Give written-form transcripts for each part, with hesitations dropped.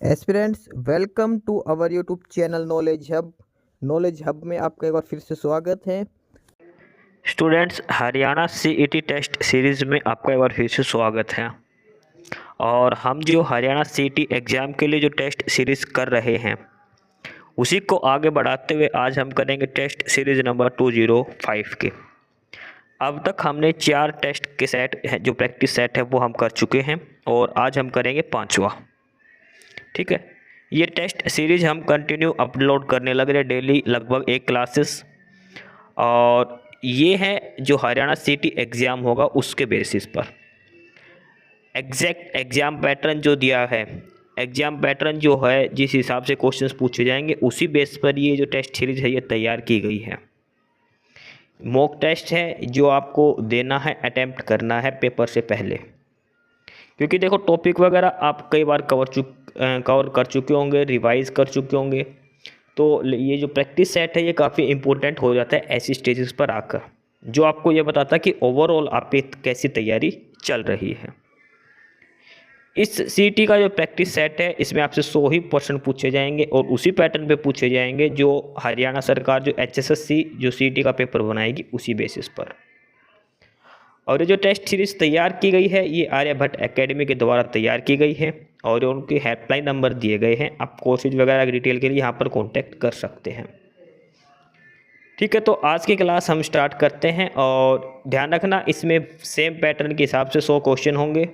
Aspirants welcome to our YouTube channel Knowledge Hub में आपका एक बार फिर से स्वागत है। Students, Haryana CET test series में आपका एक बार फिर से स्वागत है। और हम जो हरियाणा सीईटी एग्ज़ाम के लिए जो टेस्ट सीरीज़ कर रहे हैं उसी को आगे बढ़ाते हुए आज हम करेंगे टेस्ट सीरीज़ नंबर 205 के। अब तक हमने 4 टेस्ट के सेट है, जो प्रैक्टिस सेट है वो हम कर चुके हैं और आज हम करेंगे 5वां। ठीक है, ये टेस्ट सीरीज़ हम कंटिन्यू अपलोड करने लग रहे डेली लगभग 1 क्लासेस, और ये है जो हरियाणा सीईटी एग्ज़ाम होगा उसके बेसिस पर एग्जैक्ट एग्ज़ाम पैटर्न जो दिया है, एग्ज़ाम पैटर्न जो है जिस हिसाब से क्वेश्चंस पूछे जाएंगे उसी बेस पर ये जो टेस्ट सीरीज़ है ये तैयार की गई है। मॉक टेस्ट है जो आपको देना है, अटेम्प्ट करना है पेपर से पहले, क्योंकि देखो टॉपिक वगैरह आप कई बार कवर कर चुके होंगे, रिवाइज़ कर चुके होंगे, तो ये जो प्रैक्टिस सेट है ये काफ़ी इंपॉर्टेंट हो जाता है ऐसी स्टेजेस पर आकर, जो आपको ये बताता है कि ओवरऑल आप पे कैसी तैयारी चल रही है। इस सीईटी का जो प्रैक्टिस सेट है इसमें आपसे 100 ही क्वेश्चन पूछे जाएंगे और उसी पैटर्न पे पूछे जाएंगे जो हरियाणा सरकार जो एचएसएससी जो सीईटी का पेपर बनाएगी उसी बेसिस पर। और ये जो टेस्ट सीरीज़ तैयार की गई है ये आर्यभट्ट एकेडमी के द्वारा तैयार की गई है और उनके हेल्पलाइन नंबर दिए गए हैं। आप कोर्सेज वगैरह की डिटेल के लिए यहाँ पर कांटेक्ट कर सकते हैं। ठीक है, तो आज की क्लास हम स्टार्ट करते हैं और ध्यान रखना इसमें सेम पैटर्न के हिसाब से 100 क्वेश्चन होंगे।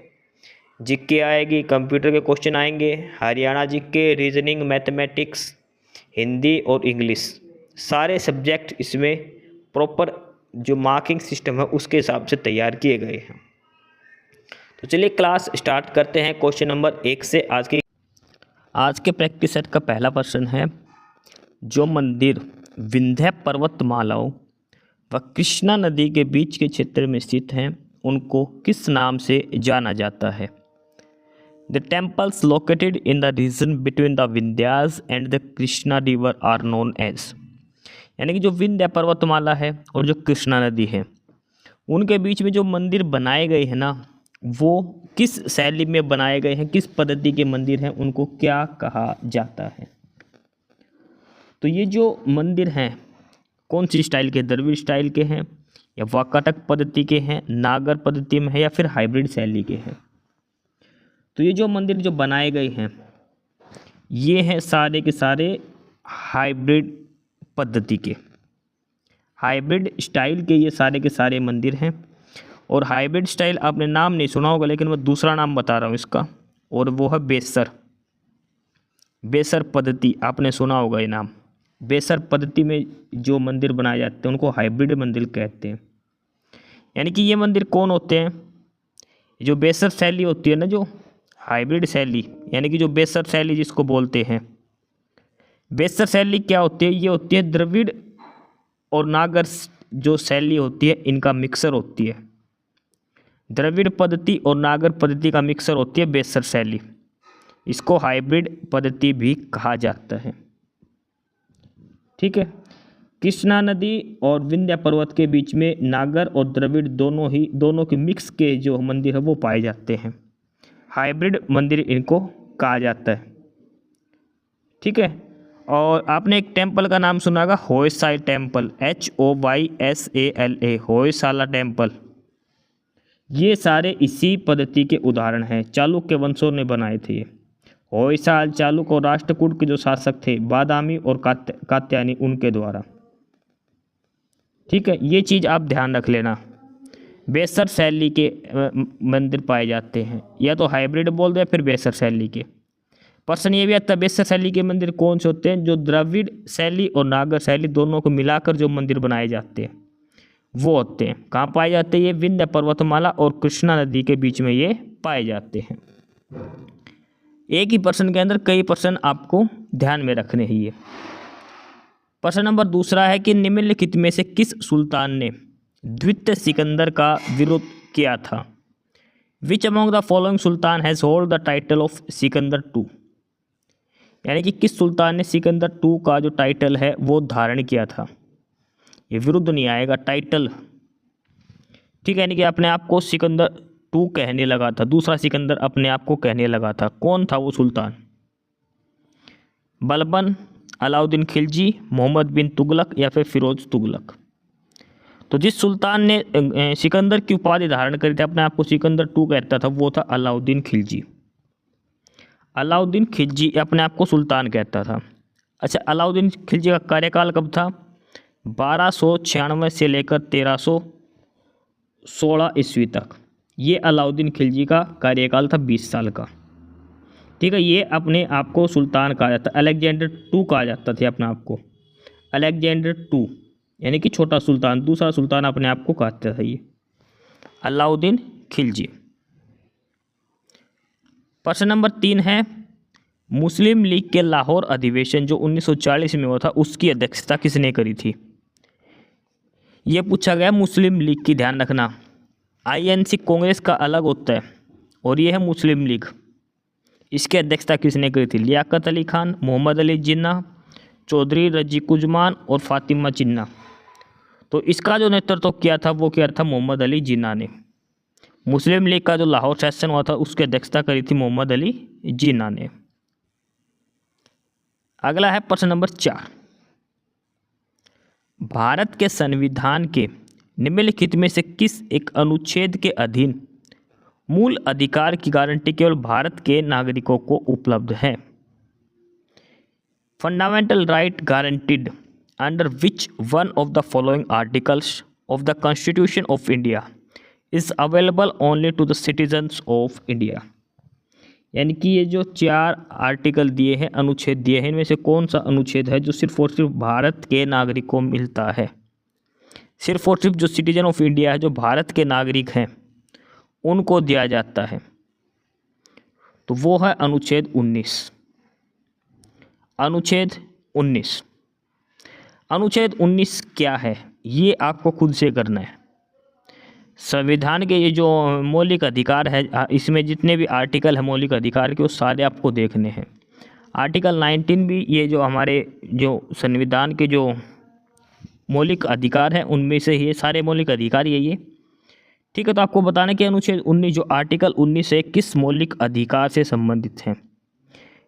जीके आएगी, कंप्यूटर के क्वेश्चन आएंगे, Haryana GK, reasoning, mathematics, Hindi और इंग्लिश, सारे सब्जेक्ट इसमें प्रॉपर जो मार्किंग सिस्टम है उसके हिसाब से तैयार किए गए हैं। तो चलिए क्लास स्टार्ट करते हैं क्वेश्चन नंबर 1 से। आज के प्रैक्टिस सेट का पहला प्रश्न है, जो मंदिर विंध्य पर्वतमालाओं व कृष्णा नदी के बीच के क्षेत्र में स्थित हैं उनको किस नाम से जाना जाता है? The temples located in the region between the Vindhyas and the Krishna river are known as, यानी कि जो विंध्य पर्वतमाला है और जो कृष्णा नदी है उनके बीच में जो मंदिर बनाए गए हैं ना, वो किस शैली में बनाए गए हैं, किस पद्धति के मंदिर हैं, उनको क्या कहा जाता है? तो ये जो मंदिर हैं कौन सी स्टाइल के, द्रविड़ स्टाइल के हैं या वाकाटक पद्धति के हैं, नागर पद्धति में है या फिर हाइब्रिड शैली के हैं? तो ये जो मंदिर जो बनाए गए हैं ये हैं सारे के सारे हाइब्रिड पद्धति के, हाइब्रिड स्टाइल के ये सारे के सारे मंदिर हैं। और हाइब्रिड स्टाइल आपने नाम नहीं सुना होगा लेकिन मैं दूसरा नाम बता रहा हूँ इसका, और वो है बेसर पद्धति। आपने सुना होगा ये नाम। बेसर पद्धति में जो मंदिर बनाए जाते हैं उनको हाइब्रिड मंदिर कहते हैं। यानी कि ये मंदिर कौन होते हैं? जो बेसर शैली होती है ना, जो हाइब्रिड शैली, यानी कि जो बेसर शैली जिसको बोलते हैं, बेसर शैली क्या होती है? ये होती है द्रविड़ और नागर जो शैली होती है इनका मिक्सर होती है। द्रविड़ पद्धति और नागर पद्धति का मिक्सर होती है बेसर शैली। इसको हाइब्रिड पद्धति भी कहा जाता है। ठीक है, कृष्णा नदी और विंध्य पर्वत के बीच में नागर और द्रविड़ दोनों के मिक्स के जो मंदिर है वो पाए जाते हैं। हाइब्रिड मंदिर इनको कहा जाता है। ठीक है, और आपने एक टेम्पल का नाम सुना होगा, Hoysala temple, HOYSALA, Hoysala temple. ये सारे इसी पद्धति के उदाहरण हैं। चालुक्य वंशों ने बनाए थे ये। होयसाल, चालुक्य और राष्ट्रकूट के जो शासक थे बादामी और कात्यायनी, उनके द्वारा। ठीक है, ये चीज़ आप ध्यान रख लेना। बेसर शैली के मंदिर पाए जाते हैं, या तो हाइब्रिड बोल दे फिर बेसर शैली के। प्रश्न ये भी आता है बेसर शैली के मंदिर कौन से होते हैं? जो द्रविड़ शैली और नागर शैली दोनों को मिलाकर जो मंदिर बनाए जाते हैं वो होते हैं। कहाँ पाए जाते हैं? ये विंध्य पर्वतमाला और कृष्णा नदी के बीच में ये पाए जाते हैं। एक ही प्रश्न के अंदर कई प्रश्न आपको ध्यान में रखने ही है। प्रश्न नंबर दूसरा है कि निम्नलिखित में से किस सुल्तान ने द्वितीय सिकंदर का विरोध किया था? Which among the following Sultan has hold the title of Sikandar II, यानी कि किस सुल्तान ने सिकंदर II का जो टाइटल है वो धारण किया था? ये विरुद्ध नहीं आएगा, टाइटल। ठीक है, यानी कि अपने आप को सिकंदर II कहने लगा था, दूसरा सिकंदर अपने आप को कहने लगा था। कौन था वो सुल्तान? बलबन, अलाउद्दीन खिलजी, मोहम्मद बिन तुगलक या फिर फिरोज तुगलक। तो जिस सुल्तान ने सिकंदर की उपाधि धारण करी थी, अपने आप को सिकंदर टू कहता था, वो था अलाउद्दीन खिलजी। अलाउद्दीन खिलजी अपने आप को सुल्तान कहता था। अच्छा, अलाउद्दीन खिलजी का कार्यकाल कब था? 1296 से लेकर 1316 ईस्वी तक। ये अलाउद्दीन खिलजी का कार्यकाल था 20 साल का। ठीक है, ये अपने आप को सुल्तान कहा जाता, अलेक्जेंडर टू कहा जाता था अपने आप को, अलेक्जेंडर टू, यानी कि छोटा सुल्तान, दूसरा सुल्तान अपने आप को कहता था ये अलाउद्दीन खिलजी। प्रश्न नंबर 3 है, मुस्लिम लीग के लाहौर अधिवेशन जो 1940 में हुआ था, उसकी अध्यक्षता किसने करी थी? ये पूछा गया मुस्लिम लीग की, ध्यान रखना। आईएनसी कांग्रेस का अलग होता है और ये है मुस्लिम लीग। इसकी अध्यक्षता किसने करी थी? लियाकत अली खान, मोहम्मद अली जिन्ना, चौधरी रजीकुज्जमान और फातिमा जिन्ना। तो इसका जो नेतृत्व किया था वो किया था मोहम्मद अली जिन्ना ने। मुस्लिम लीग का जो लाहौर सेशन हुआ था उसकी अध्यक्षता करी थी मोहम्मद अली जिन्ना ने। अगला है प्रश्न नंबर 4, भारत के संविधान के निम्नलिखित में से किस एक अनुच्छेद के अधीन मूल अधिकार की गारंटी केवल भारत के नागरिकों को उपलब्ध है? Fundamental right guaranteed under which one of the following articles of the constitution of India is available only to the citizens of India. यानी कि ये जो 4 आर्टिकल दिए हैं, अनुच्छेद दिए हैं, इनमें से कौन सा अनुच्छेद है जो सिर्फ और सिर्फ भारत के नागरिक को मिलता है? सिर्फ और सिर्फ जो सिटीजन ऑफ इंडिया है, जो भारत के नागरिक हैं, उनको दिया जाता है। तो वो है अनुच्छेद 19। अनुच्छेद 19। अनुच्छेद 19 क्या है ये आपको खुद से करना है। संविधान के ये जो मौलिक अधिकार है, इसमें जितने भी आर्टिकल है मौलिक अधिकार के, वो सारे आपको देखने हैं। आर्टिकल 19 भी, ये जो हमारे जो संविधान के जो मौलिक अधिकार हैं उनमें से ये सारे मौलिक अधिकार ये ठीक है। तो आपको बताना कि अनुच्छेद 19 जो आर्टिकल 19 है किस मौलिक अधिकार से संबंधित है।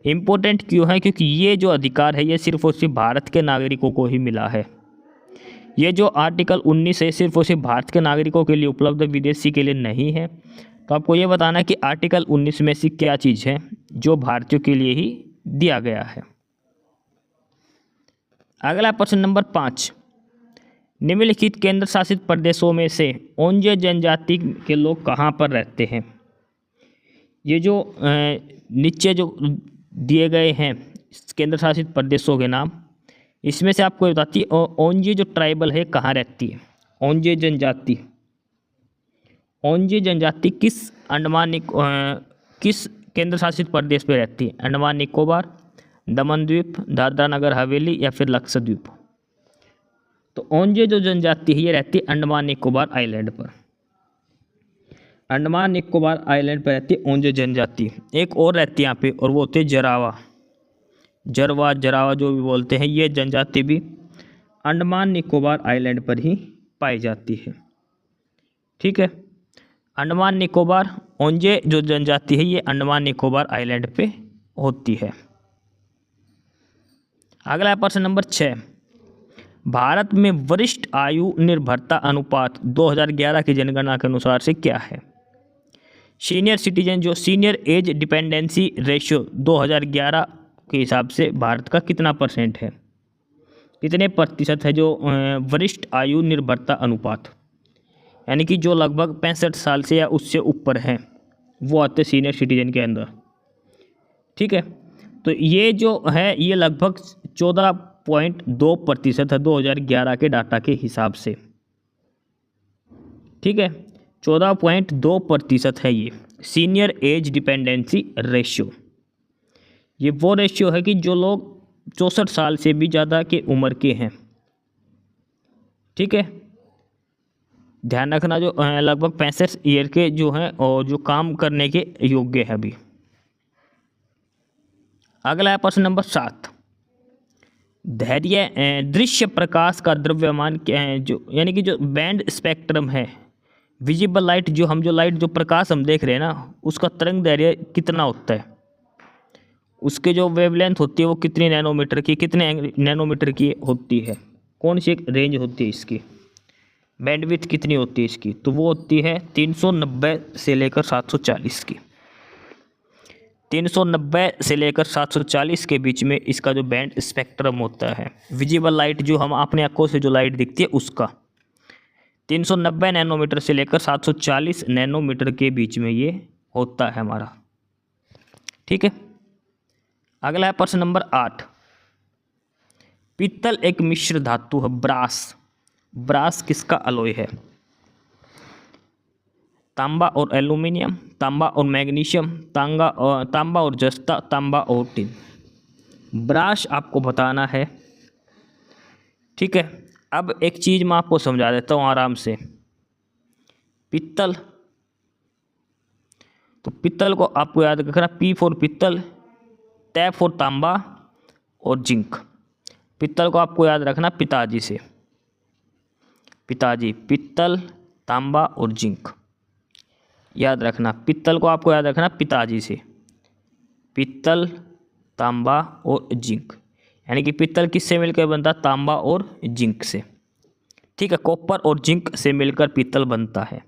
इम्पोर्टेंट क्यों है? क्योंकि ये जो अधिकार है ये सिर्फ और सिर्फ भारत के नागरिकों को ही मिला है। ये जो आर्टिकल 19 है सिर्फ और सिर्फ भारत के नागरिकों के लिए उपलब्ध, विदेशी के लिए नहीं है। तो आपको ये बताना है कि आर्टिकल 19 में से क्या चीज़ है जो भारतीयों के लिए ही दिया गया है। अगला प्रश्न नंबर 5, निम्नलिखित केंद्र शासित प्रदेशों में से ओंजे जनजाति के लोग कहाँ पर रहते हैं? ये जो नीचे जो दिए गए हैं केंद्र शासित प्रदेशों के नाम, इसमें से आपको बताती है ओंजे जो ट्राइबल है कहाँ रहती है। ओंजे जनजाति, ओंजे जनजाति किस किस केंद्र शासित प्रदेश पे रहती है? अंडमान निकोबार, दमन द्वीप, दादरा नगर हवेली या फिर लक्षद्वीप। तो ओंजे जो जनजाति है ये रहती है अंडमान निकोबार आइलैंड पर। अंडमान निकोबार आइलैंड पर रहती है ओंजे जनजाति। एक और रहती है यहाँ पे और वो होती है जरावा, जरवा, जरावा जो भी बोलते हैं, ये जनजाति भी अंडमान निकोबार आइलैंड पर ही पाई जाती है। ठीक है, अंडमान निकोबार ओंजे जो जनजाति है ये अंडमान निकोबार आइलैंड पे होती है। अगला प्रश्न नंबर 6, भारत में वरिष्ठ आयु निर्भरता अनुपात 2011 की जनगणना के अनुसार से क्या है? सीनियर सिटीजन जो सीनियर एज डिपेंडेंसी रेशियो 2011 के हिसाब से भारत का कितना % है, कितने प्रतिशत है जो वरिष्ठ आयु निर्भरता अनुपात, यानी कि जो लगभग 65 साल से या उससे ऊपर हैं वो आते सीनियर सिटीजन के अंदर। ठीक है, तो ये जो है ये लगभग 14.2% है 2011 के डाटा के हिसाब से। ठीक है, 14.2% है ये सीनियर एज डिपेंडेंसी रेशियो। ये वो रेशियो है कि जो लोग 64 साल से भी ज़्यादा के उम्र के हैं। ठीक है, ध्यान रखना जो लगभग 65 ईयर के जो हैं और जो काम करने के योग्य है अभी। अगला है प्रश्न नंबर 7, धैर्य दृश्य प्रकाश का द्रव्यमान क्या है? जो यानी कि जो बैंड स्पेक्ट्रम है, विजिबल लाइट, जो लाइट जो प्रकाश हम देख रहे हैं ना, उसका तरंग दैर्घ्य कितना होता है? उसके जो वेवलेंथ होती है वो कितने नैनोमीटर की होती है, कौन सी एक रेंज होती है इसकी, बैंडविड्थ कितनी होती है इसकी, तो वो होती है 390 से लेकर 740 की। 390 से लेकर 740 के बीच में इसका जो बैंड स्पेक्ट्रम होता है, विजिबल लाइट जो हम अपने आंखों से जो लाइट दिखती है उसका 390 नैनोमीटर से लेकर 740 नैनोमीटर के बीच में ये होता है हमारा। ठीक है, अगला है प्रश्न नंबर 8। पीतल एक मिश्र धातु है, ब्रास किसका अलॉय है, तांबा और एल्यूमिनियम, तांबा और मैग्नीशियम, तांबा और जस्ता, तांबा और टिन। ब्रास आपको बताना है। ठीक है, अब एक चीज़ मैं आपको समझा देता हूँ आराम से। पित्तल, तो पित्तल को आपको याद रखना, पी फॉर पित्तल, टै फॉर तांबा और जिंक। पित्तल को आपको याद रखना पिताजी से, पिताजी, पित्तल, तांबा और जिंक याद रखना। पित्तल को आपको याद रखना पिताजी से, पित्तल, तांबा और जिंक, यानी कि पित्तल किससे मिलकर बनता है, तांबा और जिंक से। ठीक है, कॉपर और जिंक से मिलकर पित्तल बनता है।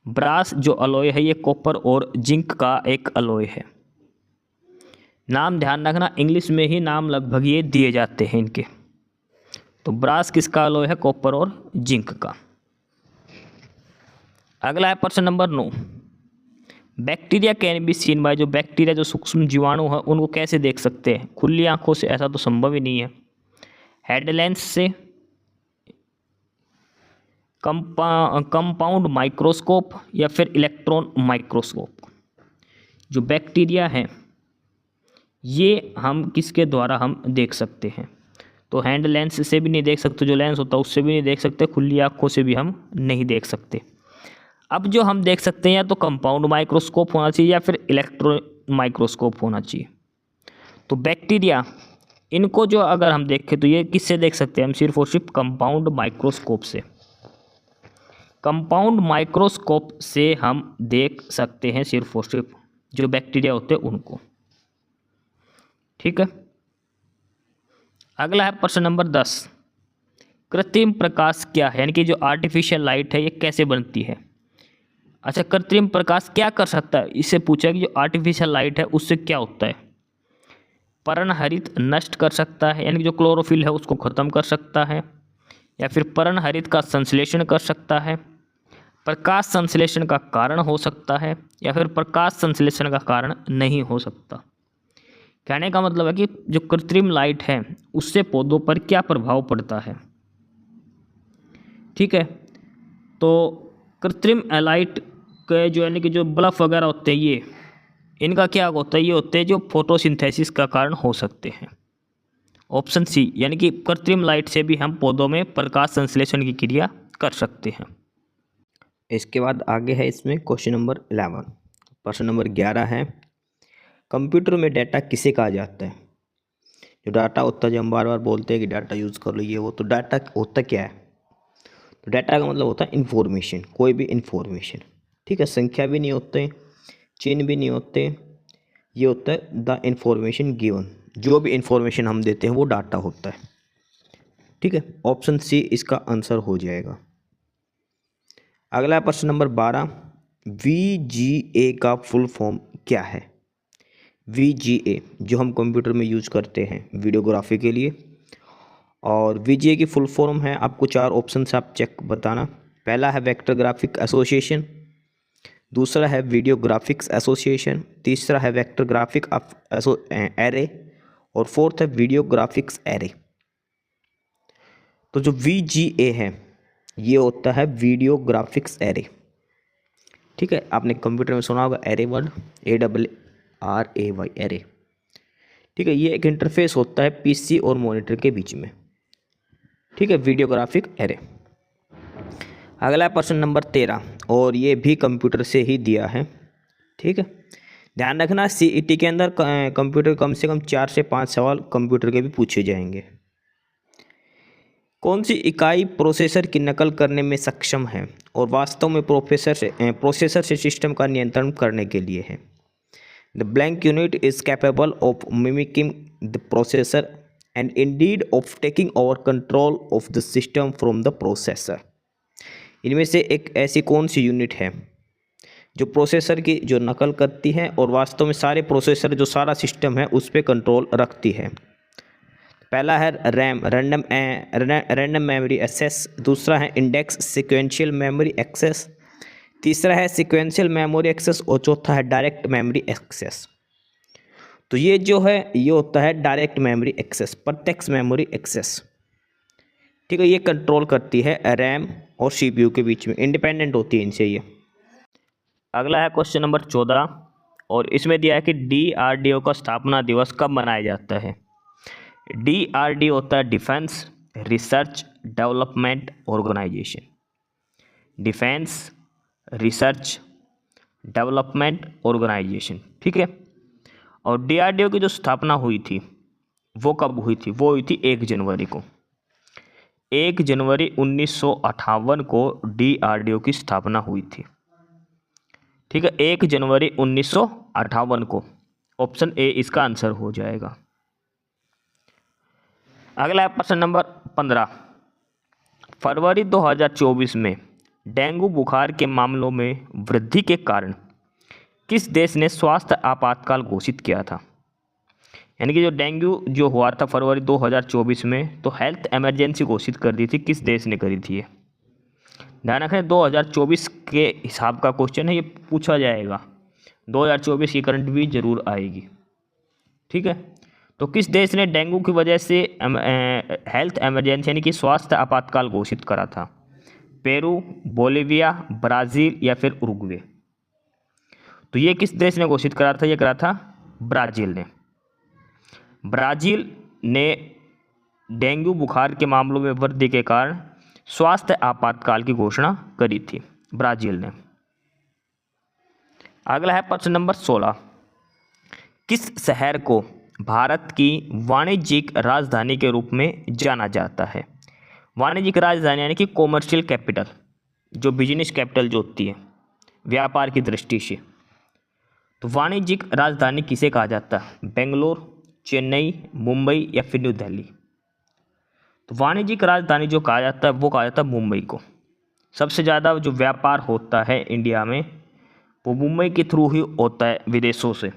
ब्रास जो अलॉय है ये कॉपर और जिंक का एक अलॉय है। नाम ध्यान रखना, इंग्लिश में ही नाम लगभग ये दिए जाते हैं इनके। तो ब्रास किसका अलॉय है, कॉपर और जिंक का। अगला है प्रश्न नंबर 9। Bacteria can be seen by, जो बैक्टीरिया जो सूक्ष्म जीवाणु है उनको कैसे देख सकते हैं, खुली आंखों से ऐसा तो संभव ही नहीं है। हेड लेंस से, कंपाउंड माइक्रोस्कोप या फिर इलेक्ट्रॉन माइक्रोस्कोप। जो बैक्टीरिया हैं ये हम किसके द्वारा हम देख सकते हैं, तो हैंड लेंस से भी नहीं देख सकते, जो लेंस होता है उससे भी नहीं देख सकते, खुली आंखों से भी हम नहीं देख सकते। अब जो हम देख सकते हैं या तो कंपाउंड माइक्रोस्कोप होना चाहिए या फिर इलेक्ट्रॉन माइक्रोस्कोप होना चाहिए। तो बैक्टीरिया, इनको जो अगर हम देखें तो ये किससे देख सकते हैं हम, सिर्फ और सिर्फ कंपाउंड माइक्रोस्कोप से। कंपाउंड माइक्रोस्कोप से हम देख सकते हैं सिर्फ और सिर्फ जो बैक्टीरिया होते हैं उनको। ठीक है, अगला है प्रश्न नंबर 10। कृत्रिम प्रकाश क्या है, यानी कि जो आर्टिफिशियल लाइट है ये कैसे बनती है। अच्छा, कृत्रिम प्रकाश क्या कर सकता है, इससे पूछा कि जो आर्टिफिशियल लाइट है उससे क्या होता है। पर्णहरित नष्ट कर सकता है, यानी कि जो क्लोरोफिल है उसको ख़त्म कर सकता है, या फिर पर्णहरित का संश्लेषण कर सकता है, प्रकाश संश्लेषण का कारण हो सकता है, या फिर प्रकाश संश्लेषण का कारण नहीं हो सकता। कहने का मतलब है कि जो कृत्रिम लाइट है उससे पौधों पर क्या प्रभाव पड़ता है। ठीक है, तो कृत्रिम लाइट के जो यानी कि जो बल्ब वगैरह होते हैं ये, इनका क्या होता है, ये होते हैं जो फोटोसिंथेसिस का कारण हो सकते हैं। ऑप्शन सी, यानी कि कृत्रिम लाइट से भी हम पौधों में प्रकाश संश्लेषण की क्रिया कर सकते हैं। इसके बाद आगे है इसमें क्वेश्चन नंबर 11। प्रश्न नंबर 11 है, कंप्यूटर में डाटा किसे कहा जाता है। जो डाटा होता है, जो हम बार बार बोलते हैं कि डाटा यूज़ कर लो ये वो, तो डाटा होता क्या है, तो डाटा का मतलब होता है इन्फॉर्मेशन, कोई भी इन्फॉर्मेशन। ठीक है, संख्या भी नहीं होते, चिन्ह भी नहीं होते, ये होता है द इन्फॉर्मेशन गिवन, जो भी इन्फॉर्मेशन हम देते हैं वो डाटा होता है। ठीक है, ऑप्शन सी इसका आंसर हो जाएगा। अगला प्रश्न नंबर 12, VGA का फुल फॉर्म क्या है। VGA जो हम कंप्यूटर में यूज करते हैं वीडियोग्राफी के लिए, और VGA की फुल फॉर्म है, आपको 4 ऑप्शन से आप चेक बताना। पहला है वेक्टर ग्राफिक एसोसिएशन, दूसरा है वीडियो ग्राफिक्स एसोसिएशन, तीसरा है वेक्टर ग्राफिक एरे, और फोर्थ है वीडियो ग्राफिक्स एरे। तो जो VGA है ये होता है वीडियो ग्राफिक्स एरे। ठीक है, आपने कंप्यूटर में सुना होगा एरे वर्ड, ARRAY एरे। ठीक है, ये एक इंटरफेस होता है पीसी और मॉनिटर के बीच में। ठीक है, वीडियो ग्राफिक एरे। अगला प्रश्न नंबर 13, और ये भी कंप्यूटर से ही दिया है। ठीक है, ध्यान रखना CET के अंदर कंप्यूटर कम से कम 4 से 5 सवाल कंप्यूटर के भी पूछे जाएंगे। कौन सी इकाई प्रोसेसर की नकल करने में सक्षम है और वास्तव में प्रोसेसर से सिस्टम का नियंत्रण करने के लिए है। The blank unit is capable of mimicking the processor and Indeed of taking over control of the system from the processor. इनमें से एक ऐसी कौन सी यूनिट है जो प्रोसेसर की जो नकल करती है और वास्तव में सारे प्रोसेसर जो सारा सिस्टम है उस पर कंट्रोल रखती है? पहला है रैम, रैंडम मेमोरी एक्सेस। दूसरा है इंडेक्स सीक्वेंशियल मेमोरी एक्सेस। तीसरा है सीक्वेंशियल मेमोरी एक्सेस और चौथा है डायरेक्ट मेमोरी एक्सेस। तो ये जो है ये होता है डायरेक्ट मेमोरी एक्सेस, प्रत्यक्ष मेमोरी एक्सेस। ठीक है, ये कंट्रोल करती है रैम और सीपीयू के बीच में, इंडिपेंडेंट होती है इनसे ये। अगला है क्वेश्चन नंबर 14 और इसमें दिया है कि DRDO का स्थापना दिवस कब मनाया जाता है। DRDO होता है defence research development organisation. Defence research development organisation, ठीक है। और DRDO की जो स्थापना हुई थी वो कब हुई थी? वो हुई थी 1 जनवरी को। 1 जनवरी 1958 को DRDO की स्थापना हुई थी, ठीक है। 1 जनवरी 1958 को, ऑप्शन ए इसका आंसर हो जाएगा। अगला है प्रश्न नंबर 15। फरवरी 2024 में डेंगू बुखार के मामलों में वृद्धि के कारण किस देश ने स्वास्थ्य आपातकाल घोषित किया था? यानी कि जो डेंगू जो हुआ था फरवरी 2024 में, तो हेल्थ इमरजेंसी घोषित कर दी थी, किस देश ने करी थी ये? ध्यान रखें 2024 के हिसाब का क्वेश्चन है, ये पूछा जाएगा। 2024 की करंट भी जरूर आएगी, ठीक है। तो किस देश ने डेंगू की वजह से हेल्थ इमरजेंसी यानी कि स्वास्थ्य आपातकाल घोषित करा था? पेरू, बोलिविया, ब्राज़ील या फिर उरुग्वे? तो ये किस देश ने घोषित करा था? ये करा था ब्राज़ील ने। ब्राज़ील ने डेंगू बुखार के मामलों में वृद्धि के कारण स्वास्थ्य आपातकाल की घोषणा करी थी ब्राज़ील ने। अगला है प्रश्न नंबर 16। किस शहर को भारत की वाणिज्यिक राजधानी के रूप में जाना जाता है? वाणिज्यिक राजधानी यानी कि कॉमर्शियल कैपिटल, जो बिजनेस कैपिटल जो होती है व्यापार की दृष्टि से। तो वाणिज्यिक राजधानी किसे कहा जाता है? बेंगलोर, चेन्नई, मुंबई या फिर न्यू दिल्ली? तो वाणिज्यिक राजधानी जो कहा जाता है वो कहा जाता है मुंबई को। सबसे ज़्यादा जो व्यापार होता है इंडिया में वो मुंबई के थ्रू ही होता है विदेशों से,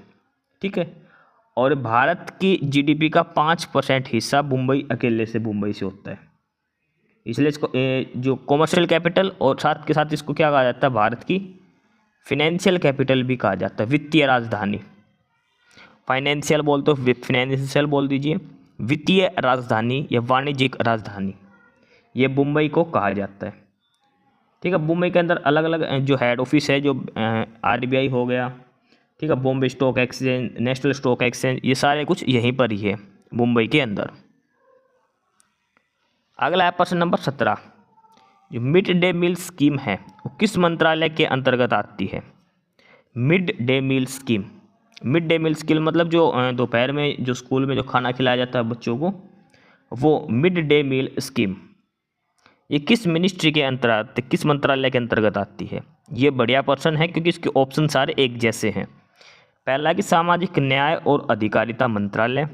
ठीक है। और भारत की जीडीपी का 5% हिस्सा मुंबई अकेले से मुंबई से होता है, इसलिए इसको जो कॉमर्शियल कैपिटल और साथ के साथ इसको क्या कहा जाता है? भारत की फिनेंशियल कैपिटल भी कहा जाता है, वित्तीय राजधानी। फाइनेंशियल बोल तो फिनेंशियल बोल दीजिए, वित्तीय राजधानी या वाणिज्यिक राजधानी, ये मुंबई को कहा जाता है, ठीक है। मुंबई के अंदर अलग अलग जो हेड ऑफिस है, जो RBI हो गया, ठीक है, Bombay stock exchange, national stock exchange, ये सारे कुछ यहीं पर ही है मुंबई के अंदर। अगला है प्रश्न नंबर 17। जो मिड डे मील स्कीम है वो किस मंत्रालय के अंतर्गत आती है? Mid day meal scheme, mid day meal scheme मतलब जो दोपहर में जो स्कूल में जो खाना खिलाया जाता है बच्चों को, वो मिड डे मील स्कीम ये किस मिनिस्ट्री के अंतर्गत, किस मंत्रालय के अंतर्गत आती है? ये बढ़िया प्रश्न है क्योंकि इसके ऑप्शन सारे एक जैसे हैं। पहला कि सामाजिक न्याय और अधिकारिता मंत्रालय,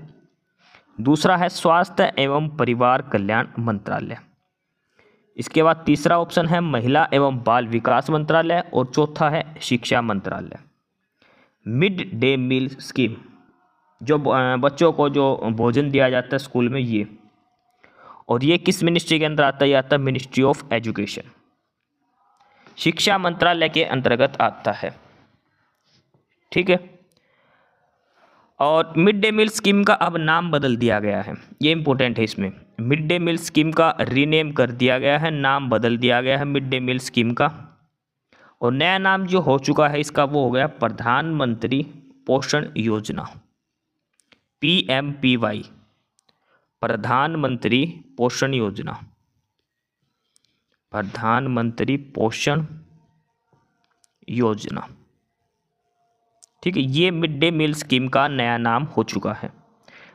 दूसरा है स्वास्थ्य एवं परिवार कल्याण मंत्रालय, इसके बाद तीसरा ऑप्शन है महिला एवं बाल विकास मंत्रालय और चौथा है शिक्षा मंत्रालय। मिड डे मील स्कीम जो बच्चों को जो भोजन दिया जाता है स्कूल में, ये, और ये किस मिनिस्ट्री के अंदर आता है? ये आता है मिनिस्ट्री ऑफ एजुकेशन, शिक्षा मंत्रालय के अंतर्गत आता है, ठीक है। और मिड डे मील स्कीम का अब नाम बदल दिया गया है, ये इंपॉर्टेंट है। इसमें मिड डे मील स्कीम का रीनेम कर दिया गया है, नाम बदल दिया गया है मिड डे मील स्कीम का। और नया नाम जो हो चुका है इसका वो हो गया प्रधानमंत्री पोषण योजना, PMPY, प्रधानमंत्री पोषण योजना, प्रधानमंत्री पोषण योजना, ठीक है। ये मिड डे मील स्कीम का नया नाम हो चुका है।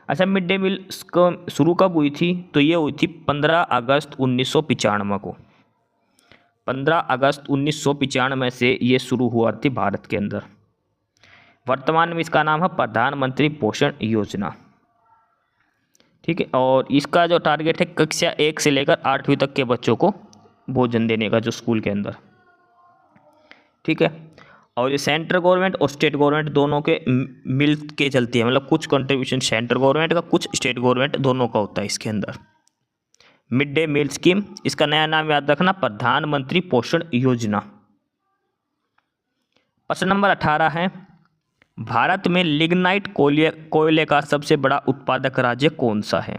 अच्छा, मिड डे मील शुरू कब हुई थी? तो ये हुई थी 15 अगस्त 1995 को। 15 अगस्त 1995 से ये शुरू हुआ थी भारत के अंदर वर्तमान में इसका नाम है प्रधानमंत्री पोषण योजना। ठीक है, और इसका जो टारगेट है कक्षा 1 से लेकर 8वीं तक के बच्चों को भोजन देने का, जो स्कूल के अंदर। ठीक है, और ये सेंट्रल गवर्नमेंट और स्टेट गवर्नमेंट दोनों के मिल के चलती है, मतलब कुछ कंट्रीब्यूशन सेंट्रल गवर्नमेंट का, कुछ स्टेट गवर्नमेंट, दोनों का होता है इसके अंदर। मिड डे मील स्कीम, इसका नया नाम याद रखना, प्रधानमंत्री पोषण योजना। प्रश्न नंबर 18 है, भारत में लिग्नाइट कोयले का सबसे बड़ा उत्पादक राज्य कौन सा है?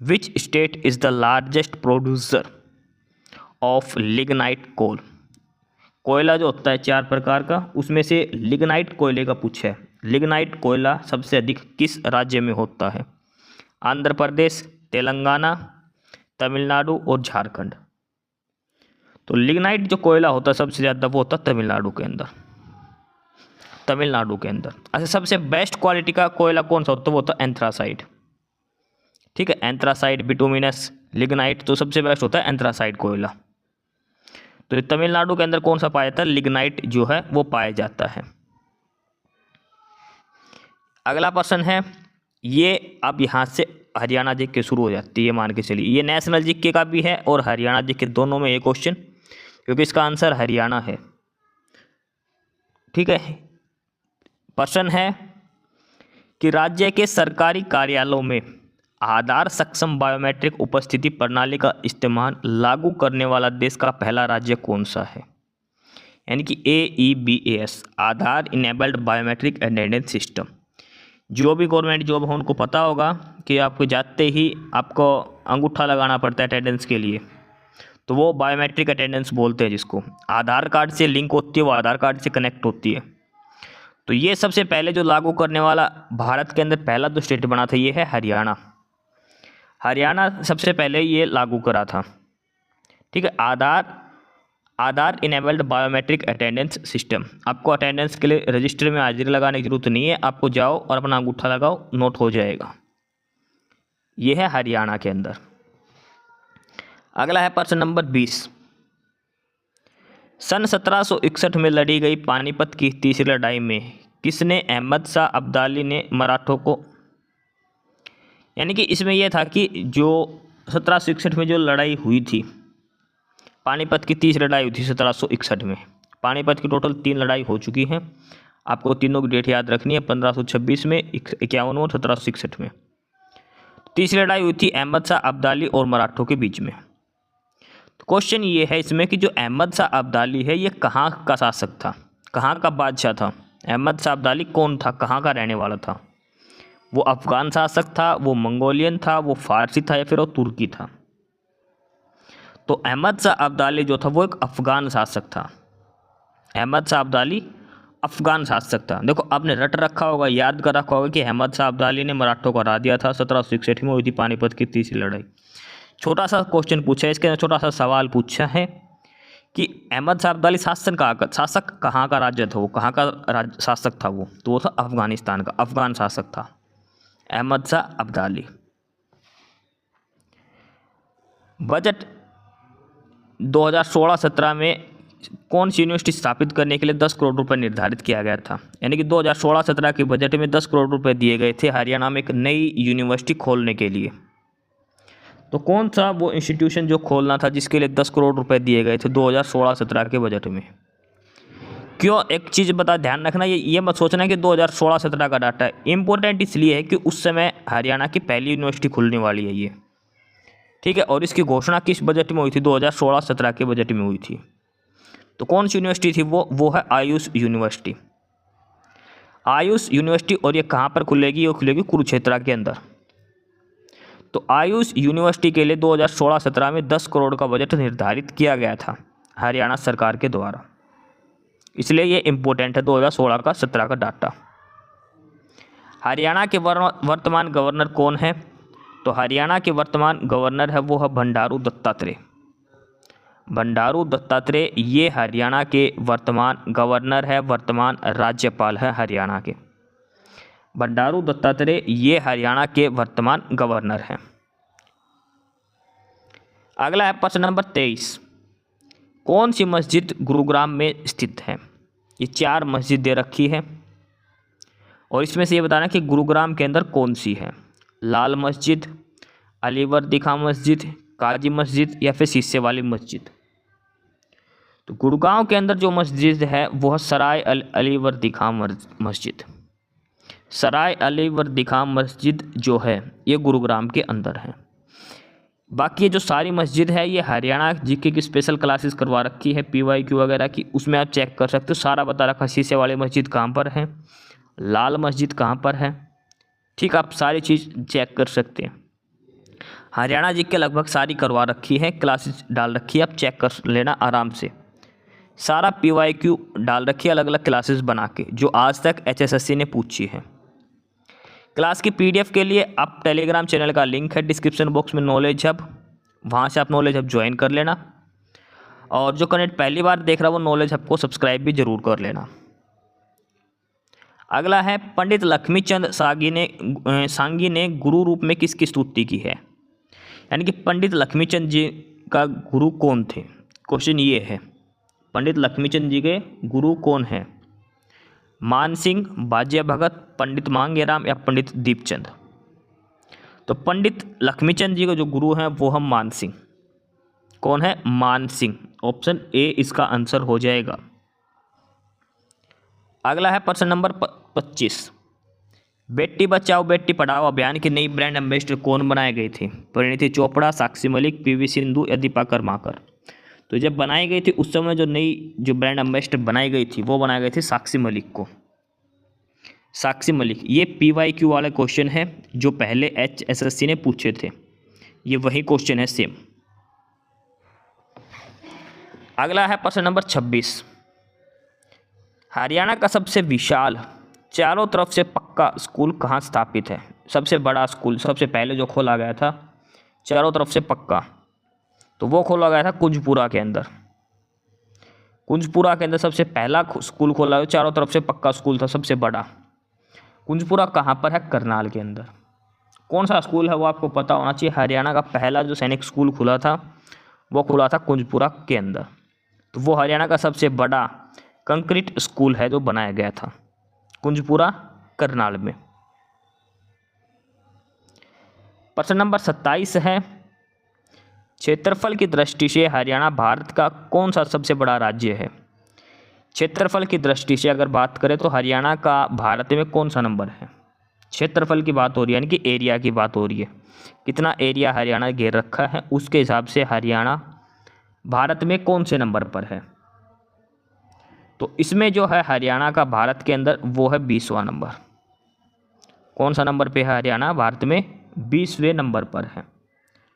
Which state is the largest producer of lignite coal? कोयला जो होता है 4 प्रकार का, उसमें से लिग्नाइट कोयले का पूछा है। लिग्नाइट कोयला सबसे अधिक किस राज्य में होता है? आंध्र प्रदेश, तेलंगाना, तमिलनाडु और झारखंड। तो लिग्नाइट जो कोयला होता है सबसे ज़्यादा वो होता है तमिलनाडु के अंदर। अच्छा, सबसे बेस्ट क्वालिटी का कोयला कौन सा होता है? वो होता है एंथ्रासाइड। ठीक है, एंथ्रासाइड, बिटुमिनस, लिग्नाइट, तो सबसे बेस्ट होता है एंथ्रासाइड कोयला। तो ये तमिलनाडु के अंदर कौन सा पाया जाता है? लिग्नाइट जो है वो पाया जाता है। अगला प्रश्न है, ये अब यहाँ से हरियाणा जीके शुरू हो जाती है, मान के चलिए। ये नेशनल जीके का भी है और हरियाणा जीके दोनों में ये क्वेश्चन, क्योंकि इसका आंसर हरियाणा है। ठीक है, प्रश्न है कि राज्य के सरकारी कार्यालयों में आधार सक्षम बायोमेट्रिक उपस्थिति प्रणाली का इस्तेमाल लागू करने वाला देश का पहला राज्य कौन सा है? यानी कि AEBAS, आधार इनेबल्ड बायोमेट्रिक अटेंडेंस सिस्टम। जो भी गवर्नमेंट जॉब है उनको पता होगा कि आपको जाते ही आपको अंगूठा लगाना पड़ता है अटेंडेंस के लिए, तो वो बायोमेट्रिक अटेंडेंस बोलते हैं, जिसको आधार कार्ड से लिंक होती है, वो आधार कार्ड से कनेक्ट होती है। तो ये सबसे पहले जो लागू करने वाला भारत के अंदर पहला जो स्टेट बना था ये है हरियाणा। हरियाणा सबसे पहले ये लागू करा था। ठीक है, आधार इनेबल्ड बायोमेट्रिक अटेंडेंस सिस्टम। आपको अटेंडेंस के लिए रजिस्टर में हाजिरी लगाने की जरूरत नहीं है, आपको जाओ और अपना अंगूठा लगाओ, नोट हो जाएगा। ये है हरियाणा के अंदर। अगला है प्रश्न नंबर 20। सन 1761 में लड़ी गई पानीपत की तीसरी लड़ाई में किसने अहमद शाह अब्दाली ने मराठों को, यानी कि इसमें यह था कि जो 1761 में जो लड़ाई हुई थी, पानीपत की तीसरी लड़ाई हुई थी 1761 में। पानीपत की टोटल 3 लड़ाई हो चुकी हैं, आपको तीनों की डेट याद रखनी है, 1526 में, 51 और 1761 में। तीसरी लड़ाई हुई थी अहमद शाह अब्दाली और मराठों के बीच में। तो क्वेश्चन ये है इसमें कि जो अहमद शाह अब्दाली है ये कहाँ का शासक था, कहाँ का बादशाह था? अहमद शाह अब्दाली कौन था, कहाँ का रहने वाला था? वो अफ़गान शासक था, वो मंगोलियन था, वो फारसी था, या फिर वो तुर्की था? तो अहमद शाह अब्दाली जो था वो एक अफ़गान शासक था। अहमद शाह अब्दाली अफ़गान शासक था। देखो आपने रट रखा होगा, याद कर रखा होगा कि अहमद शाह अब्दाली ने मराठों को हरा दिया था 1761 में, हुई थी पानीपत की तीसरी लड़ाई। छोटा सा क्वेश्चन पूछा है इसके अंदर, छोटा सा सवाल पूछा है कि अहमद शाह अब्दाली शासक कहाँ का राज्य था, वो कहाँ का शासक था? वो तो वो था अफ़गानिस्तान का, अफ़गान शासक था अहमद शाह अब्दाली। बजट 2016-17 में कौन सी यूनिवर्सिटी स्थापित करने के लिए 10 करोड़ रुपए निर्धारित किया गया था? यानी कि 2016-17 के बजट में 10 करोड़ रुपए दिए गए थे हरियाणा में एक नई यूनिवर्सिटी खोलने के लिए। तो कौन सा वो इंस्टीट्यूशन जो खोलना था जिसके लिए 10 करोड़ रुपए दिए गए थे 2016-17 के बजट में? क्यों, एक चीज़ बता, ध्यान रखना, ये मत सोचना कि 2016-17 का डाटा है। इम्पोर्टेंट इसलिए है कि उस समय हरियाणा की पहली यूनिवर्सिटी खुलने वाली है ये। ठीक है, और इसकी घोषणा किस बजट में हुई थी? 2016-17 के बजट में हुई थी। तो कौन सी यूनिवर्सिटी थी वो है आयुष यूनिवर्सिटी। आयुष यूनिवर्सिटी, और ये कहाँ पर खुलेगी? ये खुलेगी कुरुक्षेत्र के अंदर। तो आयुष यूनिवर्सिटी के लिए 2016-17 में 10 करोड़ का बजट निर्धारित किया गया था हरियाणा सरकार के द्वारा, इसलिए ये इम्पोर्टेंट है 2016 का 17 का डाटा। हरियाणा के वर्तमान गवर्नर कौन है? तो हरियाणा के वर्तमान गवर्नर है वो है बंडारू दत्तात्रेय। बंडारू दत्तात्रेय ये हरियाणा के वर्तमान गवर्नर है, वर्तमान राज्यपाल है हरियाणा के। बंडारू दत्तात्रेय ये हरियाणा के वर्तमान गवर्नर हैं। अगला है प्रश्न नंबर 23। कौन सी मस्जिद गुरुग्राम में स्थित है? ये 4 मस्जिद दे रखी है। और इसमें से ये बताना कि गुरुग्राम के अंदर कौन सी है, लाल मस्जिद, अलीवर्दी खां मस्जिद, काजी मस्जिद या फिर शीशे वाली मस्जिद। तो गुड़गांव के अंदर जो मस्जिद है वो है सराय अलीवर्दी खां मस्जिद। सराय अलीवर्दी खां मस्जिद जो है ये गुरुग्राम के अंदर है। बाकी ये जो सारी मस्जिद है ये हरियाणा जीके की स्पेशल क्लासेस करवा रखी है PYQ वगैरह की, उसमें आप चेक कर सकते हो, सारा बता रखा। शीशे वाली मस्जिद कहाँ पर है, लाल मस्जिद कहाँ पर है, ठीक, आप सारी चीज़ चेक कर सकते हैं। हरियाणा जीके लगभग सारी करवा रखी है, क्लासेस डाल रखी है, आप चेक कर लेना आराम से। सारा PYQ डाल रखी है अलग अलग क्लासेस बना के, जो आज तक HSSC ने पूछी है। क्लास की PDF के लिए आप टेलीग्राम चैनल का लिंक है डिस्क्रिप्शन बॉक्स में, नॉलेज हब, वहाँ से आप नॉलेज हब ज्वाइन कर लेना। और जो कैंडिडेट पहली बार देख रहा है वो नॉलेज हब को सब्सक्राइब भी जरूर कर लेना। अगला है पंडित लक्ष्मीचंद सांगी ने गुरु रूप में किसकी स्तुति की है, यानी कि पंडित लक्ष्मीचंद जी का गुरु कौन थे। क्वेश्चन ये है, पंडित लक्ष्मीचंद जी के गुरु कौन हैं, मान सिंह, बाजे भगत, पंडित मांगेराम या पंडित दीपचंद। तो पंडित लक्ष्मीचंद जी के जो गुरु हैं वो हम मान सिंह। कौन है, मान सिंह। ऑप्शन ए इसका आंसर हो जाएगा। अगला है प्रश्न नंबर 25, बेटी बचाओ बेटी पढ़ाओ अभियान की नई ब्रांड एम्बेसडर कौन बनाए गए थे, परिणीति चोपड़ा, साक्षी मलिक, PV सिंधु या दीपा कर्माकर। तो जब बनाई गई थी उस समय जो ब्रांड एम्बेसडर बनाई गई थी वो बनाई गई थी साक्षी मलिक को। साक्षी मलिक, ये PYQ वाला क्वेश्चन है जो पहले HSSC ने पूछे थे, ये वही क्वेश्चन है सेम। अगला है प्रश्न नंबर 26, हरियाणा का सबसे विशाल चारों तरफ से पक्का स्कूल कहाँ स्थापित है। सबसे बड़ा स्कूल सबसे पहले जो खोला गया था चारों तरफ से पक्का, तो वो खोला गया था कुंजपुरा के अंदर। कुंजपुरा के अंदर सबसे पहला स्कूल खोला गया, चारों तरफ से पक्का स्कूल था सबसे बड़ा। कुंजपुरा कहाँ पर है, करनाल के अंदर। कौन सा स्कूल है वो आपको पता होना चाहिए। हरियाणा का पहला जो सैनिक स्कूल खुला था वो खुला था कुंजपुरा के अंदर, तो वो हरियाणा का सबसे बड़ा कंक्रीट स्कूल है जो बनाया गया था कुंजपुरा करनाल में। प्रश्न नंबर 27 है, क्षेत्रफल की दृष्टि से हरियाणा भारत का कौन सा सबसे बड़ा राज्य है। क्षेत्रफल की दृष्टि से अगर बात करें तो हरियाणा का भारत में कौन सा नंबर है। क्षेत्रफल की बात हो रही है, यानी कि एरिया की बात हो रही है, कितना एरिया हरियाणा घेर रखा है, उसके हिसाब से हरियाणा भारत में कौन से नंबर पर है। तो इसमें जो है हरियाणा का भारत के अंदर वो है 20वां नंबर। कौन सा नंबर पे है हरियाणा भारत में, 20वें नंबर पर है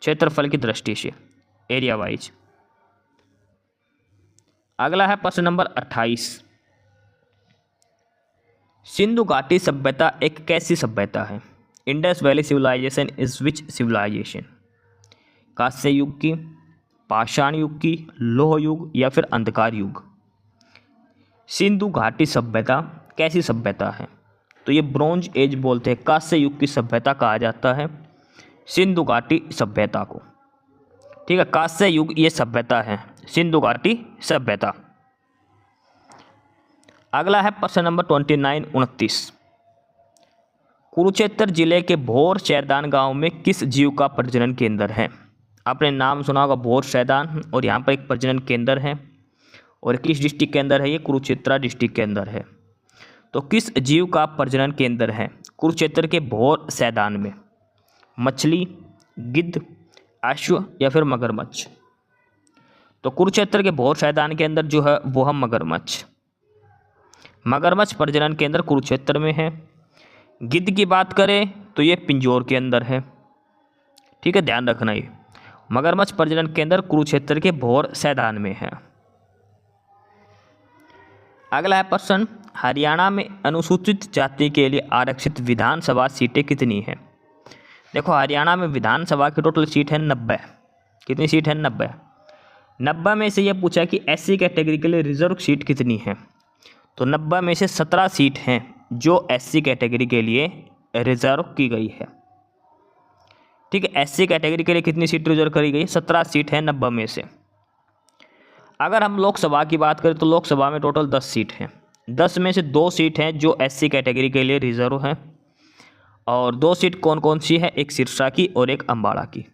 क्षेत्रफल की दृष्टि से, एरिया वाइज। अगला है प्रश्न नंबर 28, सिंधु घाटी सभ्यता एक कैसी सभ्यता है। Indus valley civilisation is which civilisation. कांस्य युग की, पाषाण युग की, लोह युग या फिर अंधकार युग। सिंधु घाटी सभ्यता कैसी सभ्यता है, तो ये ब्रोंज एज बोलते हैं, कांस्य युग की सभ्यता कहा जाता है सिंधु घाटी सभ्यता को। ठीक है, कांस्य युग ये सभ्यता है सिंधु घाटी सभ्यता। अगला है प्रश्न नंबर 29 कुरुक्षेत्र जिले के भोर सैदान गांव में किस जीव का प्रजनन केंद्र है। आपने नाम सुना होगा भोर सैदान, और यहाँ पर एक प्रजनन केंद्र है, और किस डिस्ट्रिक्ट के अंदर है, ये कुरुक्षेत्र डिस्ट्रिक्ट के अंदर है। तो किस जीव का प्रजनन केंद्र है कुरुक्षेत्र के भोर सैदान में, मछली, गिद्ध, अश्व या फिर मगरमच्छ। तो कुरुक्षेत्र के भोर सैदान के अंदर जो है वो है मगरमच्छ। मगरमच्छ प्रजनन केंद्र कुरुक्षेत्र में है। गिद्ध की बात करें तो ये पिंजौर के अंदर है। ठीक है, ध्यान रखना, ये मगरमच्छ प्रजनन केंद्र कुरुक्षेत्र के भोर सैदान में है। अगला है प्रश्न, हरियाणा में अनुसूचित जाति के लिए आरक्षित विधानसभा सीटें कितनी हैं। देखो, हरियाणा में विधानसभा की टोटल सीट है 90। कितनी सीट है, 90। 90 में से ये पूछा कि SC कैटेगरी के लिए रिजर्व सीट कितनी है, तो 90 में से 17 सीट हैं जो SC कैटेगरी के लिए रिजर्व की गई है। ठीक है, SC कैटेगरी के लिए कितनी सीट रिजर्व करी गई, 17 सीट है 90 में से। अगर हम लोकसभा की बात करें तो लोकसभा में टोटल 10 सीट हैं, 10 में से 2 सीट हैं जो SC कैटेगरी के लिए रिजर्व हैं, और 2 सीट कौन कौन सी है, एक सिरसा की और एक अम्बाड़ा की।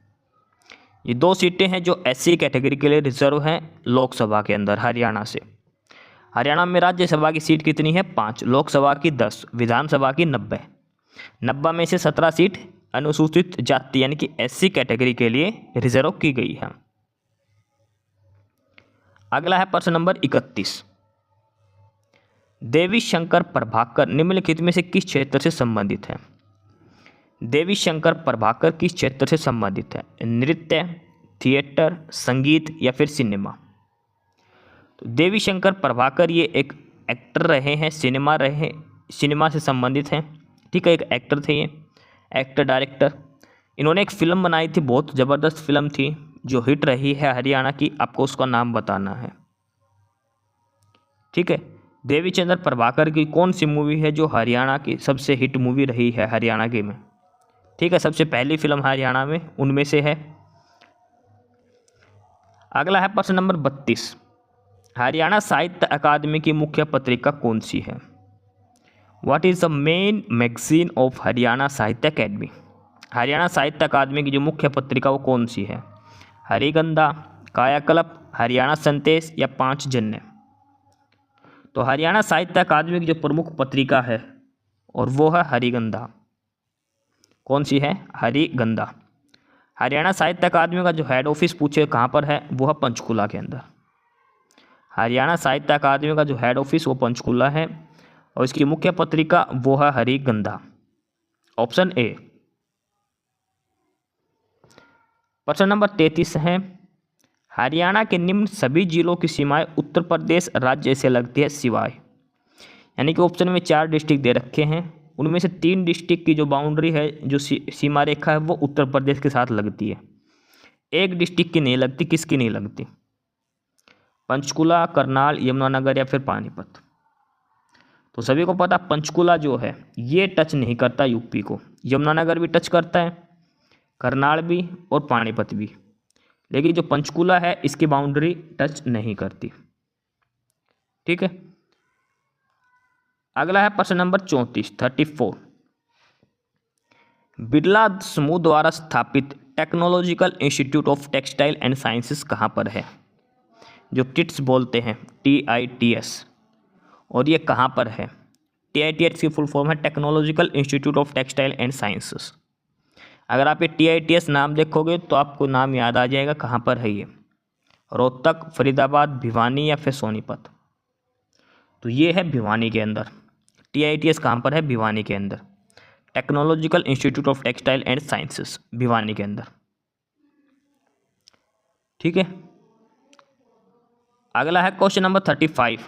ये 2 सीटें हैं जो SC कैटेगरी के लिए रिजर्व हैं लोकसभा के अंदर हरियाणा से। हरियाणा में राज्यसभा की सीट कितनी है, 5, लोकसभा की 10, विधानसभा की 90। 90 में से 17 सीट अनुसूचित जाति यानी कि SC कैटेगरी के लिए रिजर्व की गई है। अगला है प्रश्न नंबर 31। देवी शंकर प्रभाकर निम्नलिखित में से किस क्षेत्र से संबंधित है। देवी शंकर प्रभाकर किस क्षेत्र से संबंधित है, नृत्य, थिएटर, संगीत या फिर सिनेमा। तो देवी शंकर प्रभाकर ये एक एक्टर रहे हैं, सिनेमा से संबंधित हैं, ठीक है, एक एक्टर थे ये, एक्टर डायरेक्टर। इन्होंने एक फ़िल्म बनाई थी, बहुत ज़बरदस्त फिल्म थी जो हिट रही है हरियाणा की, आपको उसका नाम बताना है, ठीक है। देवीचंद्र प्रभाकर की कौन सी मूवी है जो हरियाणा की सबसे हिट मूवी रही है हरियाणा की में, ठीक है, सबसे पहली फिल्म हरियाणा में उनमें से है। अगला है प्रश्न नंबर 32। हरियाणा साहित्य अकादमी की मुख्य पत्रिका कौन सी है। What is the main magazine of Haryana साहित्य अकादमी। हरियाणा साहित्य अकादमी की जो मुख्य पत्रिका वो कौन सी है, हरिगंधा, कायाकल्प, हरियाणा संदेश या 5 जन्य। तो हरियाणा साहित्य अकादमी की जो प्रमुख पत्रिका है और वो है हरिगंधा। कौन सी है, हरिगंधा। हरियाणा साहित्य अकादमी का जो हेड ऑफिस पूछे कहाँ पर है, वो है पंचकुला के अंदर। हरियाणा साहित्य अकादमी का जो हेड ऑफिस वो पंचकुला है और इसकी मुख्य पत्रिका वो है हरिगंधा, ऑप्शन ए। प्रश्न नंबर 33 है। हरियाणा के निम्न सभी जिलों की सीमाएं उत्तर प्रदेश राज्य से लगती है सिवाय, यानी कि ऑप्शन में 4 डिस्ट्रिक्ट दे रखे हैं, उनमें से 3 डिस्ट्रिक्ट की जो बाउंड्री है, जो सीमा रेखा है, वो उत्तर प्रदेश के साथ लगती है। एक डिस्ट्रिक्ट की नहीं लगती, किसकी नहीं लगती, पंचकुला, करनाल, यमुनानगर या फिर पानीपत। तो सभी को पता पंचकुला जो है ये टच नहीं करता यूपी को, यमुनानगर भी टच करता है, करनाल भी और पानीपत भी, लेकिन जो पंचकुला है इसकी बाउंड्री टच नहीं करती, ठीक है। अगला है प्रश्न नंबर 34। बिरला समूह द्वारा स्थापित technological institute of textile and sciences कहाँ पर है, जो टिट्स बोलते हैं, TITS, और ये कहाँ पर है। TITS की फुल फॉर्म है technological institute of textile and sciences. अगर आप ये TITS नाम देखोगे तो आपको नाम याद आ जाएगा कहाँ पर है ये, रोहतक, फरीदाबाद, भिवानी या फिर सोनीपत। तो ये है भिवानी के अंदर। TITS कहाँ पर है, भिवानी के अंदर, technological institute of textile and sciences, Bhiwani के अंदर, ठीक है। अगला है क्वेश्चन नंबर 35।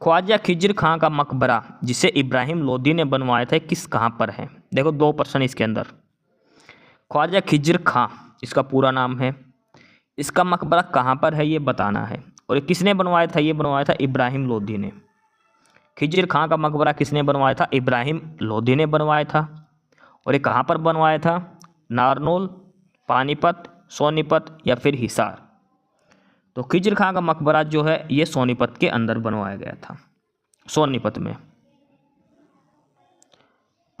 ख्वाजा खिज्र खां का मकबरा जिसे इब्राहिम लोदी ने बनवाया था किस कहाँ पर है। देखो 2 प्रश्न इसके अंदर। ख्वाजा खिज्र खां इसका पूरा नाम है, इसका मकबरा कहाँ पर है ये बताना है, और ये किसने बनवाया था, ये बनवाया था इब्राहिम लोदी ने। खिज्र खां का मकबरा किसने बनवाया था, इब्राहिम लोदी ने बनवाया था, और ये कहाँ पर बनवाया था, नारनौल, पानीपत, सोनीपत या फिर हिसार। तो खिज्र खां का मकबरा जो है ये सोनीपत के अंदर बनवाया गया था, सोनीपत में।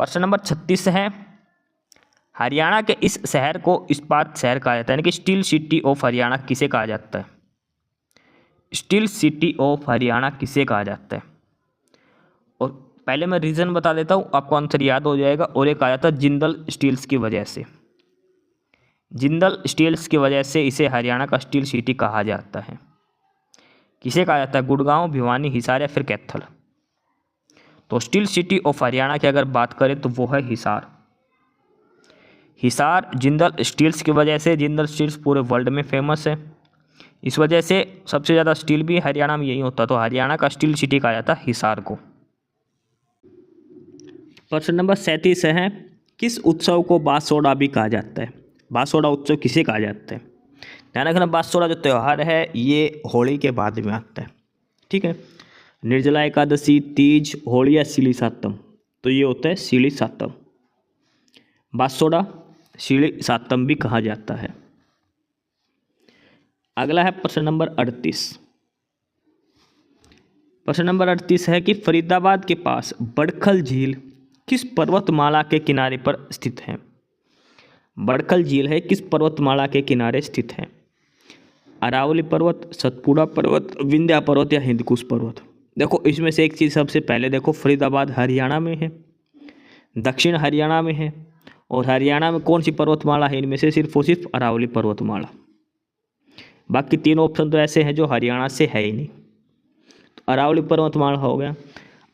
प्रश्न नंबर 36 है। हरियाणा के इस शहर को इस्पात शहर कहा जाता है, यानी कि स्टील सिटी ऑफ हरियाणा किसे कहा जाता है, स्टील सिटी ऑफ हरियाणा किसे कहा जाता है। और पहले मैं रीज़न बता देता हूँ, आपको आंसर याद हो जाएगा। और एक कहा जाता है जिंदल स्टील्स की वजह से, जिंदल स्टील्स की वजह से इसे हरियाणा का स्टील सिटी कहा जाता है। किसे कहा जाता है, गुड़गांव, भिवानी, हिसार या फिर कैथल। तो स्टील सिटी ऑफ हरियाणा की अगर बात करें तो वो है हिसार। हिसार जिंदल स्टील्स की वजह से, जिंदल स्टील्स पूरे वर्ल्ड में फेमस है, इस वजह से सबसे ज़्यादा स्टील भी हरियाणा में यही होता, तो हरियाणा का स्टील सिटी कहा जाता है हिसार को। प्रश्न नंबर 37 है। किस उत्सव को बासोड़ा भी कहा जाता है, बासोड़ा उत्सव किसे कहा जाता है। ध्यान रखना बासोड़ा जो त्यौहार है ये होली के बाद में आता है, ठीक है। निर्जला एकादशी, तीज, होली या सीली सातम, तो ये होता है सीली सातम। बासोड़ा सीली सातम भी कहा जाता है। अगला है प्रश्न नंबर 38। प्रश्न नंबर 38 है कि फरीदाबाद के पास बड़खल झील किस पर्वतमाला के किनारे पर स्थित है। बड़खल झील है किस पर्वतमाला के किनारे स्थित है। अरावली पर्वत, सतपुड़ा पर्वत, विंध्या पर्वत या हिंदकुश पर्वत। देखो इसमें से एक चीज़ सबसे पहले देखो, फरीदाबाद हरियाणा में है, दक्षिण हरियाणा में है, और हरियाणा में कौन सी पर्वतमाला है इनमें से, सिर्फ और सिर्फ अरावली पर्वतमाला। बाकी तीन ऑप्शन तो ऐसे हैं जो हरियाणा से है ही नहीं, तो अरावली पर्वतमाला हो गया।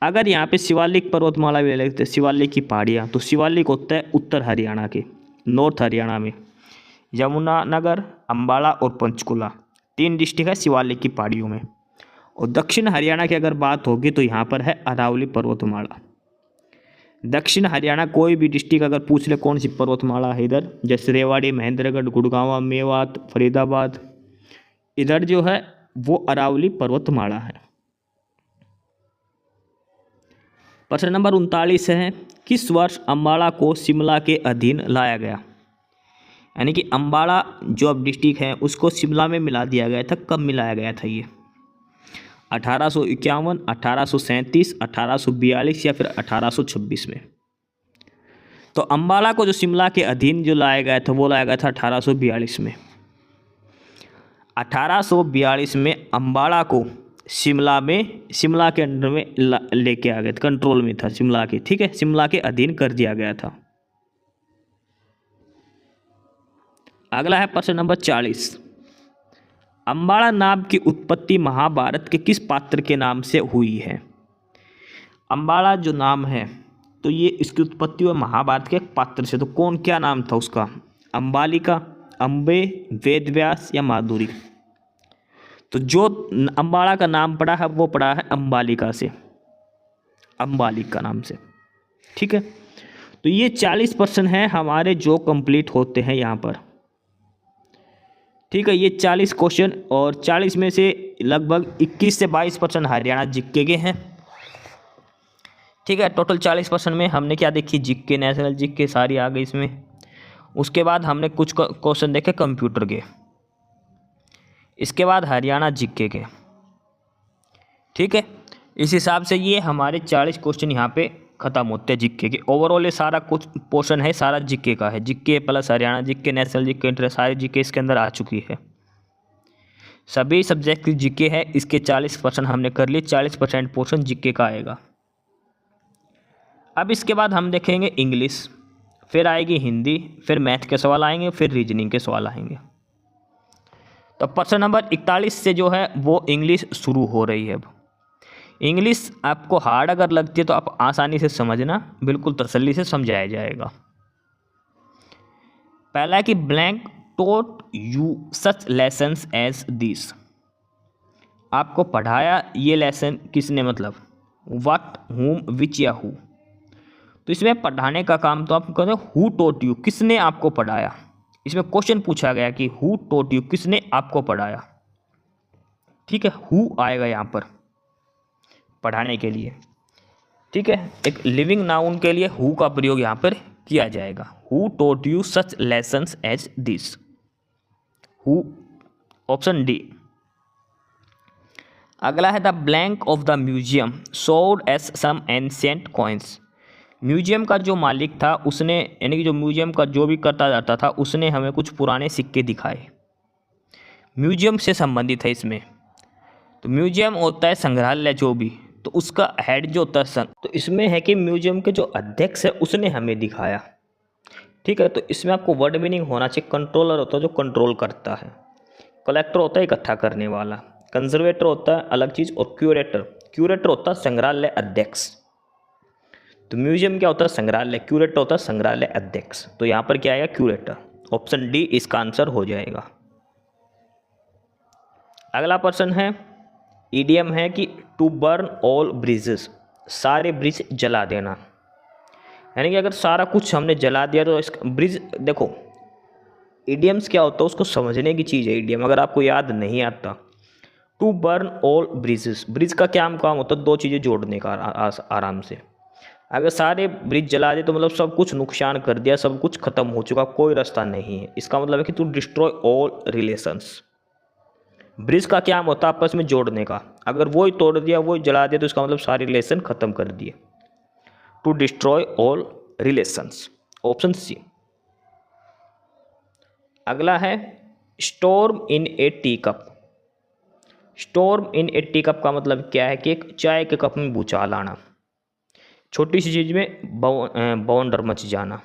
अगर यहाँ पे शिवालिक पर्वतमाला भी ले लेते हैं, शिवालिक की पहाड़ियाँ, तो शिवालिक होता है उत्तर हरियाणा के, नॉर्थ हरियाणा में। यमुनानगर, अम्बाला और पंचकुला, तीन डिस्ट्रिक्ट है शिवालिक की पहाड़ियों में। और दक्षिण हरियाणा की अगर बात होगी तो यहाँ पर है अरावली पर्वतमाला। दक्षिण हरियाणा कोई भी डिस्ट्रिक्ट अगर पूछ ले कौन सी पर्वतमाला है इधर, जैसे रेवाड़ी, महेंद्रगढ़, गुड़गांव, मेवात, फरीदाबाद, इधर जो है वो अरावली पर्वतमाला है। प्रश्न नंबर 39 है, किस वर्ष अम्बाला को शिमला के अधीन लाया गया। यानी कि अम्बाला जो अब डिस्ट्रिक्ट है उसको शिमला में मिला दिया गया था। कब मिलाया गया था ये, 1851, 1837, 1842 या फिर 1826 में। तो अम्बाला को जो शिमला के अधीन जो लाया गया था वो लाया गया था 1842 में। 1842 में अम्बाला को शिमला के अंडर में लेके आ गए थे, कंट्रोल में था शिमला के, ठीक है, शिमला के अधीन कर दिया गया था। अगला है प्रश्न नंबर 40, अम्बाला नाम की उत्पत्ति महाभारत के किस पात्र के नाम से हुई है। अम्बाला जो नाम है तो ये इसकी उत्पत्ति हुई महाभारत के एक पात्र से, तो कौन, क्या नाम था उसका, अंबालिका, अंबे, वेदव्यास या माधुरी। तो जो अम्बाला का नाम पड़ा है वो पड़ा है अंबालिका से, अंबालिका नाम से, ठीक है। तो ये 40 प्रश्न हैं हमारे जो कंप्लीट होते हैं यहाँ पर, ठीक है। ये 40 क्वेश्चन, और 40 में से लगभग 21 से 22 प्रश्न हरियाणा जीके के हैं, ठीक है। टोटल 40 प्रश्न में हमने क्या देखी, जीके, नेशनल जीके सारी आ गई इसमें। उसके बाद हमने कुछ क्वेश्चन देखे कंप्यूटर के, इसके बाद हरियाणा जीके के, ठीक है। इस हिसाब से ये हमारे 40 क्वेश्चन यहाँ पे ख़त्म होते हैं जीके के। ओवरऑल ये सारा कुछ पोर्शन है सारा जीके का है, GK plus Haryana GK, national GK, inter, सारी जीके इसके अंदर आ चुकी है। सभी सब्जेक्ट की जीके है, इसके 40% हमने कर लिए, 40% पोर्शन जीके का आएगा। अब इसके बाद हम देखेंगे इंग्लिश, फिर आएगी हिंदी, फिर मैथ के सवाल आएंगे, फिर रीजनिंग के सवाल आएंगे। तो प्रश्न नंबर 41 से जो है वो इंग्लिश शुरू हो रही है। अब इंग्लिश आपको हार्ड अगर लगती है तो आप आसानी से समझना, बिल्कुल तसल्ली से समझाया जाएगा। पहला है कि blank taught you such lessons as this. आपको पढ़ाया ये लेसन किसने, मतलब व्हाट, हुम, विच या हु। तो इसमें पढ़ाने का काम तो आप कहते हो हु टोट यू, किसने आपको पढ़ाया। इसमें क्वेश्चन पूछा गया कि हु टोट यू, किसने आपको पढ़ाया, ठीक है। हु आएगा यहाँ पर पढ़ाने के लिए, ठीक है। एक लिविंग नाउन के लिए हु का प्रयोग यहाँ पर किया जाएगा। Who taught you such lessons as this, who, option D. अगला है the blank of the museum showed us some ancient coins. Museum का जो मालिक था उसने, यानी कि जो म्यूजियम का जो भी करता जाता था उसने हमें कुछ पुराने सिक्के दिखाए। म्यूजियम से संबंधित है इसमें। तो म्यूजियम होता है संग्रहालय जो भी, तो उसका हेड जो होता है तो इसमें है कि म्यूजियम के जो अध्यक्ष है उसने हमें दिखाया, ठीक है। तो इसमें आपको वर्ड मीनिंग होना चाहिए। कंट्रोलर होता है जो कंट्रोल करता है, कलेक्टर होता है इकट्ठा करने वाला, कंजर्वेटर होता है अलग चीज़, और क्यूरेटर होता है संग्रहालय अध्यक्ष। तो म्यूजियम क्या होता है, संग्रहालय, क्यूरेटर होता है संग्रहालय अध्यक्ष। तो यहाँ पर क्या आएगा, क्यूरेटर, ऑप्शन डी इसका आंसर हो जाएगा। अगला प्रश्न है, ईडियम है कि टू बर्न ऑल ब्रिजेस, सारे ब्रिज जला देना। यानी कि अगर सारा कुछ हमने जला दिया तो इसका ब्रिज, देखो ईडियम्स क्या होता है उसको समझने की चीज़ है। ईडियम अगर आपको याद नहीं आता, to burn all bridges, bridge का क्या काम होता है, दो चीज़ें जोड़ने का आराम से। अगर सारे ब्रिज जला दे तो मतलब सब कुछ नुकसान कर दिया, सब कुछ खत्म हो चुका, कोई रास्ता नहीं है। इसका मतलब है कि to destroy all relations. Bridge का क्या होता है, आपस में जोड़ने का। अगर वो ही तोड़ दिया, वो ही जला दिया, तो इसका मतलब सारे रिलेशन ख़त्म कर दिए। To destroy all relations, option C. अगला है storm in a tea cup. Storm in a tea cup का मतलब क्या है कि एक चाय के कप में भूचाल आना, छोटी सी चीज़ में बवंडर मच जाना।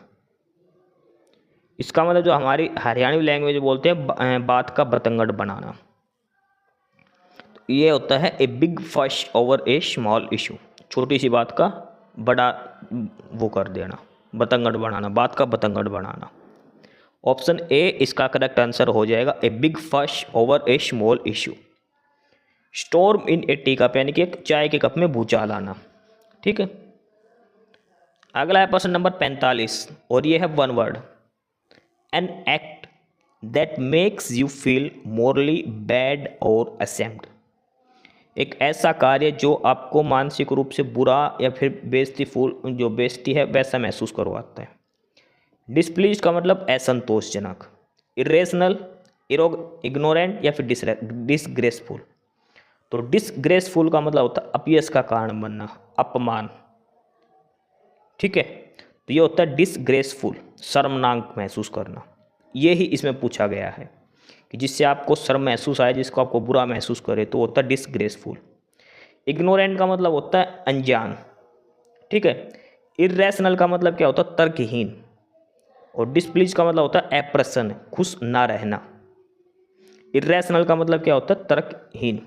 इसका मतलब जो हमारी हरियाणवी लैंग्वेज बोलते हैं बात का बतंगड़ बनाना। तो ये होता है a big fuss over A small issue, छोटी सी बात का बड़ा वो कर देना, बतंगड़ बनाना, बात का बतंगड़ बनाना। ऑप्शन ए इसका करेक्ट आंसर हो जाएगा, a big fuss over A small issue. Storm in a tea cup यानी कि एक चाय के कप में भूचाल आना। ठीक है। अगला है प्रश्न नंबर 45 और ये है one word. An act that makes you feel morally bad और असेम्ड। एक ऐसा कार्य जो आपको मानसिक रूप से बुरा या फिर बेइज्जतीफुल, जो बेइज्जती है वैसा महसूस करवाता है। डिसप्लीज का मतलब असंतोषजनक। इरेशनल, इग्नोरेंट या फिर डिसग्रेसफुल। तो डिसग्रेसफुल का मतलब होता है अपयश का कारण बनना, अपमान। ठीक है। तो ये होता है डिसग्रेसफुल, शर्मनाक महसूस करना। ये ही इसमें पूछा गया है कि जिससे आपको शर्म महसूस आए, जिसको आपको बुरा महसूस करे, तो होता है डिसग्रेसफुल। इग्नोरेंट का मतलब होता है अनजान। ठीक है। इरेशनल का मतलब क्या होता है, तर्कहीन। और डिसप्लीज का मतलब होता है अप्रसन्न, खुश ना रहना। इरेशनल का मतलब क्या होता है, तर्कहीन।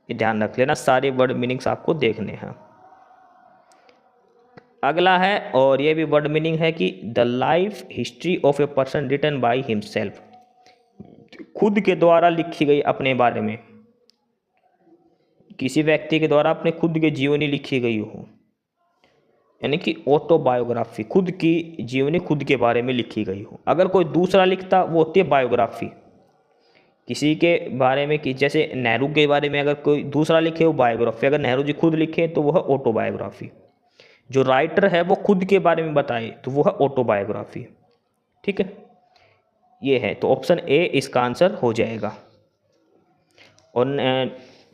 ये ध्यान रख लेना, सारे वर्ड मीनिंग्स आपको देखने हैं। अगला है और ये भी वर्ड मीनिंग है कि the life history of a person written by himself. खुद के द्वारा लिखी गई, अपने बारे में किसी व्यक्ति के द्वारा अपने खुद के जीवनी लिखी गई हो, यानी कि ऑटोबायोग्राफी, खुद की जीवनी खुद के बारे में लिखी गई हो। अगर कोई दूसरा लिखता वो होती है बायोग्राफी, किसी के बारे में, कि जैसे नेहरू के बारे में अगर कोई दूसरा लिखे वो बायोग्राफी, अगर नेहरू जी खुद लिखे तो वो है ऑटोबायोग्राफी। जो राइटर है वो खुद के बारे में बताए तो वो है ऑटोबायोग्राफी। ठीक है। ये है, तो ऑप्शन ए इसका आंसर हो जाएगा। और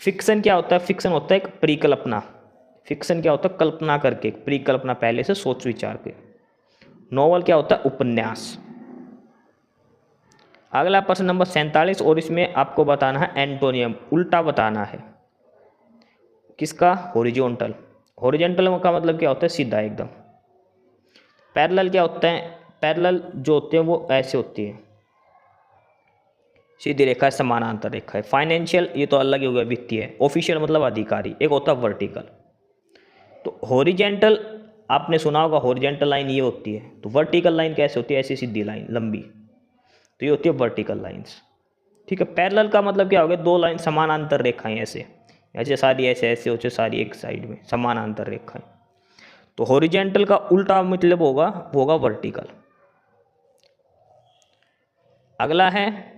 फिक्शन क्या होता है, फिक्शन होता है एक परिकल्पना। फिक्शन क्या होता है, कल्पना करके, परिकल्पना पहले से सोच विचार के। नॉवल क्या होता है, उपन्यास। अगला प्रश्न नंबर 47 और इसमें आपको बताना है एंटोनियम, उल्टा बताना है। किसका, हॉरिजॉन्टल। हॉरिजॉन्टल का मतलब क्या होता है, सीधा एकदम। पैरेलल क्या होता है, पैरेलल जो होते हैं वो ऐसे होती है, सीधी रेखा है, समानांतर रेखा है। फाइनेंशियल ये तो अलग ही हो गया, वित्तीय। ऑफिशियल मतलब अधिकारी। एक होता है वर्टिकल। तो हॉरिजॉन्टल आपने सुना होगा, हॉरिजॉन्टल लाइन ये होती है, तो वर्टिकल लाइन कैसे होती है, ऐसी सीधी लाइन लंबी, तो ये होती है वर्टिकल लाइंस। ठीक है। पैरेलल का मतलब क्या हो गया, दो लाइन समानांतर रेखाएं, ऐसे ऐसे सारी ऐसे ऐसे होते सारी एक साइड में समानांतर रेखाएं। तो हॉरिजॉन्टल का उल्टा मतलब होगा, वो होगा वर्टिकल। अगला है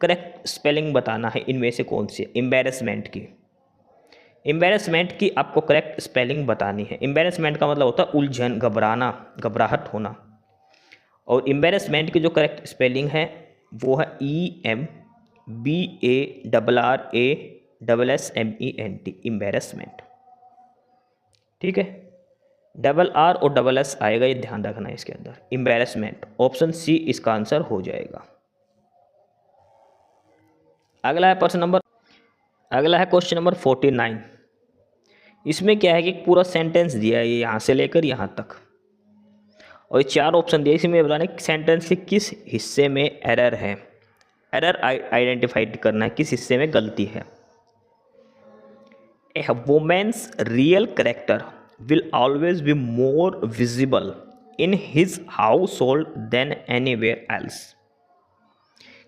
करेक्ट स्पेलिंग बताना है इनमें से कौन सी, एम्बैरेसमेंट की। एम्बैरेसमेंट की आपको करेक्ट स्पेलिंग बतानी है। एम्बैरेसमेंट का मतलब होता है उलझन, घबराना, घबराहट होना। और एम्बैरेसमेंट की जो करेक्ट स्पेलिंग है वो है EMBARRASSMENT, एम्बैरेसमेंट। ठीक है। डबल आर और डबल एस आएगा, ये ध्यान रखना है इसके अंदर, एम्बैरेसमेंट। ऑप्शन सी इसका आंसर हो जाएगा। अगला है क्वेश्चन नंबर 49। इसमें क्या है कि पूरा सेंटेंस दिया है यहाँ से लेकर यहाँ तक, और ये 4 ऑप्शन दिए, इसमें बताना है सेंटेंस के किस हिस्से में एरर है। एरर आइडेंटिफाइड करना है, किस हिस्से में गलती है। A women's real character will always be more visible in his हाउस होल्ड देन एनीवेयर एल्स।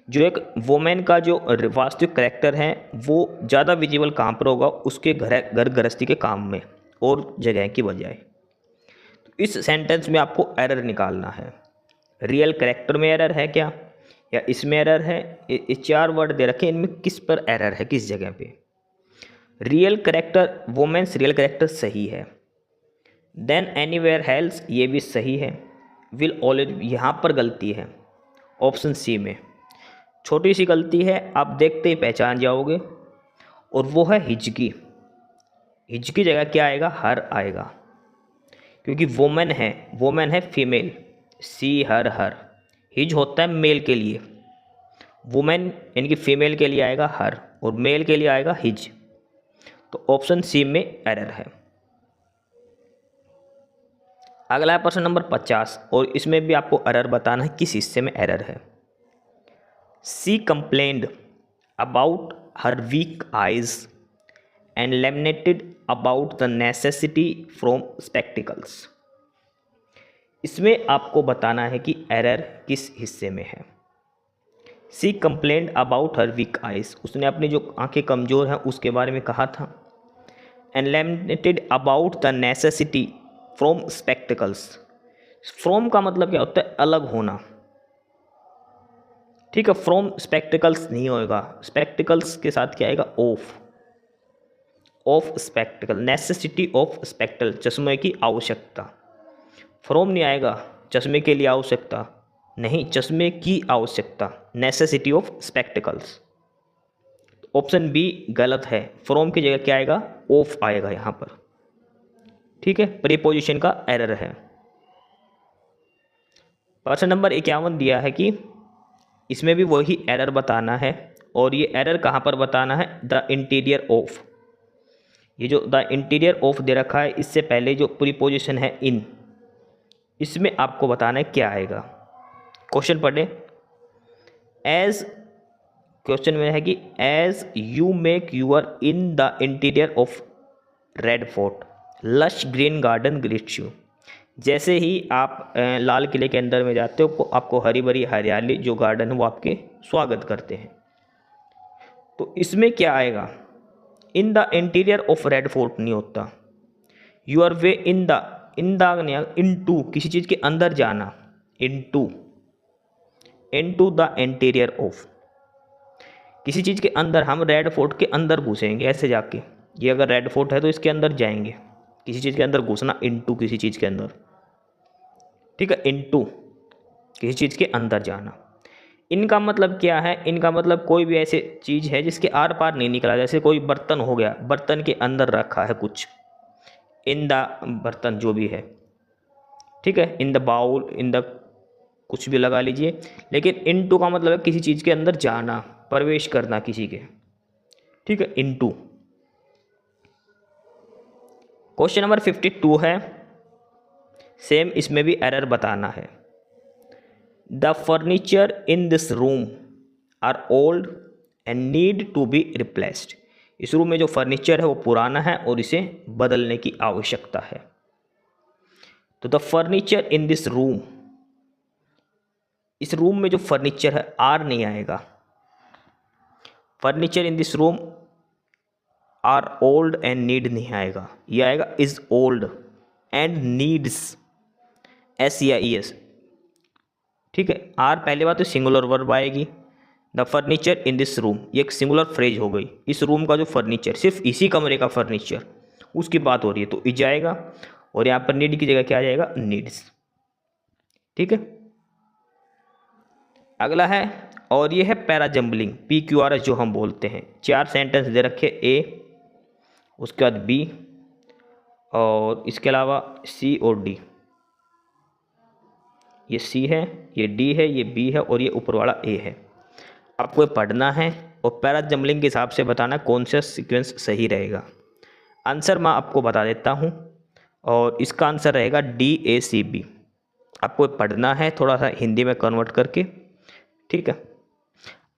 जो एक वुमेन का जो वास्तविक कैरेक्टर है वो ज़्यादा विजिबल कहाँ पर होगा, उसके घर गृहस्थी के काम में और जगह की बजाय। इस सेंटेंस में आपको एरर निकालना है। रियल कैरेक्टर में एरर है क्या, या इसमें एरर है। ये 4 वर्ड दे रखे, इनमें किस पर एरर है, किस जगह पे। Real character, women's real character सही है। देन एनीवेयर हेल्स ये भी सही है। विल ऑलवेज यहाँ पर गलती है, ऑप्शन सी में छोटी सी गलती है, आप देखते ही पहचान जाओगे। और वो है हिज की। हिज की जगह क्या आएगा, हर आएगा, क्योंकि वोमेन है फीमेल, सी हर हर। हिज होता है मेल के लिए, वुमेन यानी कि फीमेल के लिए आएगा हर, और मेल के लिए आएगा हिज। तो ऑप्शन सी में एरर है। अगला है प्रश्न नंबर 50, और इसमें भी आपको एरर बताना है किस हिस्से में एरर है। She complained about her weak eyes and lamented about the necessity from spectacles. इसमें आपको बताना है कि एरर किस हिस्से में है। She complained about her weak eyes, उसने अपनी जो आंखें कमज़ोर हैं उसके बारे में कहा था। And lamented about the necessity from spectacles, from का मतलब क्या होता है, अलग होना। ठीक है, फ्रॉम स्पेक्टिकल्स नहीं होएगा, स्पेक्टिकल्स के साथ क्या आएगा, of spectacled, necessity of spectacled, चश्मे की आवश्यकता। फ्रॉम नहीं आएगा, चश्मे के लिए आवश्यकता नहीं, चश्मे की आवश्यकता, necessity of spectacles. Option B गलत है, फ्रॉम की जगह क्या आएगा, ऑफ आएगा यहाँ पर। ठीक है, प्रीपोजिशन का एरर है। प्रश्न नंबर 51 दिया है कि इसमें भी वही एरर बताना है, और ये एरर कहाँ पर बताना है, द इंटीरियर ऑफ। ये जो द इंटीरियर ऑफ दे रखा है, इससे पहले जो प्रीपोजिशन है इन, इसमें आपको बताना है क्या आएगा। क्वेश्चन पढ़े। एज, क्वेश्चन में है कि as you make your in the interior of Red Fort lush green garden greets you. जैसे ही आप लाल किले के अंदर में जाते हो, आपको हरी भरी हरियाली जो गार्डन है वो आपके स्वागत करते हैं। तो इसमें क्या आएगा, in the interior of Red Fort नहीं होता, your way in the into, किसी चीज़ के अंदर जाना, into the interior of, किसी चीज़ के अंदर, हम रेड फोर्ट के अंदर घुसेंगे ऐसे जाके। ये अगर रेड फोर्ट है तो इसके अंदर जाएंगे, किसी चीज़ के अंदर घुसना, इनटू किसी चीज़ के अंदर। ठीक है, इनटू किसी चीज़ के अंदर जाना। इनका मतलब क्या है, इनका मतलब कोई भी ऐसी चीज़ है जिसके आर पार नहीं निकला। जैसे कोई बर्तन हो गया, बर्तन के अंदर रखा है कुछ, इन द बर्तन जो भी है। ठीक है, in the bowl, in the कुछ भी लगा लीजिए, लेकिन इनटू का मतलब है किसी चीज़ के अंदर जाना, प्रवेश करना किसी के। ठीक है, इनटू। क्वेश्चन नंबर 52 है, सेम इसमें भी एरर बताना है। The furniture in this room are old and need to be replaced. इस रूम में जो फर्नीचर है वो पुराना है और इसे बदलने की आवश्यकता है। तो the furniture in this room, इस रूम में जो फर्नीचर है, आर नहीं आएगा। Furniture in this room are old and need नहीं आएगा, ये आएगा is old and needs, S या ई एस। ठीक है, आर पहले बात तो सिंगुलर वर्ब आएगी। The furniture in this room, ये एक सिंगुलर फ्रेज हो गई। इस रूम का जो फर्नीचर, सिर्फ इसी कमरे का फर्नीचर, उसकी बात हो रही है, तो इज आएगा, और यहाँ पर नीड की जगह क्या आ जाएगा, नीड्स। ठीक है, अगला है, और ये है पैरा जम्बलिंग, PQRS जो हम बोलते हैं। 4 सेंटेंस दे रखे, ए, उसके बाद बी, और इसके अलावा सी और डी। ये सी है, ये डी है, ये बी है, और ये ऊपर वाला ए है। आपको ये पढ़ना है और पैरा जम्बलिंग के हिसाब से बताना कौन सा सीक्वेंस सही रहेगा। आंसर मैं आपको बता देता हूँ, और इसका आंसर रहेगा DACB। आपको पढ़ना है थोड़ा सा हिंदी में कन्वर्ट करके। ठीक है,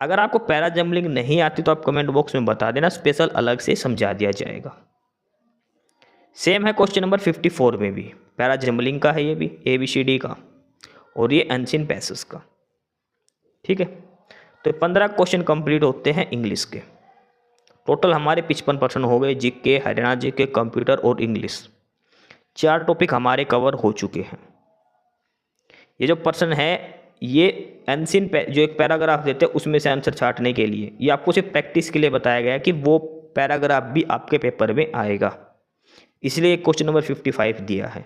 अगर आपको पैरा जम्बलिंग नहीं आती तो आप कमेंट बॉक्स में बता देना, स्पेशल अलग से समझा दिया जाएगा। सेम है क्वेश्चन नंबर 54 में भी, पैरा जम्बलिंग का है ये भी, ABCD का, और ये एंशिएंट पैसेज का। ठीक है, तो 15 क्वेश्चन कंप्लीट होते हैं इंग्लिश के। टोटल हमारे 55% हो गए, जीके, हरियाणा जीके, कंप्यूटर और इंग्लिश। 4 टॉपिक हमारे कवर हो चुके हैं। ये जो प्रश्न है, ये एंशिएंट जो एक पैराग्राफ देते हैं उसमें से आंसर छांटने के लिए, ये आपको सिर्फ प्रैक्टिस के लिए बताया गया है कि वो पैराग्राफ भी आपके पेपर में आएगा, इसलिए क्वेश्चन नंबर 55 दिया है।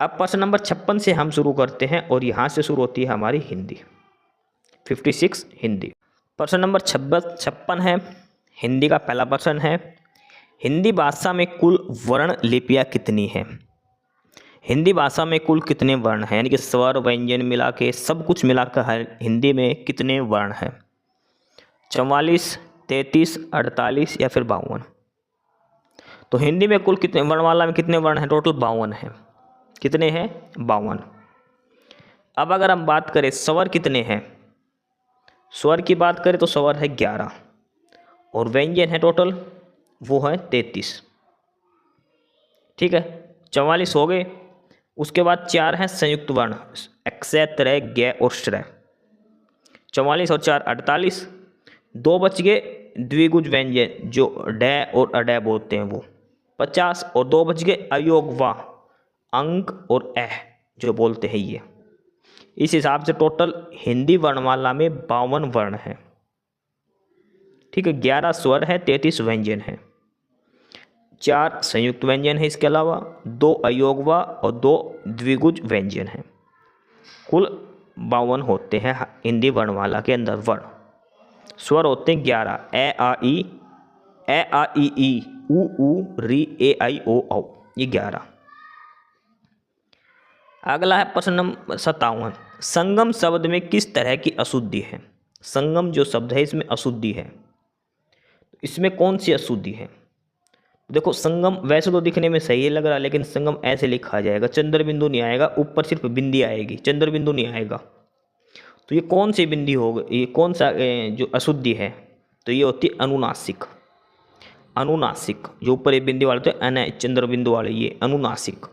अब प्रश्न नंबर 56 से हम शुरू करते हैं, और यहाँ से शुरू होती है हमारी हिंदी। 56 हिंदी। प्रश्न नंबर 56 है, हिंदी का पहला प्रश्न है, हिंदी भाषा में कुल वर्ण लिपियाँ कितनी हैं? हिंदी भाषा में कुल कितने वर्ण हैं, यानी कि स्वर व्यंजन मिला के सब कुछ मिलाकर हिंदी में कितने वर्ण हैं? 44, 33, 48 या फिर 52? तो हिंदी में कुल कितने वर्णमाला में कितने वर्ण हैं? टोटल 52 हैं। कितने हैं? 52। अब अगर हम बात करें स्वर कितने हैं, स्वर की बात करें तो स्वर है 11 और व्यंजन है टोटल वो है 33। ठीक है, 44 हो गए। उसके बाद 4 हैं संयुक्त वर्ण, अक्ष, त्रय, ज्ञ और श्रय। 44 और 4 48। 2 बच गए द्विगुज व्यंजन जो डै और अडै बोलते हैं वो 50 और 2 बच गए अयोग वा अंक और एह जो बोलते हैं ये। इस हिसाब से टोटल हिंदी वर्णमाला में 52 वर्ण हैं। ठीक है, 11 स्वर है, 33 व्यंजन है, 4 संयुक्त व्यंजन है, इसके अलावा 2 अयोगवा और 2 द्विगुज व्यंजन हैं। कुल 52 होते हैं हिंदी वर्णमाला के अंदर वर्ण। स्वर होते हैं 11, ए आ ई उ री ए आई ओ औ, ये 11। अगला है प्रश्न नंबर 57, संगम शब्द में किस तरह की अशुद्धि है? संगम जो शब्द है इसमें अशुद्धि है, इसमें कौन सी अशुद्धि है? देखो संगम वैसे तो दिखने में सही लग रहा है, लेकिन संगम ऐसे लिखा जाएगा, चंद्र बिंदु नहीं आएगा, ऊपर सिर्फ बिंदी आएगी, चंद्र बिंदु नहीं आएगा। तो ये कौन सी बिंदी होगी, ये कौन सा जो अशुद्धि है? तो ये होती है अनुनासिक। अनुनासिक जो ऊपर ये बिंदी वाले होते हैं, चंद्र बिंदु वाले, ये अनुनासिक।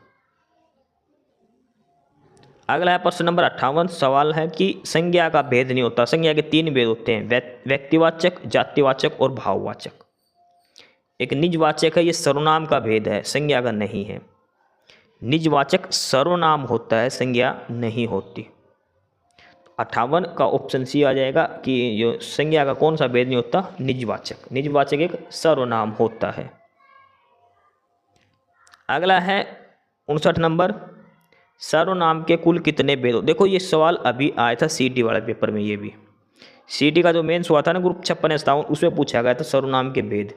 अगला है प्रश्न नंबर 58, सवाल है कि संज्ञा का भेद नहीं होता। संज्ञा के 3 भेद होते हैं, व्यक्तिवाचक, जातिवाचक और भाववाचक। एक निजवाचक है, ये सर्वनाम का भेद है, संज्ञा का नहीं है। निजवाचक सर्वनाम होता है, संज्ञा नहीं होती। 58 का ऑप्शन सी आ जाएगा कि जो संज्ञा का कौन सा भेद नहीं होता? निजवाचक। निजवाचक एक सर्वनाम होता है। अगला है 59 नंबर, सर्वनाम के कुल कितने भेद? देखो ये सवाल अभी आया था सीटी वाले पेपर में, ये भी सीटी का जो मेंस हुआ था ना ग्रुप 56-57, उसमें पूछा गया था सर्वनाम के भेद।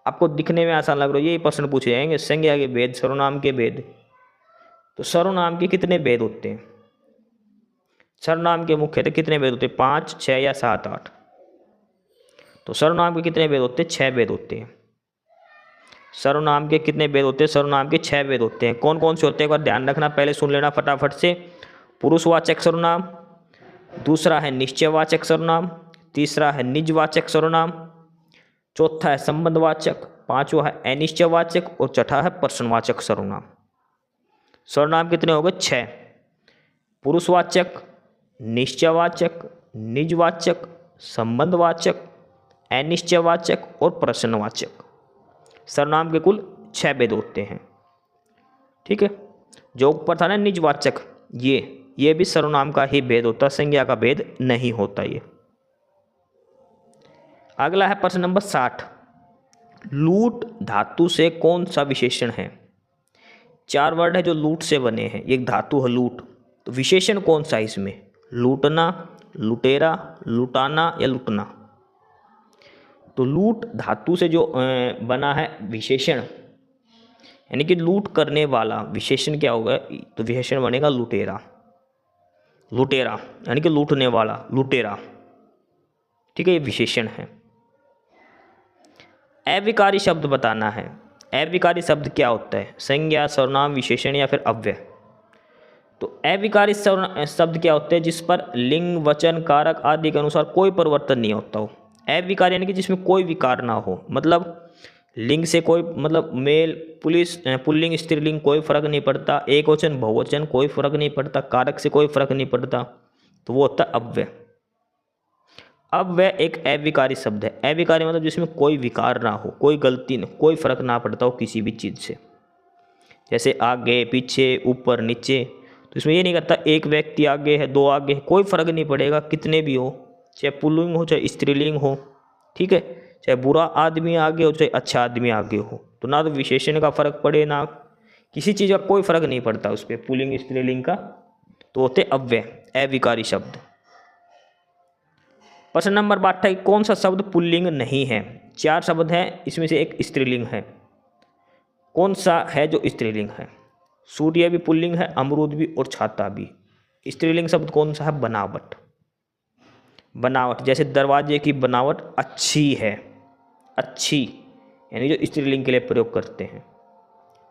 आपको दिखने में आसान लग रहा है, यही प्रश्न पूछे जाएंगे, संज्ञा के भेद, सर्वनाम के भेद। तो सर्वनाम के कितने भेद होते हैं? सर्वनाम के मुख्यतः कितने भेद होते हैं? 5, 6 या 7, 8? तो सर्वनाम के कितने भेद होते हैं? 6 भेद होते हैं। सर्वनाम के कितने भेद होते हैं? सर्वनाम के 6 भेद होते हैं। कौन कौन से होते हैं एक बार ध्यान रखना, पहले सुन लेना फटाफट से। पुरुषवाचक सर्वनाम, दूसरा है निश्चयवाचक सर्वनाम, तीसरा है निजवाचक सर्वनाम, चौथा है संबंधवाचक, पांचवा है अनिश्चयवाचक और छठा है प्रश्नवाचक सर्वनाम। सर्वनाम कितने हो गए? 6। पुरुषवाचक, निश्चयवाचक, निजवाचक, संबंधवाचक, अनिश्चयवाचक और प्रश्नवाचक। सर्वनाम के कुल 6 भेद होते हैं। ठीक है, जो ऊपर था ना निजवाचक, ये भी सर्वनाम का ही भेद होता, संज्ञा का भेद नहीं होता ये। अगला है प्रश्न नंबर 60, लूट धातु से कौन सा विशेषण है? 4 वर्ड है जो लूट से बने हैं, एक धातु है लूट, तो विशेषण कौन सा है इसमें? लूटना, लुटेरा, लुटाना या लुटना? तो लूट धातु से जो बना है विशेषण, यानी कि लूट करने वाला, विशेषण क्या होगा? तो विशेषण बनेगा लुटेरा। लुटेरा यानी कि लूटने वाला, लुटेरा। ठीक है, ये विशेषण है। अविकारी शब्द बताना है। अविकारी शब्द क्या होता है? संज्ञा, सर्वनाम, विशेषण या फिर अव्यय। तो अविकारी शब्द क्या होते हैं? जिस पर लिंग, वचन, कारक आदि के अनुसार कोई परिवर्तन नहीं होता हो। अविकार यानी कि जिसमें कोई विकार ना हो, मतलब लिंग से कोई, मतलब मेल, पुल्लिंग, स्त्रीलिंग कोई फर्क नहीं पड़ता, एक वचन, बहुवचन कोई फर्क नहीं पड़ता, कारक से कोई फर्क नहीं पड़ता, तो वो होता है अव्यय। अव्यय एक अविकारी शब्द है। अविकारी मतलब जिसमें कोई विकार ना हो, कोई गलती न, कोई फर्क ना पड़ता हो किसी भी चीज़ से, जैसे आगे पीछे, ऊपर नीचे। तो इसमें ये नहीं करता एक व्यक्ति आगे है, 2 आगे है, कोई फर्क नहीं पड़ेगा, कितने भी हो, चाहे पुल्लिंग हो चाहे स्त्रीलिंग हो। ठीक है, चाहे बुरा आदमी आगे हो चाहे अच्छा आदमी आगे हो, तो ना तो विशेषण का फर्क पड़े, ना किसी चीज़ का कोई फर्क नहीं पड़ता उस पर, पुल्लिंग स्त्रीलिंग का। तो होते अव्यय, अविकारी शब्द। प्रश्न नंबर 28, कौन सा शब्द पुल्लिंग नहीं है? 4 शब्द हैं, इसमें से एक स्त्रीलिंग है। कौन सा है जो स्त्रीलिंग है? सूर्य भी पुल्लिंग है, अमरूद भी और छाता भी। स्त्रीलिंग शब्द कौन सा है? बनावट। बनावट, जैसे दरवाजे की बनावट अच्छी है, अच्छी यानी जो स्त्रीलिंग के लिए प्रयोग करते हैं।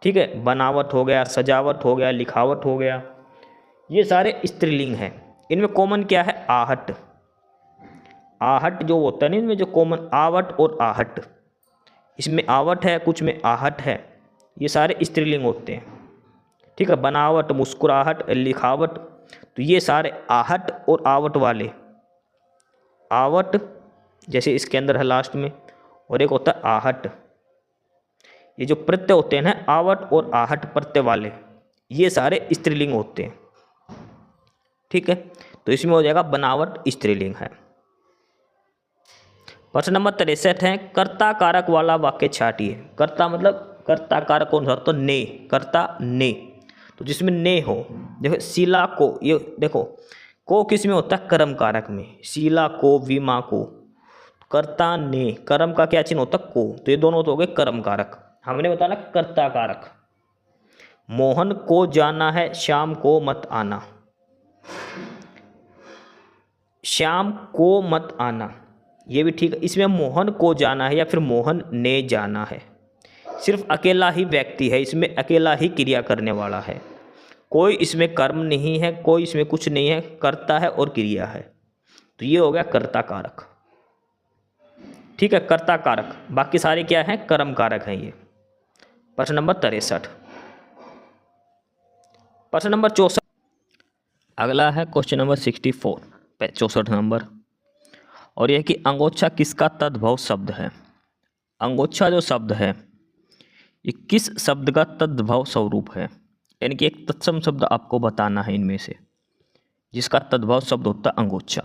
ठीक है, बनावट हो गया, सजावट हो गया, लिखावट हो गया, ये सारे स्त्रीलिंग हैं। इनमें कॉमन क्या है? आहट। आहट जो होता है ना, इनमें जो कॉमन आवट और आहट, इसमें आवट है, कुछ में आहट है, ये सारे स्त्रीलिंग होते हैं। ठीक है, बनावट, मुस्कुराहट, लिखावट, तो ये सारे आहट और आवट वाले। आवट जैसे इसके अंदर है लास्ट में, और एक होता है आहट। ये जो प्रत्यय होते हैं ना, आवट और आहट प्रत्यय वाले, ये सारे स्त्रीलिंग होते हैं। ठीक है, तो इसमें हो जाएगा बनावट स्त्रीलिंग है। प्रश्न नंबर 63 है, कर्ता कारक वाला वाक्य छाटिए। कर्ता मतलब कर्ता कारक कौन सा? तो ने, कर्ता ने, तो जिसमें ने हो। देखो शीला को, ये देखो को किस में होता है? कर्म कारक में। शीला को, विमा को, कर्ता ने, कर्म का क्या चिन्ह होता है? को, तो ये दोनों तो हो गए कर्म कारक। हमने बताया कर्ता कारक। मोहन को जाना है, शाम को मत आना। शाम को मत आना, ये भी ठीक है। इसमें मोहन को जाना है या फिर मोहन ने जाना है, सिर्फ अकेला ही व्यक्ति है, इसमें अकेला ही क्रिया करने वाला है, कोई इसमें कर्म नहीं है, कोई इसमें कुछ नहीं है, कर्ता है और क्रिया है, तो ये हो गया कर्ता कारक। ठीक है, कर्ता कारक, बाकी सारे क्या हैं? कर्म कारक हैं ये। प्रश्न नंबर 63। प्रश्न नंबर 64, अगला है क्वेश्चन नंबर 64, 64 नंबर, और यह कि अंगोच्छा किसका तद्भव शब्द है? अंगोच्छा जो शब्द है ये किस शब्द का तद्भव स्वरूप है? यानी कि एक तत्सम शब्द आपको बताना है इनमें से जिसका तद्भव शब्द होता है अंगोच्छा।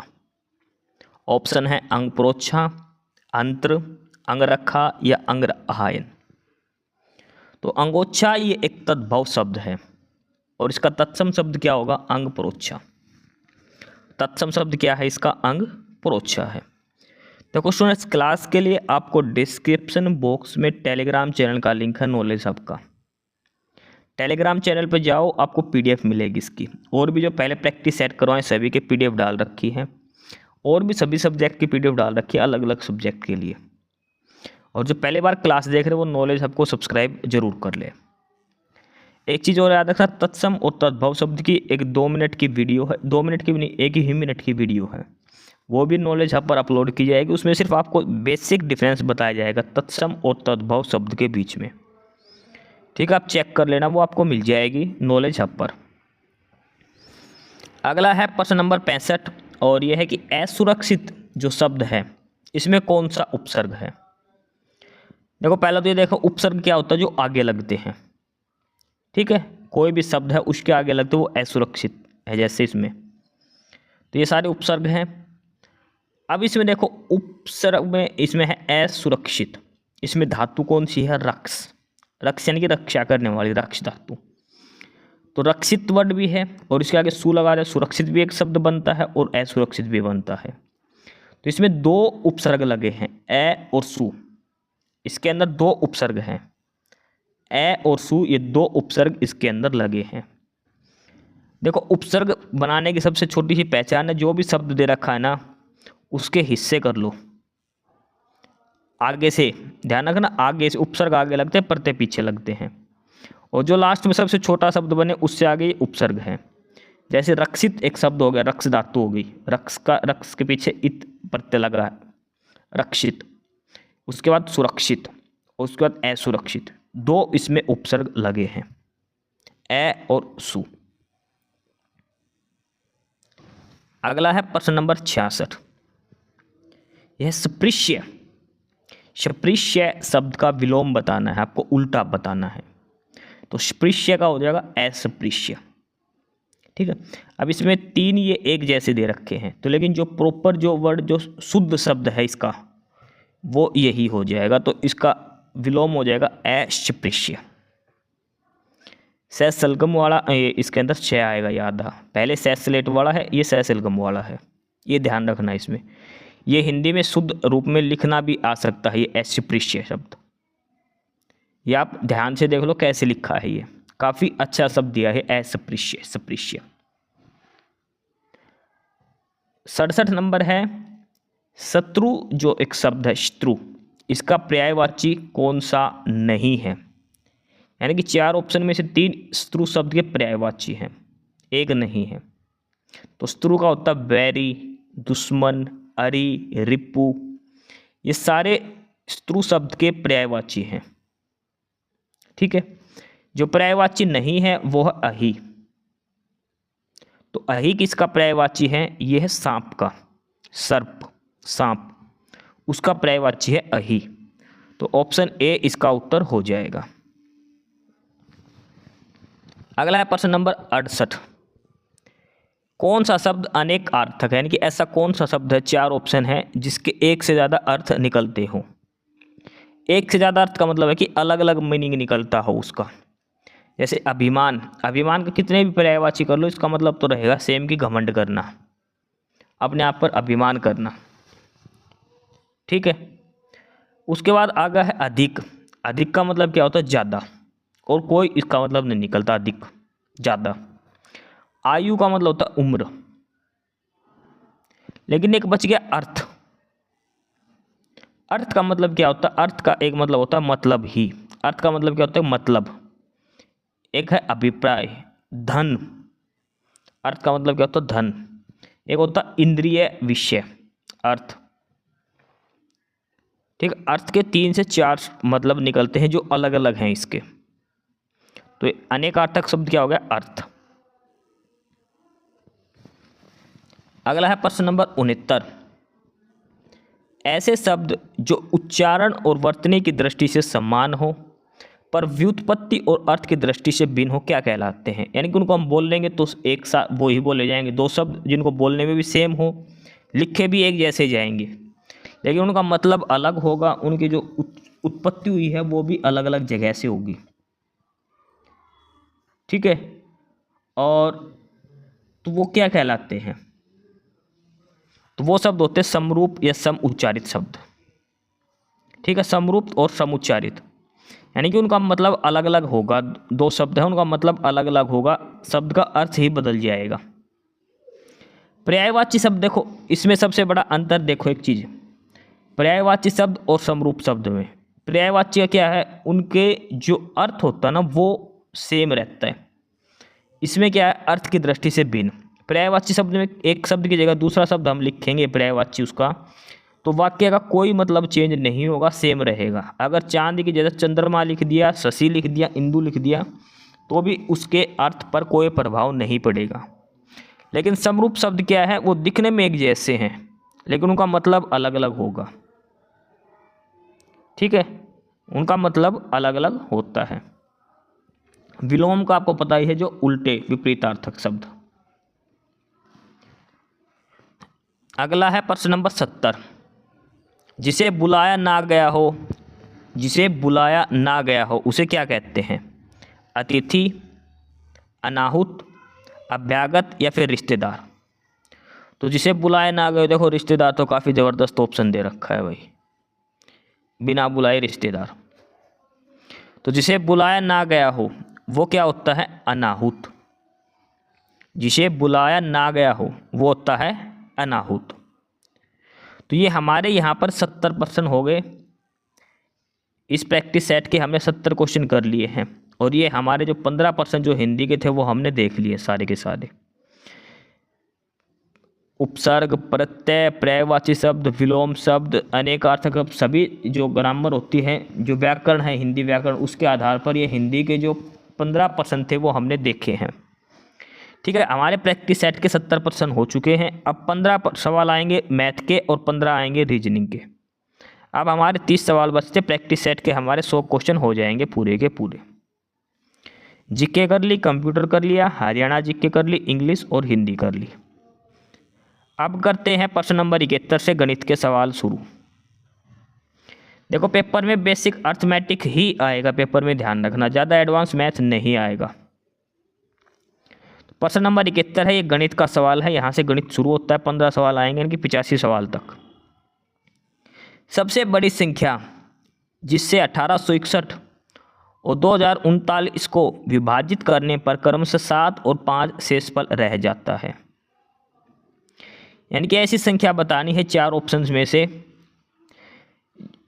ऑप्शन है अंगप्रोच्छा, अंत्र, अंगरखा या अंग्रहायन। तो अंगोच्छा ये एक तद्भव शब्द है और इसका तत्सम शब्द क्या होगा? अंगप्रोच्छा। तत्सम शब्द क्या है इसका? अंगप्रोच्छा है। देखो स्टूडेंट्स, क्लास के लिए आपको डिस्क्रिप्शन बॉक्स में टेलीग्राम चैनल का लिंक है, नॉलेज हब का। टेलीग्राम चैनल पर जाओ, आपको पीडीएफ मिलेगी इसकी, और भी जो पहले प्रैक्टिस सेट करवाएं सभी के पीडीएफ डाल रखी है, और भी सभी सब्जेक्ट की पीडीएफ डाल रखी है अलग अलग सब्जेक्ट के लिए। और जो पहले बार क्लास देख रहे हो वो नॉलेज हब को सब्सक्राइब जरूर कर ले। एक चीज़ और याद रखना, तत्सम और तद्भव शब्द की एक 2 मिनट की वीडियो है, 2 मिनट की भी नहीं, 1 ही मिनट की वीडियो है, वो भी नॉलेज हब पर अपलोड की जाएगी। उसमें सिर्फ आपको बेसिक डिफरेंस बताया जाएगा तत्सम और तद्भव शब्द के बीच में। ठीक है, आप चेक कर लेना, वो आपको मिल जाएगी नॉलेज हब पर। अगला है प्रश्न नंबर 65, और यह है कि असुरक्षित जो शब्द है इसमें कौन सा उपसर्ग है? देखो पहला तो ये देखो उपसर्ग क्या होता है? जो आगे लगते हैं। ठीक है, कोई भी शब्द है उसके आगे लगते वो असुरक्षित है, जैसे इसमें, तो ये सारे उपसर्ग हैं। अब इसमें देखो उपसर्ग में इसमें है असुरक्षित, इसमें धातु कौन सी है? रक्ष। रक्ष यानी कि रक्षा करने वाली, रक्ष धातु, तो रक्षित वर्ड भी है और इसके आगे सु लगा दे, सुरक्षित भी एक शब्द बनता है और असुरक्षित भी बनता है। तो इसमें 2 उपसर्ग लगे हैं, ए और सु, इसके अंदर 2 उपसर्ग हैं, ए और सु, ये 2 उपसर्ग इसके अंदर लगे हैं। देखो उपसर्ग बनाने की सबसे छोटी सी पहचान है, जो भी शब्द दे रखा है ना उसके हिस्से कर लो, आगे से ध्यान रखना, आगे से उपसर्ग आगे लगते हैं, प्रत्यय पीछे लगते हैं, और जो लास्ट में सबसे छोटा शब्द बने उससे आगे उपसर्ग है। जैसे रक्षित एक शब्द हो गया, रक्ष धातु हो गई, रक्ष के पीछे इत प्रत्यय लगा है, रक्षित, उसके बाद सुरक्षित, उसके बाद असुरक्षित, 2 इसमें उपसर्ग लगे हैं, ए और सु। अगला है प्रश्न नंबर 66, यह स्पृश्य, स्पृश्य शब्द का विलोम बताना है, आपको उल्टा बताना है, तो स्पृश्य का हो जाएगा अस्पृश्य। ठीक है, अब इसमें 3 ये एक जैसे दे रखे हैं, तो लेकिन जो प्रॉपर जो वर्ड जो शुद्ध शब्द है इसका वो यही हो जाएगा, तो इसका विलोम हो जाएगा अस्पृश्य। सैसलगम वाला इसके अंदर छ आएगा, याद है, पहले सैसलेट वाला है, ये सैसलगम वाला है, ये ध्यान रखना इसमें। ये हिंदी में शुद्ध रूप में लिखना भी आ सकता है, ये अस्पृश्य शब्द। ये आप ध्यान से देख लो कैसे लिखा है, ये काफ़ी अच्छा शब्द दिया है अस्पृश्य, स्पृश्य। 67 नंबर है शत्रु, जो एक शब्द है शत्रु, इसका पर्यायवाची कौन सा नहीं है? यानी कि 4 ऑप्शन में से 3 शत्रु शब्द के पर्यायवाची हैं, एक नहीं है। तो शत्रु का होता है बैरी, दुश्मन, अरि, रिपु, ये सारे शत्रु शब्द के पर्यायवाची हैं। ठीक है, जो पर्यायवाची नहीं है वो है अहि। तो अहि किसका पर्यायवाची है? ये है सांप का, सर्प, सांप, उसका पर्यायवाची है अहि। तो ऑप्शन ए इसका उत्तर हो जाएगा। अगला है प्रश्न नंबर 68। कौन सा शब्द अनेक अर्थक है? यानी कि ऐसा कौन सा शब्द है, 4 ऑप्शन है, जिसके एक से ज़्यादा अर्थ निकलते हो। एक से ज़्यादा अर्थ का मतलब है कि अलग अलग मीनिंग निकलता हो उसका। जैसे अभिमान, अभिमान का कितने भी पर्यायवाची कर लो, इसका मतलब तो रहेगा सेम की घमंड करना, अपने आप पर अभिमान करना। ठीक है, उसके बाद आगे है अधिक। अधिक का मतलब क्या होता है? ज़्यादा, और कोई इसका मतलब नहीं निकलता, अधिक, ज़्यादा। आयु का मतलब होता है उम्र। लेकिन एक बच गया अर्थ। अर्थ का मतलब क्या होता है? अर्थ का एक मतलब होता है मतलब ही। अर्थ का मतलब क्या होता है? मतलब। एक है अभिप्राय, धन, अर्थ का मतलब क्या होता है? धन। एक होता है इंद्रिय विषय, अर्थ। ठीक, अर्थ के 3 से 4 मतलब निकलते हैं जो अलग अलग हैं इसके। तो अनेकार्थक शब्द क्या हो गया? अर्थ। अगला है प्रश्न नंबर 69। ऐसे शब्द जो उच्चारण और वर्तनी की दृष्टि से समान हो पर व्युत्पत्ति और अर्थ की दृष्टि से भिन्न हो, क्या कहलाते हैं? यानी कि उनको हम बोल लेंगे तो एक साथ वो ही बोले जाएंगे। 2 शब्द जिनको बोलने में भी सेम हो, लिखे भी एक जैसे जाएंगे, लेकिन उनका मतलब अलग होगा, उनकी जो उत्पत्ति हुई है वो भी अलग अलग जगह से होगी। ठीक है, और तो वो क्या कहलाते हैं? तो वो शब्द होते हैं समरूप या सम उच्चारित शब्द। ठीक है, समरूप और समुच्चारित, यानी कि उनका मतलब अलग अलग होगा। 2 शब्द है, उनका मतलब अलग अलग होगा, शब्द का अर्थ ही बदल जाएगा। पर्यायवाची शब्द देखो, इसमें सबसे बड़ा अंतर देखो एक चीज़, पर्यायवाची शब्द और समरूप शब्द में। पर्यायवाची क्या है? उनके जो अर्थ होता है ना वो सेम रहता है। इसमें क्या है? अर्थ की दृष्टि से भिन्न। पर्यायवाची शब्द में एक शब्द की जगह दूसरा शब्द हम लिखेंगे पर्यायवाची उसका, तो वाक्य का कोई मतलब चेंज नहीं होगा, सेम रहेगा। अगर चांद की जगह चंद्रमा लिख दिया, शशि लिख दिया, इंदु लिख दिया, तो भी उसके अर्थ पर कोई प्रभाव नहीं पड़ेगा। लेकिन समरूप शब्द क्या है? वो दिखने में एक जैसे हैं लेकिन उनका मतलब अलग अलग होगा। ठीक है, उनका मतलब अलग अलग होता है। विलोम का आपको पता ही है, जो उल्टे विपरीतार्थक शब्द। अगला है प्रश्न नंबर 70। जिसे बुलाया ना गया हो, जिसे बुलाया ना गया हो उसे क्या कहते हैं? अतिथि, अनाहुत, अभ्यागत या फिर रिश्तेदार। तो जिसे बुलाया ना गया, देखो रिश्तेदार तो काफ़ी ज़बरदस्त ऑप्शन दे रखा है भाई, बिना बुलाए रिश्तेदार। तो जिसे बुलाया ना गया हो वो क्या होता है? अनाहुत। जिसे बुलाया ना गया हो वो होता है अनाहुत। तो ये हमारे यहाँ पर 70% हो गए। इस प्रैक्टिस सेट के हमने 70 क्वेश्चन कर लिए हैं, और ये हमारे जो 15% जो हिंदी के थे वो हमने देख लिए सारे के सारे। उपसर्ग, प्रत्यय, पर्यायवाची शब्द, विलोम शब्द, अनेकार्थक शब्द, सभी जो ग्रामर होती है, जो व्याकरण है हिंदी व्याकरण, उसके आधार पर ये हिंदी के जो 15% थे वो हमने देखे हैं। ठीक है, हमारे प्रैक्टिस सेट के 70% हो चुके हैं। अब 15 सवाल आएंगे मैथ के और 15 आएंगे रीजनिंग के। अब हमारे 30 सवाल बचते, प्रैक्टिस सेट के हमारे 100 क्वेश्चन हो जाएंगे पूरे के पूरे। जीके कर ली, कंप्यूटर कर लिया, हरियाणा जीके कर ली, इंग्लिश और हिंदी कर ली। अब करते हैं प्रश्न नंबर 71 से गणित के सवाल शुरू। देखो पेपर में बेसिक अर्थमेटिक ही आएगा, पेपर में ध्यान रखना, ज़्यादा एडवांस मैथ नहीं आएगा। प्रश्न नंबर 71 है, ये गणित का सवाल है। यहाँ से गणित शुरू होता है, 15 सवाल आएंगे, यानी कि 85 सवाल तक। सबसे बड़ी संख्या जिससे 1861 और 2039 को विभाजित करने पर क्रमशः 7 और 5 शेषफल रह जाता है। यानी कि ऐसी संख्या बतानी है 4 ऑप्शंस में से।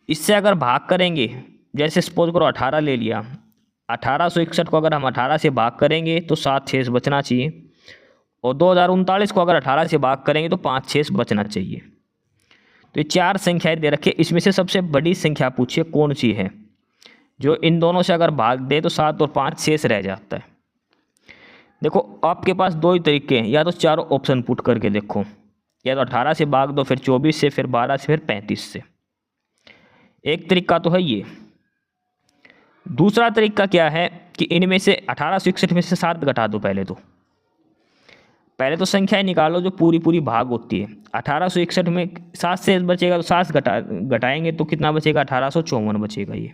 इससे अगर भाग करेंगे, जैसे सपोज करो 18 ले लिया, 1861 को अगर हम 18 से भाग करेंगे तो 7 शेष बचना चाहिए, और 2039 को अगर 18 से भाग करेंगे तो 5 शेष बचना चाहिए। तो ये 4 संख्याएं दे रखी है, इसमें से सबसे बड़ी संख्या पूछिए कौन सी है जो इन दोनों से अगर भाग दे तो 7 और 5 शेष रह जाता है। देखो आपके पास 2 ही तरीके हैं, या तो चारों ऑप्शन पुट करके देखो, या तो 18 से भाग दो, फिर 24 से, फिर 12 से, फिर 35 से। एक तरीका तो है ये। दूसरा तरीका क्या है कि इनमें से 1861 में से 7 घटा दो। पहले तो संख्याएं निकालो जो पूरी पूरी भाग होती है। 1861 में 7 शेष बचेगा तो 7 घटाएंगे तो कितना बचेगा, 1854 बचेगा। ये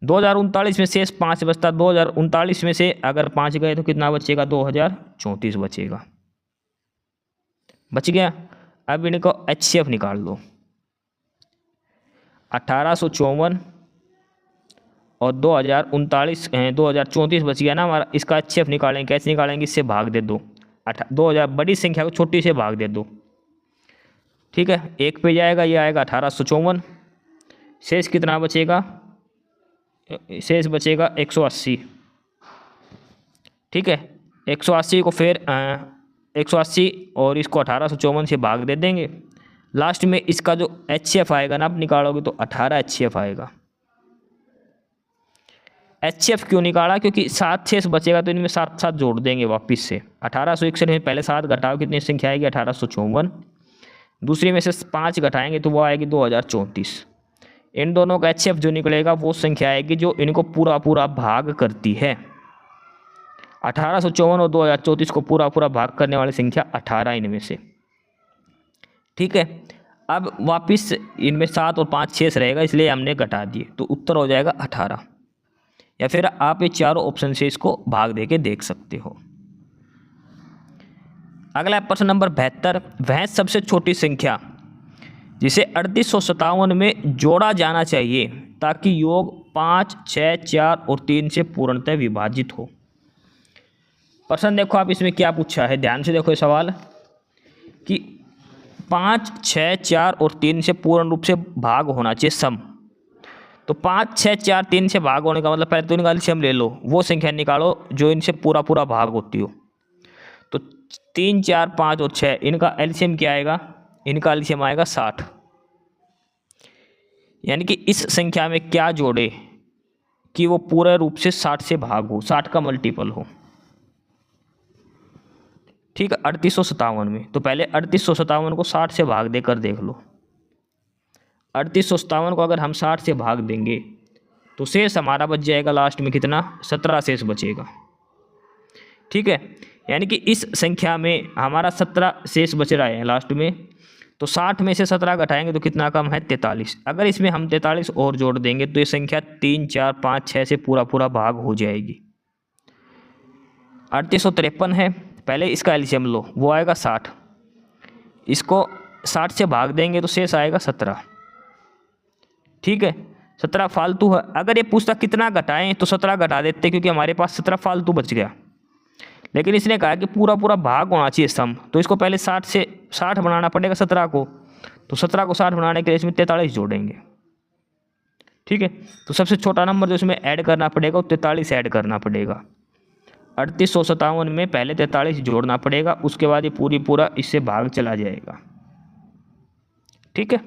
2039 में शेष 5 बचता, 2039 में से अगर 5 गए तो कितना बचेगा, 2034 बचेगा। बच गया। अब इनको HCF निकाल लो। 1854 और 2034 बच गया ना हमारा। इसका HCF निकालेंगे, कैसे निकालेंगे, इससे भाग दे दो। 2000 बड़ी संख्या को छोटी से भाग दे दो, ठीक है। एक पे जाएगा, ये आएगा 1854। शेष कितना बचेगा, शेष बचेगा 180, ठीक है। 180 को फिर 180 और इसको 1854 से भाग दे देंगे। लास्ट में इसका जो HCF आएगा ना, आप निकालोगे तो 18 HCF आएगा। HCF क्यों निकाला, क्योंकि 7 शेष बचेगा तो इनमें 7 7 जोड़ देंगे वापस से। 1861 में पहले 7 घटाओ, कितनी संख्या आएगी, 1854। दूसरी में से 5 घटाएंगे तो वो आएगी 2034। इन दोनों का HCF जो निकलेगा वो संख्या आएगी जो इनको पूरा पूरा भाग करती है। 1854 और 2034 को पूरा पूरा भाग करने वाली संख्या 18 इनमें से, ठीक है। अब वापस इनमें 7 और 5 शेष रहेगा, इसलिए हमने घटा दिए, तो उत्तर हो जाएगा 18। या फिर आप ये चारों ऑप्शन से इसको भाग दे के देख सकते हो। अगला प्रश्न नंबर 72। वह सबसे छोटी संख्या जिसे 3857 में जोड़ा जाना चाहिए ताकि योग 5, 6, 4 और 3 से पूर्णतः विभाजित हो। प्रश्न देखो आप, इसमें क्या पूछा है, ध्यान से देखो ये सवाल कि 5, 6, 4 और 3 से पूर्ण रूप से भाग होना चाहिए सम। तो 5, 6, 4, 3 से भाग होने का मतलब पहले तो इनका एलसीएम ले लो, वो संख्या निकालो जो इनसे पूरा पूरा भाग होती हो। तो 3, 4, 5 और 6 इनका एलसीएम क्या आएगा, इनका एलसीएम आएगा 60। यानी कि इस संख्या में क्या जोड़े कि वो पूरे रूप से 60 से भाग हो, 60 का मल्टीपल हो, ठीक है। 3857 में तो पहले 3857 को 60 से भाग देकर देख लो। 3857 को अगर हम 60 से भाग देंगे तो शेष हमारा बच जाएगा लास्ट में कितना, 17 शेष बचेगा, ठीक है। यानी कि इस संख्या में हमारा 17 शेष बच रहा है लास्ट में। तो 60 में से 17 घटाएंगे तो कितना कम है, 43। अगर इसमें हम 43 और जोड़ देंगे तो ये संख्या 3, 4, 5, 6 से पूरा पूरा भाग हो जाएगी। 3853 है, पहले इसका एलसीएम लो, वो आएगा 60। इसको 60 से भाग देंगे तो शेष आएगा 17, ठीक है। 17 फालतू है। अगर ये पूछता कितना घटाएं तो 17 घटा देते, क्योंकि हमारे पास 17 फालतू बच गया। लेकिन इसने कहा कि पूरा पूरा भाग होना चाहिए सम, तो इसको पहले 60 से 60 बनाना पड़ेगा 17 को। तो 17 को 60 बनाने के लिए इसमें 43 जोड़ेंगे, ठीक है। तो सबसे छोटा नंबर जो इसमें ऐड करना पड़ेगा वो 43 ऐड करना पड़ेगा। 3857 में पहले 43 जोड़ना पड़ेगा, उसके बाद ये पूरा इससे भाग चला जाएगा, ठीक है।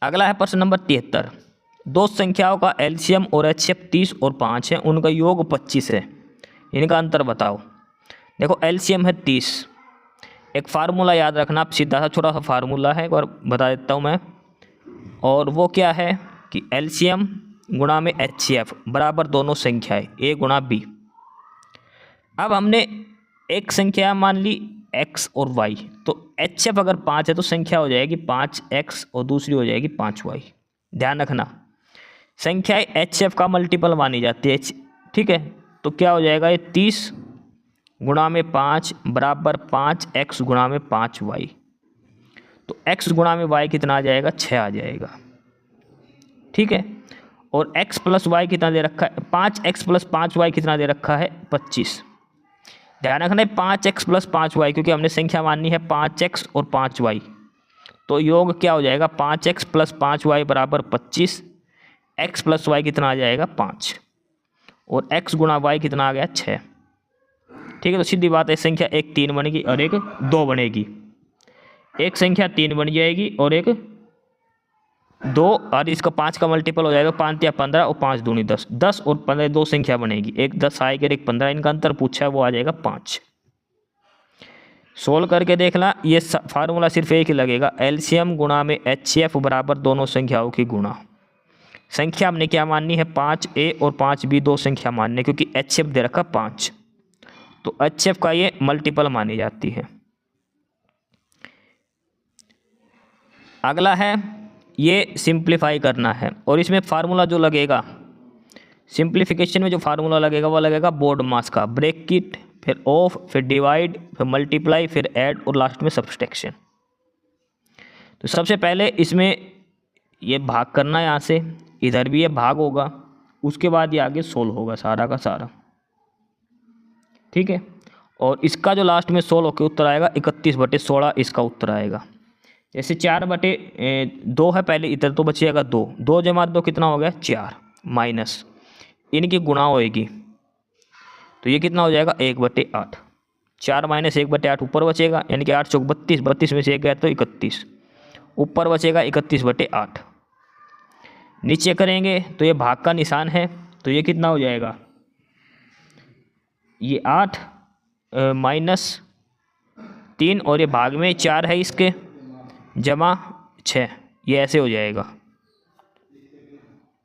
अगला है प्रश्न नंबर 73। दो संख्याओं का एलसीएम और एचसीएफ 30 और 5 है, उनका योग 25 है, इनका अंतर बताओ। देखो एलसीएम है 30। एक फार्मूला याद रखना, आप सीधा सा छोटा सा फार्मूला है, एक बार बता देता हूँ मैं। और वो क्या है कि एलसीएम गुणा में एचसीएफ बराबर दोनों संख्याएं ए गुणा बी। अब हमने एक संख्या मान ली x और y, तो एचसीएफ अगर 5 है तो संख्या हो जाएगी 5x और दूसरी हो जाएगी 5y। ध्यान रखना संख्याएं एचसीएफ का मल्टीपल मानी जाती है, ठीक है। तो क्या हो जाएगा, ये 30 गुणा में 5 बराबर 5x गुणा में 5y। तो x गुणा में y कितना आ जाएगा, 6 आ जाएगा। ठीक है, और x प्लस वाई कितना दे रखा है, 5x प्लस 5y कितना दे रखा है, 25। ध्यान रखना है 5x प्लस 5y, क्योंकि हमने संख्या माननी है 5x और 5y, तो योग क्या हो जाएगा, 5x प्लस 5y बराबर 25। x प्लस वाई कितना आ जाएगा, 5, और x गुणा y कितना आ गया, 6। ठीक है, तो सीधी बात है, संख्या एक 3 बनेगी और एक 2 बनेगी। एक संख्या 3 बन जाएगी और एक 2, और इसका 5 का मल्टीपल हो जाएगा, 5 या 15 और 5 दूनी 10, 10 और 15 2 संख्या बनेगी, एक 10 आएगी और एक 15, इनका अंतर पूछा है वो आ जाएगा 5। सोल्व करके देखना, ये फार्मूला सिर्फ एक ही लगेगा, एलसीएम गुणा में एचसीएफ बराबर दोनों संख्याओं की गुणा। संख्या हमने क्या माननी है, 5a और 5b दो संख्या माननी है, क्योंकि एचसीएफ दे रखा 5, तो एचसीएफ का ये मल्टीपल मानी जाती है। अगला है, ये सिंप्लीफाई करना है, और इसमें फार्मूला जो लगेगा, सिंप्लीफिकेशन में जो फार्मूला लगेगा वो लगेगा बोर्ड मास का, ब्रैकेट, फिर ऑफ, फिर डिवाइड, फिर मल्टीप्लाई, फिर ऐड, और लास्ट में सब्सट्रैक्शन। तो सबसे पहले इसमें ये भाग करना है, यहाँ से इधर भी ये भाग होगा, उसके बाद ये आगे सोल्व होगा सारा का सारा। ठीक है, और इसका जो लास्ट में सोल्व होकर उत्तर आएगा 31/16 इसका उत्तर आएगा। जैसे 4/2 है, पहले इधर तो बचेगा 2, 2 जमा 2 कितना हो गया, 4, माइनस इनकी गुणा होएगी, तो ये कितना हो जाएगा, 1/8, 4 माइनस 1/8 ऊपर बचेगा, यानी कि 8 चौक 32, 32 में से 1 गया तो 31, ऊपर बचेगा 31/8। नीचे करेंगे तो ये भाग का निशान है, तो ये कितना हो जाएगा, ये 8 माइनस 3, और ये भाग में 4 है इसके, जमा 6, ये ऐसे हो जाएगा।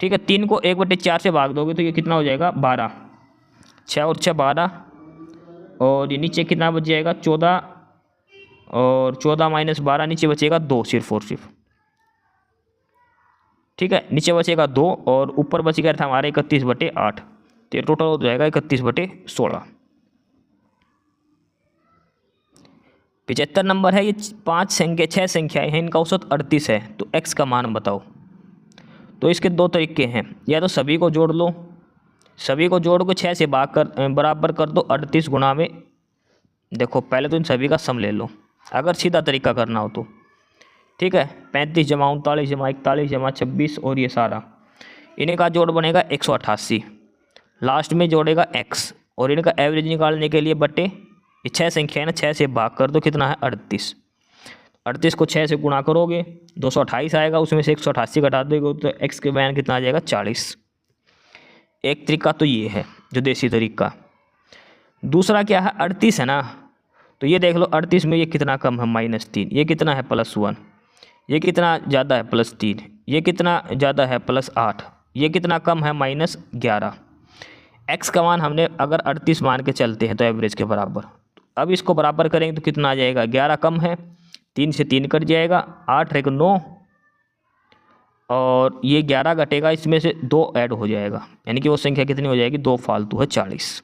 ठीक है, 3 को 1/4 से भाग दोगे तो ये कितना हो जाएगा, 12, 6 और 6 12, और ये नीचे कितना बच जाएगा, 14, और 14 माइनस 12 नीचे बचेगा 2 सिर्फ और सिर्फ। ठीक है, नीचे बचेगा 2 और ऊपर बच गया था हमारे 31/8, तो ये टोटल हो जाएगा 31/16। 75 नंबर है, ये 6 संख्याएं हैं, इनका औसत 38 है, तो x का मान बताओ। तो इसके दो तरीके हैं, या तो सभी को जोड़ लो, सभी को जोड़ को 6 से भाग कर बराबर कर दो 38 गुणा में, देखो पहले तो इन सभी का सम ले लो अगर सीधा तरीका करना हो तो। ठीक है, 35 जमा 39 जमा 41 जमा 26, और ये सारा इनका जोड़ बनेगा 188, लास्ट में जोड़ेगा x, और इनका एवरेज निकालने के लिए बटे ये 6 संख्या है ना, 6 से भाग कर दो, कितना है 38, 38 को 6 से गुणा करोगे 228 आएगा, उसमें से 188 घटा दोगे तो x के बयान कितना आ जाएगा 40। एक तरीका तो ये है जो देसी तरीका। दूसरा क्या है, 38 है ना, तो ये देख लो 38 में ये कितना कम है, -3, ये कितना है +1, ये कितना ज़्यादा है +3, ये कितना ज़्यादा है +8, ये कितना कम है -11। x का मान हमने अगर 38 मान के चलते हैं तो एवरेज के बराबर, अब इसको बराबर करेंगे तो कितना आ जाएगा, 11 कम है, 3 से 3 कट जाएगा, 8 रहेगा 9, और ये 11 घटेगा, इसमें से 2 ऐड हो जाएगा, यानी कि वो संख्या कितनी हो जाएगी, 2 फालतू है 40।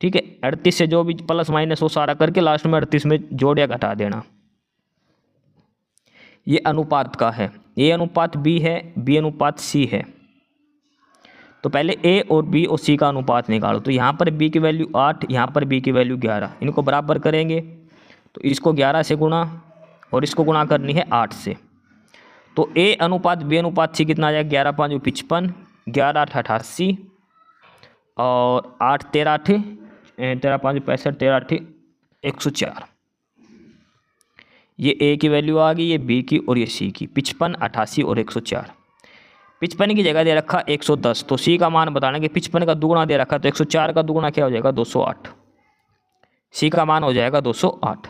ठीक है, 38 से जो भी प्लस माइनस वो सारा करके लास्ट में 38 में जोड़ या घटा देना। ये अनुपात का है, A अनुपात B है, B अनुपात C है। तो पहले A और B और C का अनुपात निकालो, तो यहाँ पर B की वैल्यू 8, यहाँ पर B की वैल्यू 11, इनको बराबर करेंगे तो इसको 11 से गुणा और इसको गुणा करनी है 8 से, तो A अनुपात B अनुपात C कितना आ जाएगा, 11 5 55, 11 8 88, और 8 13 8 13 5 65, 13 8 104। ये A की वैल्यू आ गई, ये B की और ये C की, 55 88 और 104। 55 की जगह दे रखा 110, तो C का मान बताना कि 55 का दुगुना दे रखा, तो 104 का दुगुना क्या हो जाएगा, 208, C का मान हो जाएगा 208।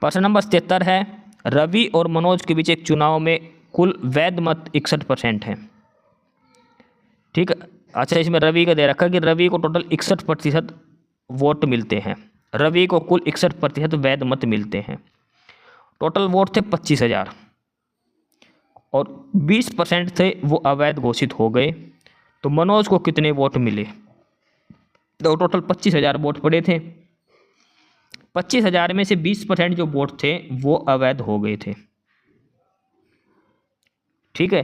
प्रश्न नंबर 77 है, रवि और मनोज के बीच एक चुनाव में कुल वैध मत 61% है। ठीक है, अच्छा इसमें रवि का दे रखा कि रवि को टोटल 61% वोट मिलते हैं, रवि को कुल 61% वैध मत मिलते हैं। टोटल वोट थे 25,000 और 20% थे वो अवैध घोषित हो गए, तो मनोज को कितने वोट मिले, तो टोटल 25,000 वोट पड़े थे, 25,000 में से 20% जो वोट थे वो अवैध हो गए थे। ठीक है,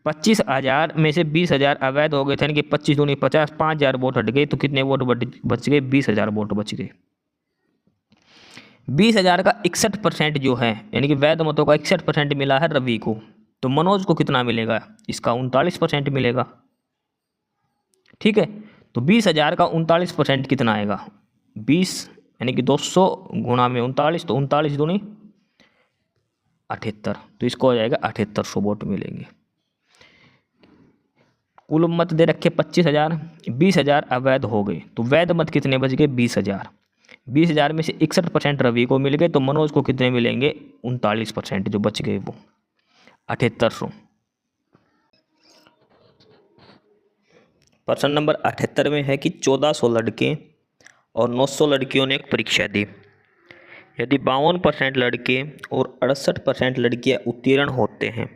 25,000 में से 20,000 अवैध हो गए थे, यानी कि 25 दूनी 50, 5,000 वोट हट गए, तो कितने वोट बच गए? 20,000 वोट बच गए। 20,000 का 61% जो है, यानी कि वैध मतों का 61% मिला है रवि को, तो मनोज को कितना मिलेगा? इसका 39% मिलेगा। ठीक है, तो 20,000 का 39% कितना आएगा? 20 यानी कि 200 गुणा में 39, तो 39 दूनी 78, तो इसको हो जाएगा 7800 वोट मिलेंगे। कुल मत दे रखे 25,000, 20,000 अवैध हो गए, तो वैध मत कितने बच गए? 20,000। 20,000 में से 61% रवि को मिल गए, तो मनोज को कितने मिलेंगे? 39% जो बच गए वो 7800। प्रश्न नंबर 78 में है कि 1400 लड़के और 900 लड़कियों ने एक परीक्षा दी। यदि 52% लड़के और 68% लड़कियां उत्तीर्ण होते हैं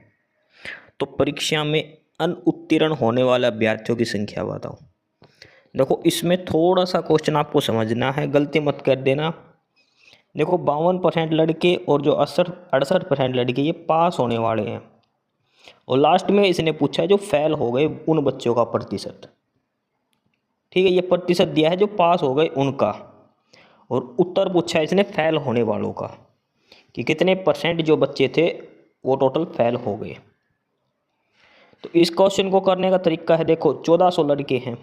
तो परीक्षा में अनुत्तीर्ण होने वाले अभ्यर्थियों की संख्या बताओ। देखो, इसमें थोड़ा सा क्वेश्चन आपको समझना है, गलती मत कर देना। देखो, 52% लड़के और जो 68% लड़के ये पास होने वाले हैं, और लास्ट में इसने पूछा है जो फेल हो गए उन बच्चों का प्रतिशत। ठीक है, ये प्रतिशत दिया है जो पास हो गए उनका, और उत्तर पूछा है इसने फेल होने वालों का, कि कितने परसेंट जो बच्चे थे वो टोटल फेल हो गए। तो इस क्वेश्चन को करने का तरीका है, देखो 1400 लड़के हैं,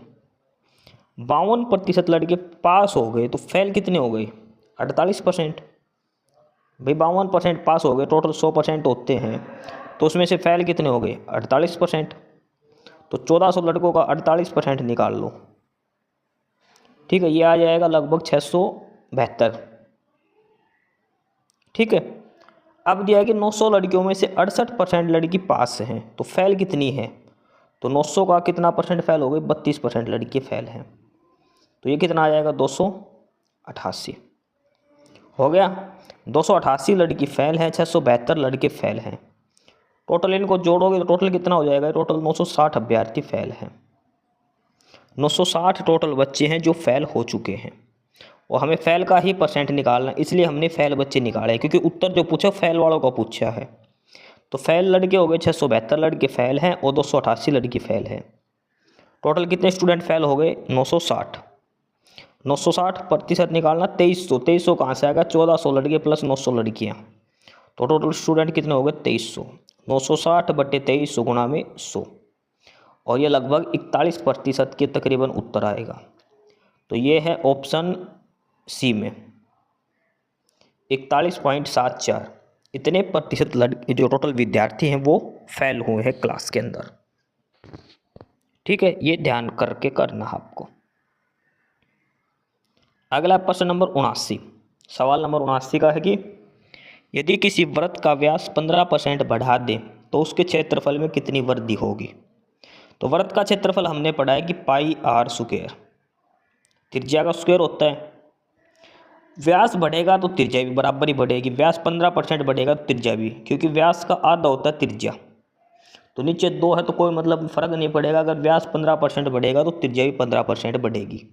52% लड़के पास हो गए, तो फेल कितने हो गए? 48%। भाई 52% पास हो गए, टोटल 100% होते हैं, तो उसमें से फेल कितने हो गए? 48%। तो 1400 लड़कों का 48% निकाल लो। ठीक है, ये आ जाएगा लगभग 672। ठीक है, अब दिया है कि 900 लड़कियों में से 68% लड़की पास हैं, तो फेल कितनी है? तो 900 का कितना परसेंट फेल हो गई? 32% लड़की फेल हैं, तो ये कितना आ जाएगा? 288 हो गया। 288 लड़की फेल हैं, 672 लड़के फेल हैं, टोटल इनको जोड़ोगे तो टोटल कितना हो जाएगा? टोटल 960 अभ्यर्थी फेल हैं। 960 टोटल बच्चे हैं जो फेल हो चुके हैं, और हमें फेल का ही परसेंट निकालना है, इसलिए हमने फेल बच्चे निकाले हैं, क्योंकि उत्तर जो पूछा फेल वालों का पूछा है। तो फेल लड़के हो गए 672 लड़के फेल हैं, और 288 लड़की फेल हैं। टोटल कितने स्टूडेंट फेल हो गए? 960। 960 प्रतिशत निकालना 2300। 2300 कहाँ से आएगा? 1400 लड़के प्लस 900 लड़कियाँ, तो टोटल स्टूडेंट कितने हो गए? 2300। 960 बटे 2300 गुणा में 100, और ये लगभग 41% के तकरीबन उत्तर आएगा। तो ये है ऑप्शन सी में 41.74 इतने प्रतिशत लड़के जो टोटल विद्यार्थी हैं वो फेल हुए हैं क्लास के अंदर। ठीक है, ये ध्यान करके करना आपको। अगला प्रश्न नंबर 79, सवाल नंबर 79 का है कि यदि किसी वृत्त का व्यास 15% बढ़ा दें तो उसके क्षेत्रफल में कितनी वृद्धि होगी? तो वृत्त का क्षेत्रफल हमने पढ़ा है कि पाई आर स्क्वायर, त्रिज्या का स्क्वायर होता है। व्यास बढ़ेगा तो त्रिज्या भी बराबर ही बढ़ेगी। व्यास 15% बढ़ेगा तो त्रिज्या भी, क्योंकि व्यास का आधा होता है त्रिज्या, तो नीचे 2 है तो कोई मतलब फ़र्क नहीं पड़ेगा। अगर व्यास 15% बढ़ेगा तो त्रिज्या भी 15% बढ़ेगी।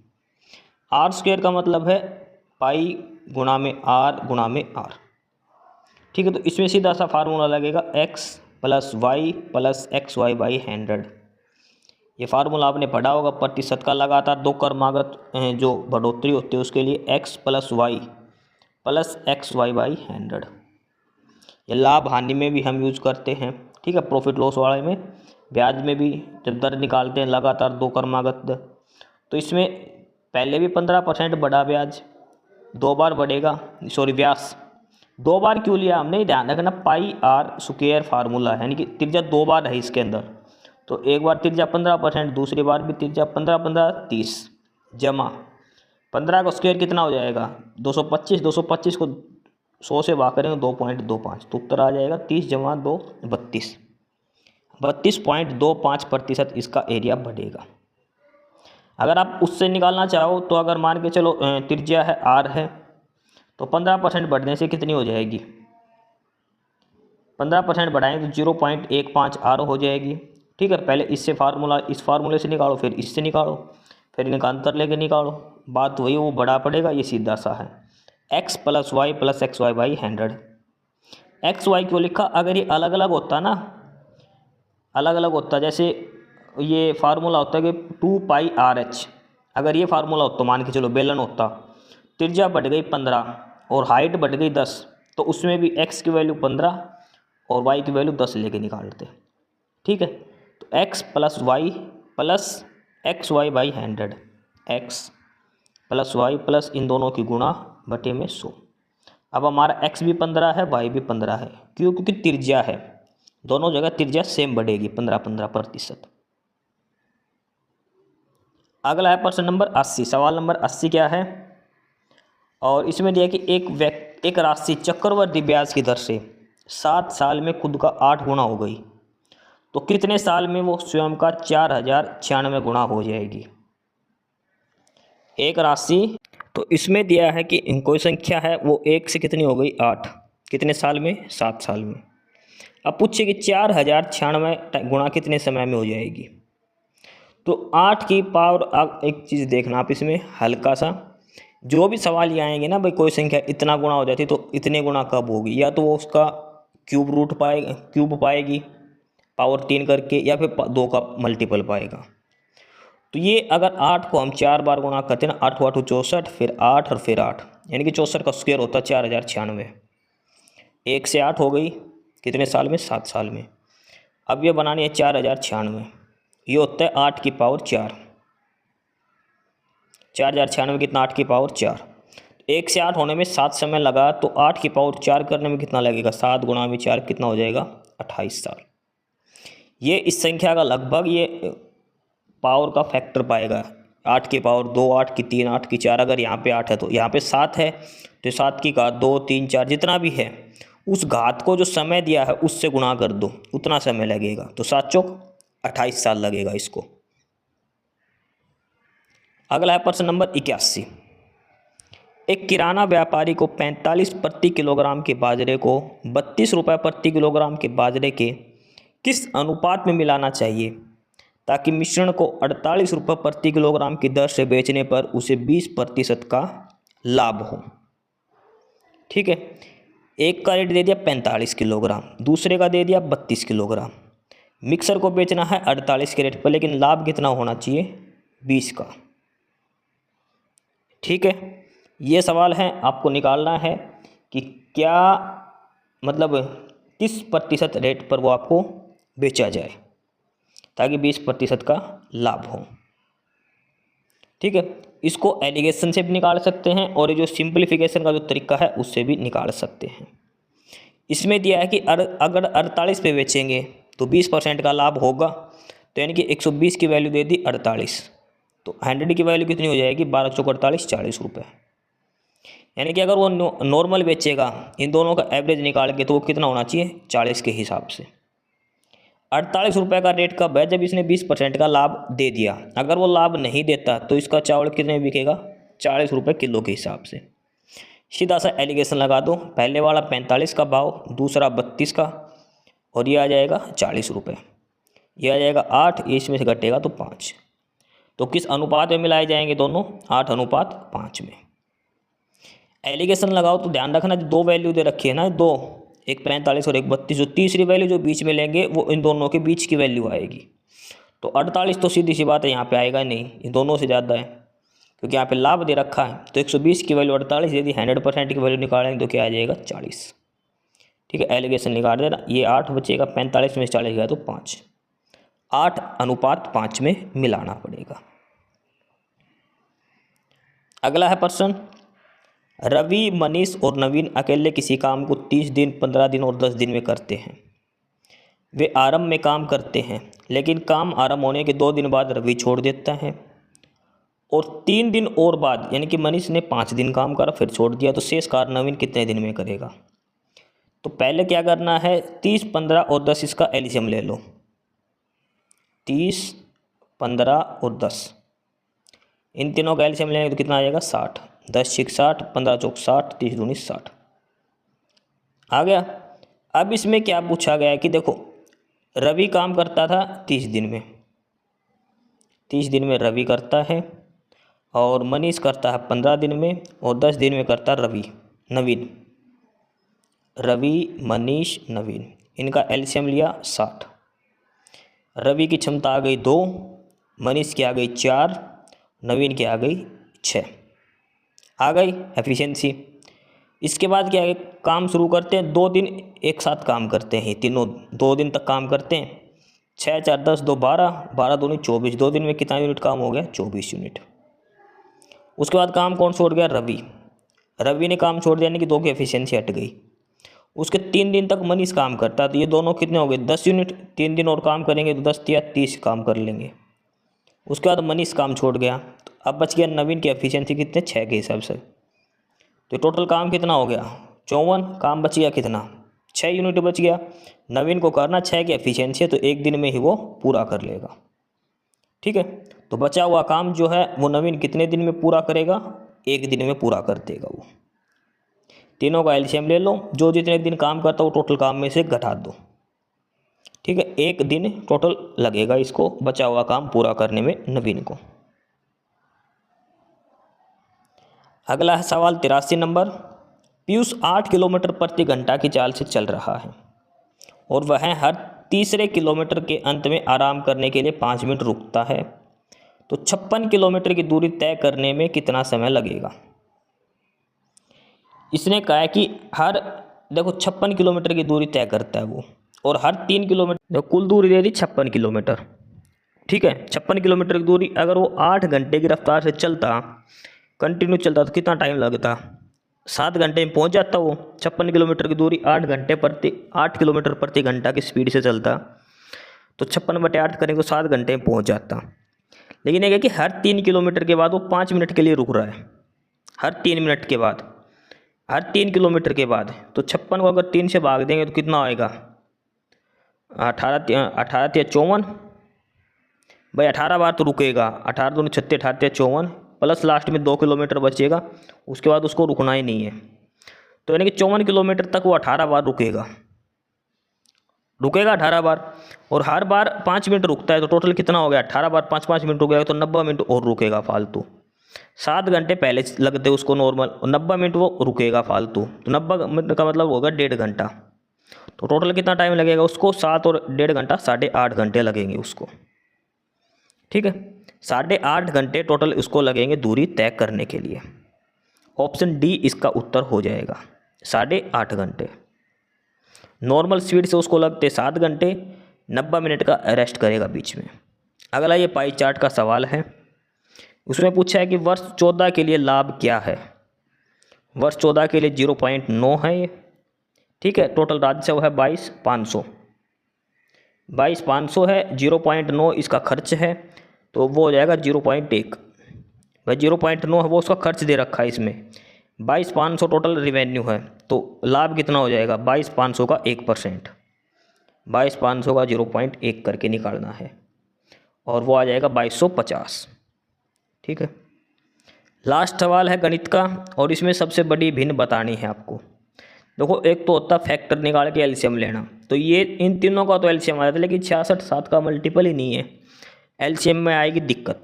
आर स्क्वायर का मतलब है पाई गुणा में आर गुणा में आर। ठीक है, तो इसमें सीधा सा फार्मूला लगेगा x plus Y plus X Y by 100। ये फार्मूला आपने पढ़ा होगा, प्रतिशत का लगातार 2 क्रमागत जो बढ़ोतरी होती है उसके लिए x plus Y plus X Y by 100। ये लाभ हानि में भी हम यूज करते हैं। ठीक है, प्रॉफिट लॉस वाले में, ब्याज में भी जब दर निकालते हैं लगातार 2 क्रमागत दर, तो इसमें पहले भी 15% बढ़ा ब्याज, 2 बार बढ़ेगा, सॉरी व्यास 2 बार क्यों लिया हमने, ध्यान रखना पाई आर स्क्वायर फार्मूला है, यानी कि त्रिज्या 2 बार है इसके अंदर, तो एक बार त्रिज्या 15%, दूसरी बार भी त्रिज्या 15 15 30 जमा 15 का स्क्वायर कितना हो जाएगा? 225। 225 को 100 से भाग करेंगे 2.25, तो उत्तर आ जाएगा 30 जमा 2 32। 32.25% इसका एरिया बढ़ेगा। अगर आप उससे निकालना चाहो तो अगर मान के चलो त्रिज्या है आर है, तो 15% बढ़ने से कितनी हो जाएगी? 15% बढ़ाएंगे तो 0.15 आर हो जाएगी। ठीक है, पहले इससे फार्मूला, इस फार्मूले से निकालो, फिर इससे निकालो, फिर इनका अंतर लेके निकालो, बात वही, वो बड़ा पड़ेगा, ये सीधा सा है। X plus Y plus X Y by 100। X Y क्यों लिखा, अगर ये अलग अलग होता ना, अलग अलग होता, जैसे ये फार्मूला होता है कि 2πRH, अगर ये फार्मूला होता, मान के चलो बेलन होता, त्रिज्या बढ़ गई 15 और हाइट बढ़ गई 10, तो उसमें भी एक्स की वैल्यू 15 और वाई की वैल्यू 10 लेके निकालते। ठीक है, तो X plus Y plus X Y by 100, X plus Y plus इन दोनों की गुणा बटे में 100। अब हमारा एक्स भी 15 है, वाई भी 15 है, क्यों, क्योंकि त्रिज्या है, दोनों जगह त्रिज्या सेम बढ़ेगी 15-15%। अगला है प्रश्न नंबर 80। सवाल नंबर 80 क्या है, और इसमें दिया कि एक राशि चक्रवृद्धि ब्याज की दर से 7 साल में खुद का 8 गुना हो गई, तो कितने साल में वो स्वयं का 4096 गुना हो जाएगी। एक राशि, तो इसमें दिया है कि कोई संख्या है वो 1 से कितनी हो गई 8, कितने साल में, 7 साल में। अब पूछिए कि 4096 गुणा कितने समय में हो जाएगी। तो 8 की पावर, अब एक चीज़ देखना आप इसमें हल्का सा, जो भी सवाल ये आएंगे ना भाई, कोई संख्या इतना गुणा हो जाती तो इतने गुणा कब होगी, या तो वो उसका क्यूब पाएगी पावर 3 करके, या फिर 2 का मल्टीपल पाएगा। तो ये अगर 8 को हम 4 बार गुणा करते हैं ना, 8 8 64, फिर 8 और फिर 8, यानी कि 64 का स्क्वायर होता है 4096। 1 से 8 हो गई, कितने साल में, 7 साल में। अब ये बनानी है 4096, ये होता है 8 की पावर 4, 4096 कितना, 8 की पावर 4। 1 से 8 होने में 7 समय लगा, तो 8 की पावर 4 करने में कितना लगेगा, 7 गुणा में 4 कितना हो जाएगा, 28 साल। ये इस संख्या का लगभग ये पावर का फैक्टर पाएगा, 8 की पावर 2, 8 की 3, 8 की 4, अगर यहाँ पे 8 है तो यहाँ पे 7 है, तो 7 की घात 2, 3, 4 जितना भी है, उस घात को जो समय दिया है उससे गुणा कर दो, उतना समय लगेगा, तो 7 चौक 28 साल लगेगा इसको। अगला है प्रश्न नंबर 81। एक किराना व्यापारी को 45 प्रति किलोग्राम के बाजरे को 32 रुपये प्रति किलोग्राम के बाजरे के किस अनुपात में मिलाना चाहिए ताकि मिश्रण को 48 रुपये प्रति किलोग्राम की दर से बेचने पर उसे 20% का लाभ हो। ठीक है, एक का रेट दे दिया 45 किलोग्राम, दूसरे का दे दिया 32 किलोग्राम। मिक्सर को बेचना है 48 के रेट पर, लेकिन लाभ कितना होना चाहिए, 20 का। ठीक है, ये सवाल है, आपको निकालना है कि क्या मतलब किस प्रतिशत रेट पर वो आपको बेचा जाए ताकि 20% का लाभ हो। ठीक है, इसको एलिगेशन से भी निकाल सकते हैं और ये जो सिंप्लीफिकेशन का जो तरीका है उससे भी निकाल सकते हैं। इसमें दिया है कि अगर 48 पे बेचेंगे तो 20% का लाभ होगा, तो यानी कि 120 की वैल्यू दे दी 48, तो 100 की वैल्यू कितनी हो जाएगी, 12 चौक 48, 40 रुपये। यानी कि अगर वो नॉर्मल बेचेगा, इन दोनों का एवरेज निकाल के, तो वो कितना होना चाहिए, 40 के हिसाब से। 48 रुपये का रेट कब है, जब इसने 20% का लाभ दे दिया। अगर वो लाभ नहीं देता तो इसका चावल कितने बिकेगा, 40 रुपये किलो के हिसाब से। सीधा सा एलिगेशन लगा दो, पहले वाला 45 का भाव, दूसरा 32 का, और ये आ जाएगा 40 रुपये, ये आ जाएगा 8, ये इसमें से घटेगा तो 5। तो किस अनुपात में मिलाए जाएंगे दोनों, 8:5 में। एलिगेशन लगाओ तो ध्यान रखना, जो 2 वैल्यू दे रखी है ना, 2, एक 45 और एक 32, जो तीसरी वैल्यू जो बीच में लेंगे वो इन दोनों के बीच की वैल्यू आएगी। तो 48 तो सीधी सी बात है यहाँ पे आएगा नहीं, इन दोनों से ज़्यादा है, क्योंकि यहाँ पे लाभ दे रखा है। तो 120 की वैल्यू 48, यदि 100% की वैल्यू निकालेंगे तो क्या आ जाएगा, 40। ठीक है, एलिगेशन निकाल देना, ये 8 बचेगा, 45 में 40 गया तो 5, 8:5 में मिलाना पड़ेगा। अगला है प्रश्न, रवि, मनीष और नवीन अकेले किसी काम को 30 दिन, 15 दिन और 10 दिन में करते हैं। वे आरंभ में काम करते हैं, लेकिन काम आरंभ होने के 2 दिन बाद रवि छोड़ देता है, और 3 दिन और बाद, यानी कि मनीष ने 5 दिन काम करा फिर छोड़ दिया, तो शेष कार्य नवीन कितने दिन में करेगा। तो पहले क्या करना है, 30, 15 और 10 इसका एलसीएम ले लो। 30, 15 और 10, इन तीनों का एलसीएम लेंगे तो कितना आ जाएगा, 60। 10 6 60, 15 चौक 60, 30 दूनी 60 आ गया। अब इसमें क्या पूछा गया है कि देखो, रवि काम करता था 30 दिन में, 30 दिन में रवि करता है, और मनीष करता है 15 दिन में, और 10 दिन में करता है नवीन। रवि, मनीष, नवीन, इनका एलसीएम लिया 60। रवि की क्षमता आ गई 2, मनीष की आ गई 4, नवीन की आ गई 6। आ गई एफिशिएंसी। इसके बाद क्या है, काम शुरू करते हैं। 2 दिन एक साथ काम करते हैं, तीनों 2 दिन तक काम करते हैं। 6 4 10 2 12, 12 दूनी 24। 2 दिन में कितना यूनिट काम हो गया? 24 यूनिट। उसके बाद काम कौन छोड़ गया? रवि ने काम छोड़ दिया, यानी कि 2 की एफिशिएंसी हट गई। उसके 3 दिन तक मनीष काम करता है, तो ये दोनों कितने हो गए? 10 यूनिट। 3 दिन और काम करेंगे तो 10 या 30 काम कर लेंगे। उसके बाद मनीष काम छोड़ गया, तो अब बच गया नवीन की एफिशिएंसी कितने? 6 के हिसाब से। तो टोटल काम कितना हो गया? 54। काम बच गया कितना? 6 यूनिट बच गया। नवीन को करना 6 की एफिशिएंसी है, तो 1 दिन में ही वो पूरा कर लेगा। ठीक है, तो बचा हुआ काम जो है वो नवीन कितने दिन में पूरा करेगा? 1 दिन में पूरा कर देगा वो। तीनों का एलसीएम ले लो, जो जितने दिन काम करता है वो टोटल काम में से घटा दो। ठीक है, 1 दिन टोटल लगेगा इसको बचा हुआ काम पूरा करने में नवीन को। अगला है सवाल 83 नंबर। पीयूष 8 किलोमीटर प्रति घंटा की चाल से चल रहा है और वह हर तीसरे किलोमीटर के अंत में आराम करने के लिए 5 मिनट रुकता है, तो 56 किलोमीटर की दूरी तय करने में कितना समय लगेगा? इसने कहा है कि देखो 56 किलोमीटर की दूरी तय करता है वो, और हर 3 किलोमीटर, कुल दूरी दे दी 56 किलोमीटर। ठीक है, 56 किलोमीटर की दूरी अगर वो 8 घंटे की रफ्तार से चलता, कंटिन्यू चलता, तो कितना टाइम लगता? 7 घंटे में पहुंच जाता वो। 56 किलोमीटर की दूरी 8 किलोमीटर प्रति घंटा की स्पीड से चलता, तो 56/8 करेंगे तो 7 घंटे में पहुंच जाता। लेकिन ये है कि हर 3 किलोमीटर के बाद वो 5 मिनट के लिए रुक रहा है। हर 3 मिनट के बाद, हर 3 किलोमीटर के बाद, तो 56 को अगर 3 से भाग देंगे तो कितना आएगा? 18 या 54। भाई 18 बार तो रुकेगा। 18 दूनी 36, 18 या 54, प्लस लास्ट में 2 किलोमीटर बचेगा, उसके बाद उसको रुकना ही नहीं है। तो यानी कि 54 किलोमीटर तक वो 18 बार रुकेगा 18 बार, और हर बार 5 मिनट रुकता है, तो टोटल कितना हो गया? 18 बार 5 मिनट रुकेगा, तो 90 मिनट और रुकेगा फालतू। 7 घंटे पहले लगते उसको नॉर्मल, और 90 मिनट वो रुकेगा फालतू, तो 90 मिनट का मतलब होगा 1.5 घंटा। तो टोटल कितना टाइम लगेगा उसको? 7 और 1.5 घंटा, 8.5 घंटे लगेंगे उसको। ठीक है, 8.5 घंटे टोटल उसको लगेंगे दूरी तय करने के लिए। ऑप्शन डी इसका उत्तर हो जाएगा, 8.5 घंटे। नॉर्मल स्पीड से उसको लगते 7 घंटे, 90 मिनट का रेस्ट करेगा बीच में। अगला ये पाई चार्ट का सवाल है। उसमें पूछा है कि वर्ष 14 के लिए लाभ क्या है? वर्ष 14 के लिए 0.9 है ये। ठीक है, टोटल राजस्व है 22,500 है। 0.9 इसका खर्च है, तो वो हो जाएगा 0.1। भाई 0.9 है वो उसका खर्च दे रखा है इसमें। 22,500 टोटल रिवेन्यू है, तो लाभ कितना हो जाएगा? 22,500 का 1%। 22,500 का 0.1 करके निकालना है, और वो आ जाएगा 2250। ठीक है, लास्ट सवाल है गणित का, और इसमें सबसे बड़ी भिन्न बतानी है आपको। देखो, एक तो होता फैक्टर निकाल के एलसीएम लेना, तो ये इन तीनों का तो एलसीएम आ जाता है, लेकिन 66 7 का मल्टीपल ही नहीं है। एलसीएम में आएगी दिक्कत।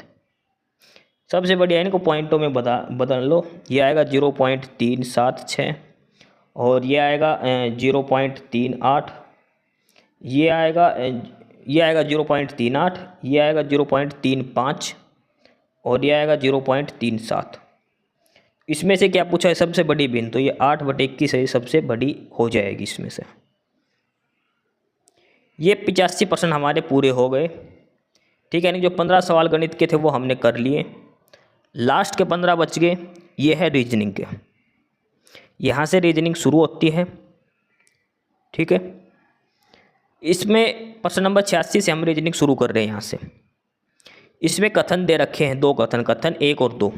सबसे बढ़िया इनको पॉइंटों में बदल लो। ये आएगा 0.376, और ये आएगा 0.38, ये आएगा 0.38, ये आएगा 0.35, और ये आएगा 0.37। इसमें से क्या पूछा है सबसे बड़ी भिन्न? तो ये 8/21 है, सबसे बड़ी हो जाएगी इसमें से। ये 85% हमारे पूरे हो गए। ठीक है, यानी जो 15 सवाल गणित के थे वो हमने कर लिए। लास्ट के 15 बच गए। ये है रीजनिंग के, यहाँ से रीजनिंग शुरू होती है। ठीक है, इसमें प्रश्न नंबर 86 से हम रीजनिंग शुरू कर रहे हैं। यहाँ से इसमें कथन दे रखे हैं, 2 कथन 1 और 2।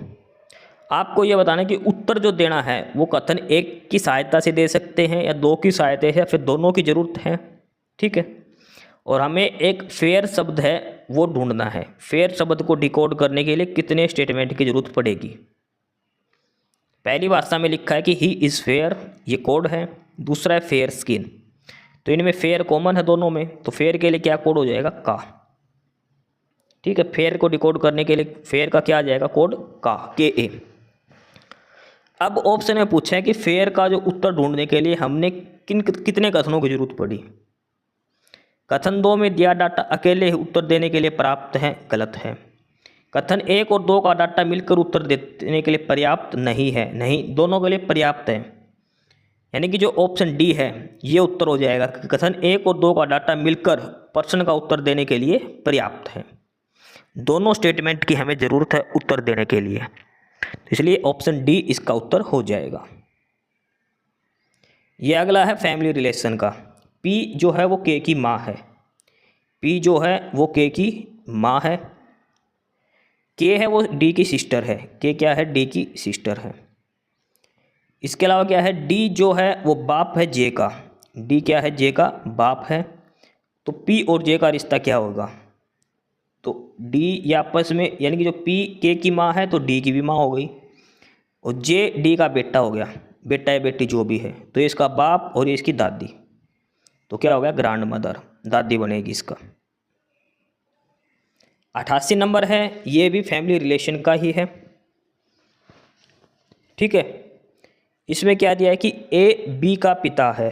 आपको ये बताना है कि उत्तर जो देना है वो कथन 1 की सहायता से दे सकते हैं, या 2 की सहायता से, या फिर दोनों की ज़रूरत है। ठीक है, और हमें एक फेयर शब्द है वो ढूंढना है। फेयर शब्द को डिकोड करने के लिए कितने स्टेटमेंट की जरूरत पड़ेगी? पहली भाषा में लिखा है कि ही इज़ फेयर, ये कोड है। दूसरा है फेयर स्किन, तो इनमें फेयर कॉमन है दोनों में, तो फेयर के लिए क्या कोड हो जाएगा? का। ठीक है, फेयर को डिकोड करने के लिए फेयर का क्या आ जाएगा कोड का KA। अब ऑप्शन में पूछा है कि फेयर का जो उत्तर ढूंढने के लिए हमने कितने कथनों की जरूरत पड़ी। कथन 2 में दिया डाटा अकेले ही उत्तर देने के लिए पर्याप्त है, गलत है। कथन 1 और 2 का डाटा मिलकर उत्तर देने के लिए पर्याप्त नहीं है, नहीं, दोनों के लिए पर्याप्त है। यानी कि जो ऑप्शन डी है ये उत्तर हो जाएगा कि कथन 1 और 2 का डाटा मिलकर प्रश्न का उत्तर देने के लिए पर्याप्त है। दोनों स्टेटमेंट की हमें ज़रूरत है उत्तर देने के लिए, इसलिए ऑप्शन डी इसका उत्तर हो जाएगा। ये अगला है फैमिली रिलेशन का। पी जो है वो के की माँ है, पी जो है वो के की माँ है, के है वो डी की सिस्टर है, के क्या है डी की सिस्टर है। इसके अलावा क्या है डी जो है वो बाप है जे का, डी क्या है जे का बाप है। तो पी और जे का रिश्ता क्या होगा, तो डी या आपस में, यानी कि जो पी के की माँ है तो डी की भी माँ हो गई, और जे डी का बेटा हो गया, बेटा या बेटी जो भी है, तो ये इसका बाप और ये इसकी दादी, तो क्या हो गया ग्रैंड मदर, दादी बनेगी इसका। 88 नंबर है, ये भी फैमिली रिलेशन का ही है। ठीक है, इसमें क्या दिया है कि ए बी का पिता है,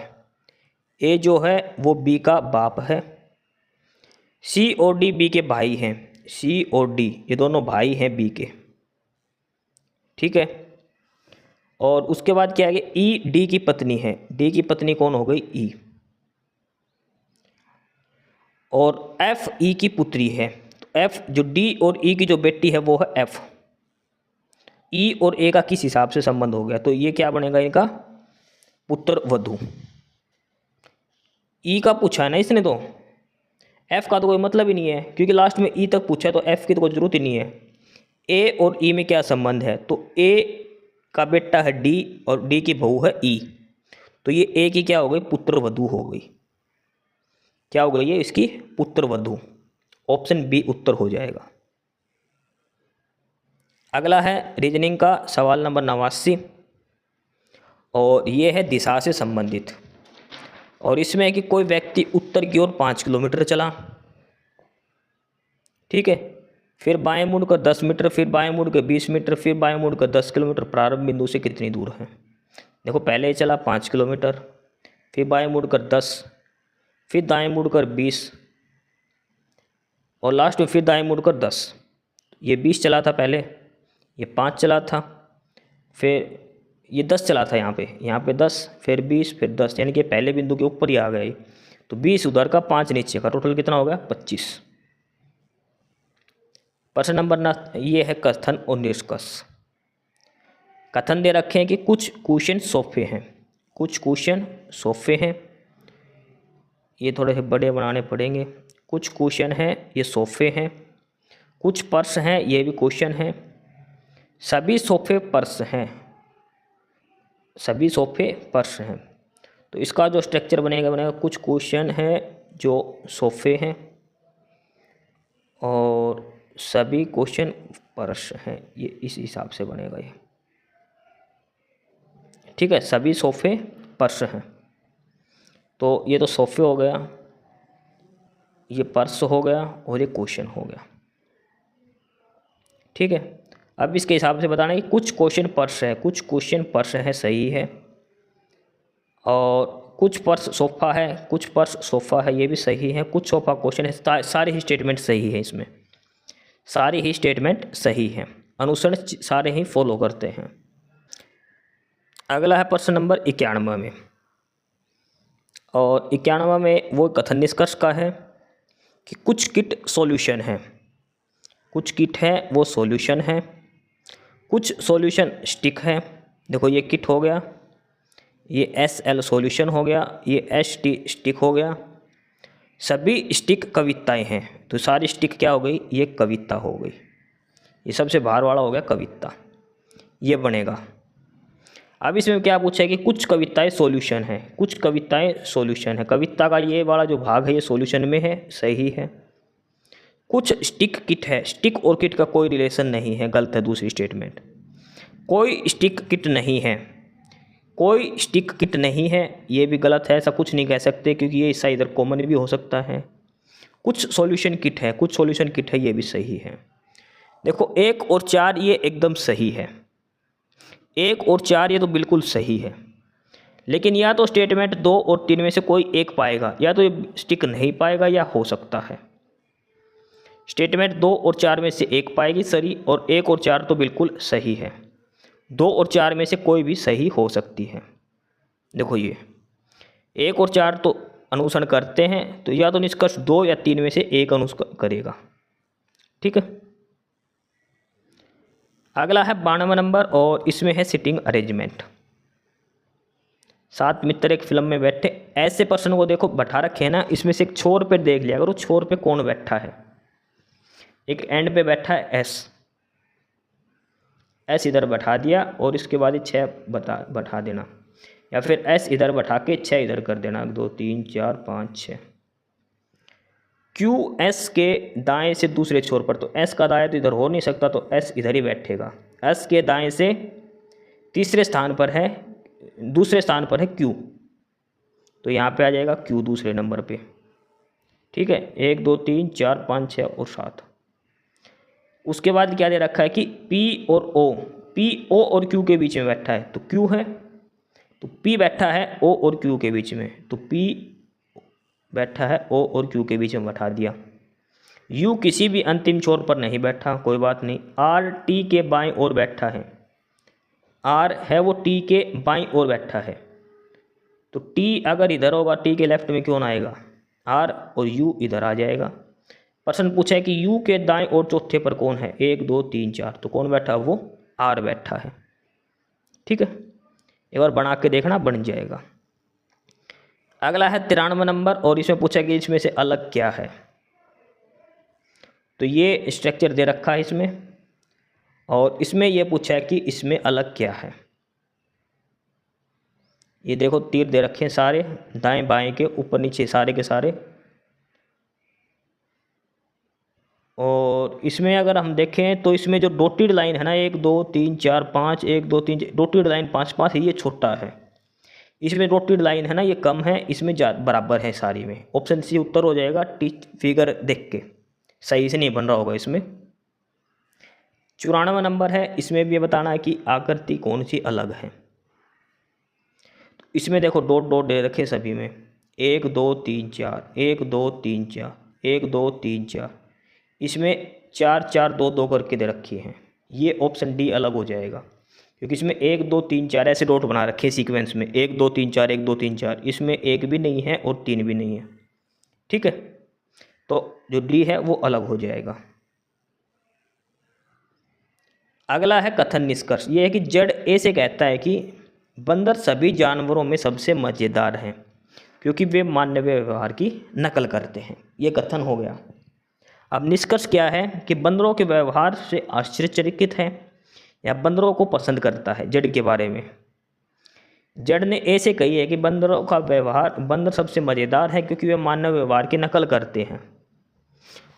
ए जो है वो बी का बाप है, सी और डी बी के भाई हैं, सी और डी ये दोनों भाई हैं बी के। ठीक है, और उसके बाद क्या है कि ई डी की पत्नी है, डी की पत्नी कौन हो गई ई, और एफ ई की पुत्री है, तो एफ जो डी और ई की जो बेटी है वो है एफ। ई और ए का किस हिसाब से संबंध हो गया, तो ये क्या बनेगा इनका पुत्र वधू। ई का पूछा है ना इसने, तो एफ का तो कोई मतलब ही नहीं है क्योंकि लास्ट में ई तक पूछा है, तो एफ की तो कोई जरूरत ही नहीं है। ए और ई में क्या संबंध है, तो ए का बेटा है डी और डी की बहू है ई, तो ये ए की क्या हो गई पुत्र वधू हो गई, क्या हो गई ये इसकी पुत्र वधू। ऑप्शन बी उत्तर हो जाएगा। अगला है रीजनिंग का सवाल नंबर 89, और ये है दिशा से संबंधित, और इसमें है कि कोई व्यक्ति उत्तर की ओर 5 किलोमीटर चला, ठीक है, फिर बाएं मुड़कर 10 मीटर, फिर बाएं मुड़कर 20 मीटर, फिर बाएं मुड़कर 10 किलोमीटर, प्रारंभ बिंदु से कितनी दूर है। देखो पहले ही चला 5 किलोमीटर, फिर बाएं मुड़कर 10, फिर दाएं मुड़कर 20, और लास्ट में फिर दाएं मुड़कर 10। ये 20 चला था पहले, ये 5 चला था, फिर ये 10 चला था यहाँ पे 10, फिर 20, फिर 10, यानी कि पहले बिंदु के ऊपर ही आ गए। तो 20 उधर का 5 नीचे का, टोटल कितना हो गया 25। प्रश्न नंबर ना ये है कथन और निष्कर्ष। कथन दे रखे हैं कि कुछ क्वेश्चन सोफे हैं, कुछ क्वेश्चन सोफे हैं, ये थोड़े से बड़े बनाने पड़ेंगे। कुछ क्वेश्चन हैं ये सोफे हैं, कुछ पर्स हैं ये भी क्वेश्चन हैं, सभी सोफे पर्स हैं, सभी सोफे पर्स हैं। तो इसका जो स्ट्रक्चर बनेगा कुछ क्वेश्चन है जो सोफे हैं और सभी क्वेश्चन पर्स हैं, ये इस हिसाब से बनेगा ये। ठीक है, सभी सोफे पर्स हैं, तो ये तो सोफे हो गया, ये पर्स हो गया और ये क्वेश्चन हो गया। ठीक है, अब इसके हिसाब से बताना कि कुछ क्वेश्चन पर्स है, कुछ क्वेश्चन पर्स है सही है, और कुछ पर्स सोफ़ा है, कुछ पर्स सोफ़ा है ये भी सही है, कुछ सोफ़ा क्वेश्चन है, सारे ही स्टेटमेंट सही है, इसमें सारे ही स्टेटमेंट सही हैं, अनुसरण सारे ही फॉलो करते हैं। अगला है प्रश्न नंबर 91 में, और 91 में वो कथन निष्कर्ष का है कि कुछ किट सॉल्यूशन है, कुछ किट है वो सॉल्यूशन है, कुछ सॉल्यूशन स्टिक है। देखो ये किट हो गया, ये SL सॉल्यूशन हो गया, ये ST स्टिक हो गया, सभी स्टिक कविताएं हैं, तो सारी स्टिक क्या हो गई ये कविता हो गई, ये सबसे बाहर वाला हो गया कविता, ये बनेगा। अब इसमें क्या पूछा है कि कुछ कविताएं सॉल्यूशन है, कुछ कविताएं सॉल्यूशन है, कविता का ये वाला जो भाग है ये सॉल्यूशन में है, सही है। कुछ स्टिक किट है, स्टिक और किट का कोई रिलेशन नहीं है, गलत है दूसरी स्टेटमेंट। कोई स्टिक किट नहीं है, कोई स्टिक किट नहीं है, ये भी गलत है, ऐसा कुछ नहीं कह सकते क्योंकि ये हिस्सा इधर कॉमन भी हो सकता है, कुछ सॉल्यूशन किट है, कुछ सॉल्यूशन किट है, ये भी सही है। देखो 1 और 4 ये एकदम सही है, 1 और 4 ये तो बिल्कुल सही है, लेकिन या तो स्टेटमेंट 2 और 3 में से कोई एक पाएगा, या तो ये स्टिक नहीं पाएगा या हो सकता है। स्टेटमेंट 2 और 4 में से एक पाएगी सही, और 1 और 4 तो बिल्कुल सही है। 2 और 4 में से कोई भी सही हो सकती है। देखो ये 1 और 4 तो अनुसरण करते हैं, तो या तो निष्कर्ष 2 या 3 में से एक अनुसरण करेगा। ठीक है, अगला है 92 नंबर, और इसमें है सिटिंग अरेंजमेंट। 7 मित्र एक फिल्म में बैठे, ऐसे पर्सन को देखो बैठा रखे हैं ना, इसमें से एक छोर पे देख लिया करो, छोर पे कौन बैठा है। एक एंड पे बैठा है एस इधर बैठा दिया, और इसके बाद 6 बैठा देना, या फिर एस इधर बैठा के 6 इधर कर देना, 2 3 4 5 6। क्यू एस के दाएं से दूसरे छोर पर, तो एस का दाएं तो इधर हो नहीं सकता, तो एस इधर ही बैठेगा। एस के दाएं से तीसरे स्थान पर है, दूसरे स्थान पर है क्यू, तो यहाँ पे आ जाएगा क्यू दूसरे नंबर पे। ठीक है, 1 2 3 4 5 6 और 7। उसके बाद क्या दे रखा है कि पी और ओ, पी ओ और क्यू के बीच में बैठा है, तो क्यू है, तो पी बैठा है ओ और क्यू के बीच में, तो पी बैठा है ओ और क्यू के बीच में बैठा दिया। यू किसी भी अंतिम छोर पर नहीं बैठा, कोई बात नहीं। आर टी के बाएं ओर बैठा है, आर है वो टी के बाईं ओर बैठा है, तो टी अगर इधर होगा, टी के लेफ्ट में क्यों ना आएगा, आर और यू इधर आ जाएगा। प्रश्न पूछा है कि यू के दाएं और चौथे पर कौन है, 1 2 3 4, तो कौन बैठा, वो आर बैठा है। ठीक है, एक बार बना के देखना, बन जाएगा। अगला है 93 नंबर, और इसमें पूछा कि इसमें से अलग क्या है, तो ये स्ट्रक्चर दे रखा है इसमें, और इसमें ये पूछा है कि इसमें अलग क्या है। ये देखो तीर दे रखे हैं सारे, दाएं बाएं के ऊपर नीचे सारे के सारे, और इसमें अगर हम देखें तो इसमें जो डॉटेड लाइन है ना, 1 2 3 4 5, 1 2 3, डॉटेड लाइन 5 5 है, ये छोटा है। इसमें डॉटेड लाइन है ना, ये कम है, इसमें बराबर है सारी में। ऑप्शन सी उत्तर हो जाएगा, फिगर देख के सही से नहीं बन रहा होगा इसमें। 94 नंबर है, इसमें भी ये बताना है कि आकृति कौन सी अलग है। तो इसमें देखो डॉट डॉट दे रखे सभी में, 1 2 3 4, 1 2 3 4, 1 2 3 4, इसमें 4 4 2 2 करके दे रखी हैं। ये ऑप्शन डी अलग हो जाएगा, क्योंकि इसमें 1 2 3 4 ऐसे डॉट बना रखे हैं सीक्वेंस में, 1 2 3 4 1 2 3 4, इसमें 1 भी नहीं है और 3 भी नहीं है। ठीक है, तो जो डी है वो अलग हो जाएगा। अगला है कथन निष्कर्ष। ये है कि जड़ ए से कहता है कि बंदर सभी जानवरों में सबसे मज़ेदार हैं, क्योंकि वे मानवीय व्यवहार की नकल करते हैं। ये कथन हो गया। अब निष्कर्ष क्या है कि बंदरों के व्यवहार से आश्चर्यचकित है या बंदरों को पसंद करता है। जड़ के बारे में जड़ ने ए से कही है कि बंदरों का व्यवहार, बंदर सबसे मज़ेदार है क्योंकि वे मानव व्यवहार की नकल करते हैं।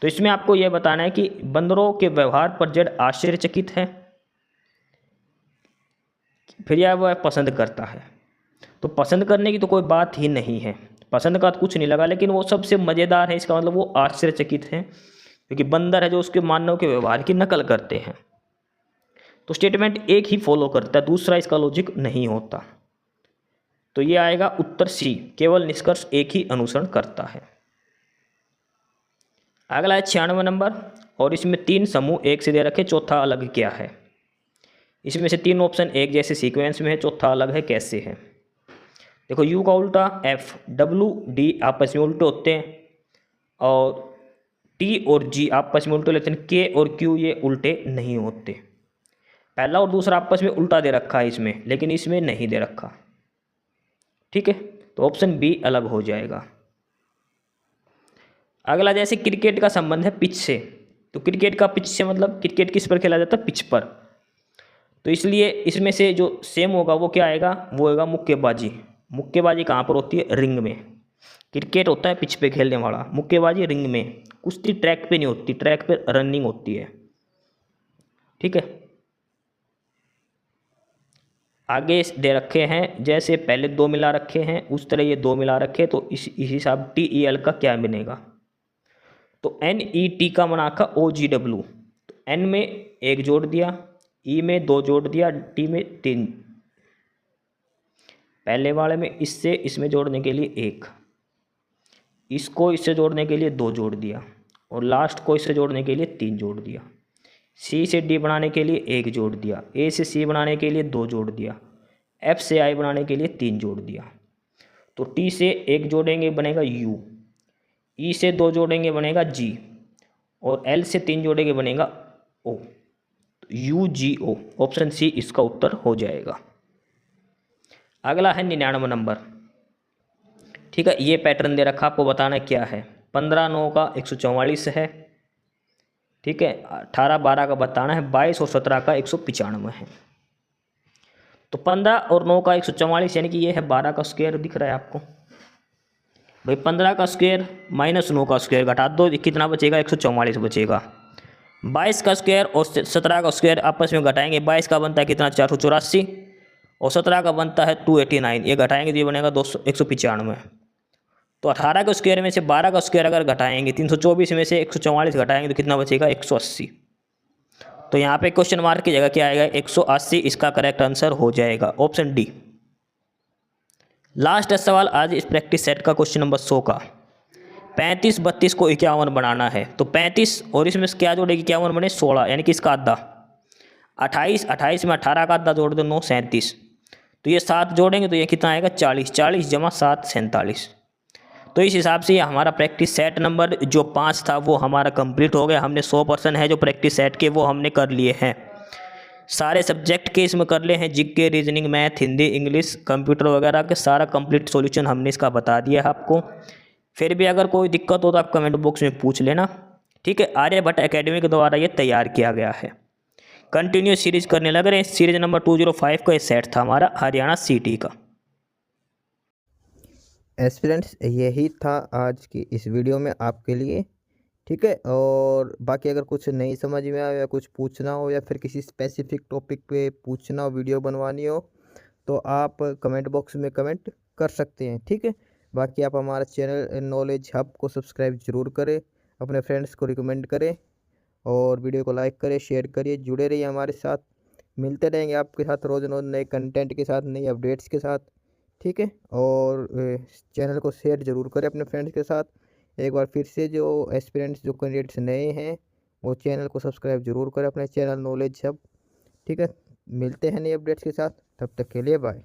तो इसमें आपको यह बताना है कि बंदरों के व्यवहार पर जड़ आश्चर्यचकित है, फिर यह वह पसंद करता है। तो पसंद करने की तो कोई बात ही नहीं है, पसंद का तो कुछ नहीं लगा, लेकिन वो सबसे मज़ेदार है, इसका मतलब वो आश्चर्यचकित है क्योंकि बंदर है जो उसके मानव के व्यवहार की नकल करते हैं। तो स्टेटमेंट एक ही फॉलो करता है, दूसरा इसका लॉजिक नहीं होता। तो ये आएगा उत्तर सी, केवल निष्कर्ष एक ही अनुसरण करता है। अगला है 96 नंबर, और इसमें 3 समूह एक से दे रखे, चौथा अलग क्या है। इसमें से 3 ऑप्शन एक जैसे सीक्वेंस में है, चौथा अलग है, कैसे है। देखो यू का उल्टा एफ, डब्ल्यू डी आपस में उल्टे होते हैं, और टी और जी आपस में उल्टे लेते हैं, के और क्यू ये उल्टे नहीं होते। पहला और दूसरा आपस में उल्टा दे रखा है इसमें, लेकिन इसमें नहीं दे रखा। ठीक है, तो ऑप्शन बी अलग हो जाएगा। अगला जैसे क्रिकेट का संबंध है पिच से, तो क्रिकेट का पिच से मतलब क्रिकेट किस पर खेला जाता है, पिच पर। तो इसलिए इसमें से जो सेम होगा वो क्या आएगा, वो होगा मुक्केबाजी। मुक्केबाजी कहाँ पर होती है, रिंग में। क्रिकेट होता है पिच पे खेलने वाला, मुक्केबाजी रिंग में। कुश्ती ट्रैक पे नहीं होती, ट्रैक पे रनिंग होती है। ठीक है, आगे दे रखे हैं, जैसे पहले 2 मिला रखे हैं उस तरह ये 2 मिला रखे, तो इस हिसाब TEL का क्या बनेगा। तो NET का बना का OGW, तो N में 1 जोड़ दिया, E में 2 जोड़ दिया, T में 3, पहले वाले में इससे इसमें जोड़ने के लिए 1, इसको इससे जोड़ने के लिए 2 जोड़ दिया, और लास्ट को इससे जोड़ने के लिए 3 जोड़ दिया। C से D बनाने के लिए 1 जोड़ दिया, A से C बनाने के लिए 2 जोड़ दिया, F से I बनाने के लिए 3 जोड़ दिया। तो T से 1 जोड़ेंगे बनेगा U, E से 2 जोड़ेंगे बनेगा G, और L से 3 जोड़ेंगे बनेगा O। UGO, ऑप्शन सी इसका उत्तर हो जाएगा। अगला है 99 नंबर। ठीक है, ये पैटर्न दे रखा, आपको बताना क्या है। 15 9 का 144 है, ठीक है, 18 12 का बताना है, 22 और 17 का 195 है। तो 15 और 9 का 144 यानी कि ये है 12 का स्क्वायर दिख रहा है आपको भाई। 15 का स्क्वायर माइनस 9 का स्क्वायर घटा दो, कितना बचेगा, 144 बचेगा। 22 का स्क्वायर और 17 का स्क्वायर आपस में घटाएंगे, 22 का बनता है कितना, 484, और 17 का बनता है 289, ये घटाएंगे तो ये बनेगा 195। तो 18 के स्क्वायर में से 12 का स्क्वायर अगर घटाएंगे, 324 में से 144 घटाएंगे तो कितना बचेगा, 180। तो यहाँ पे क्वेश्चन मार्क की जगह क्या आएगा, 180 इसका करेक्ट आंसर हो जाएगा, ऑप्शन डी। लास्ट सवाल आज इस प्रैक्टिस सेट का, क्वेश्चन नंबर 100 का। 35 32 को 51 बनाना है, तो 35 और इसमें से क्या जोड़ेगी, 51 बने 16, यानी कि इसका आधा। 28 28 में 18 का आधा जोड़ दो, 9 37, तो ये 7 जोड़ेंगे तो ये कितना आएगा, 40 40 जमा 7 47। तो इस हिसाब से ये हमारा प्रैक्टिस सेट नंबर जो 5 था वो हमारा कंप्लीट हो गया। हमने 100% है जो प्रैक्टिस सेट के वो हमने कर लिए हैं। सारे सब्जेक्ट के इसमें कर लिए हैं, GK, reasoning, math, Hindi, English, computer वगैरह के सारा कंप्लीट सॉल्यूशन हमने इसका बता दिया है आपको। फिर भी अगर कोई दिक्कत हो तो आप कमेंट बॉक्स में पूछ लेना, ठीक है। आर्यभट्ट एकेडमी के द्वारा ये तैयार किया गया है। कंटिन्यू सीरीज करने लग रहे हैं। सीरीज नंबर 205 का ये सेट था हमारा हरियाणा सिटी का। एस्पिरेंट्स, यही था आज की इस वीडियो में आपके लिए, ठीक है। और बाकी अगर कुछ नहीं समझ में आया या कुछ पूछना हो या फिर किसी स्पेसिफिक टॉपिक पे पूछना हो, वीडियो बनवानी हो, तो आप कमेंट बॉक्स में कमेंट कर सकते हैं, ठीक है। बाकी आप हमारा चैनल नॉलेज हब को सब्सक्राइब ज़रूर करें, अपने फ्रेंड्स को रिकमेंड करें, और वीडियो को लाइक करें, शेयर करिए, जुड़े रहिए हमारे साथ। मिलते रहेंगे आपके साथ रोज़ रोज़ नए कंटेंट के साथ, नई अपडेट्स के साथ, ठीक है। और चैनल को शेयर ज़रूर करें अपने फ्रेंड्स के साथ। एक बार फिर से जो एस्पिरेंट्स, जो कैंडिडेट्स नए हैं, वो चैनल को सब्सक्राइब ज़रूर करें, अपने चैनल नॉलेज हब, ठीक है। मिलते हैं नए अपडेट्स के साथ, तब तक के लिए बाय।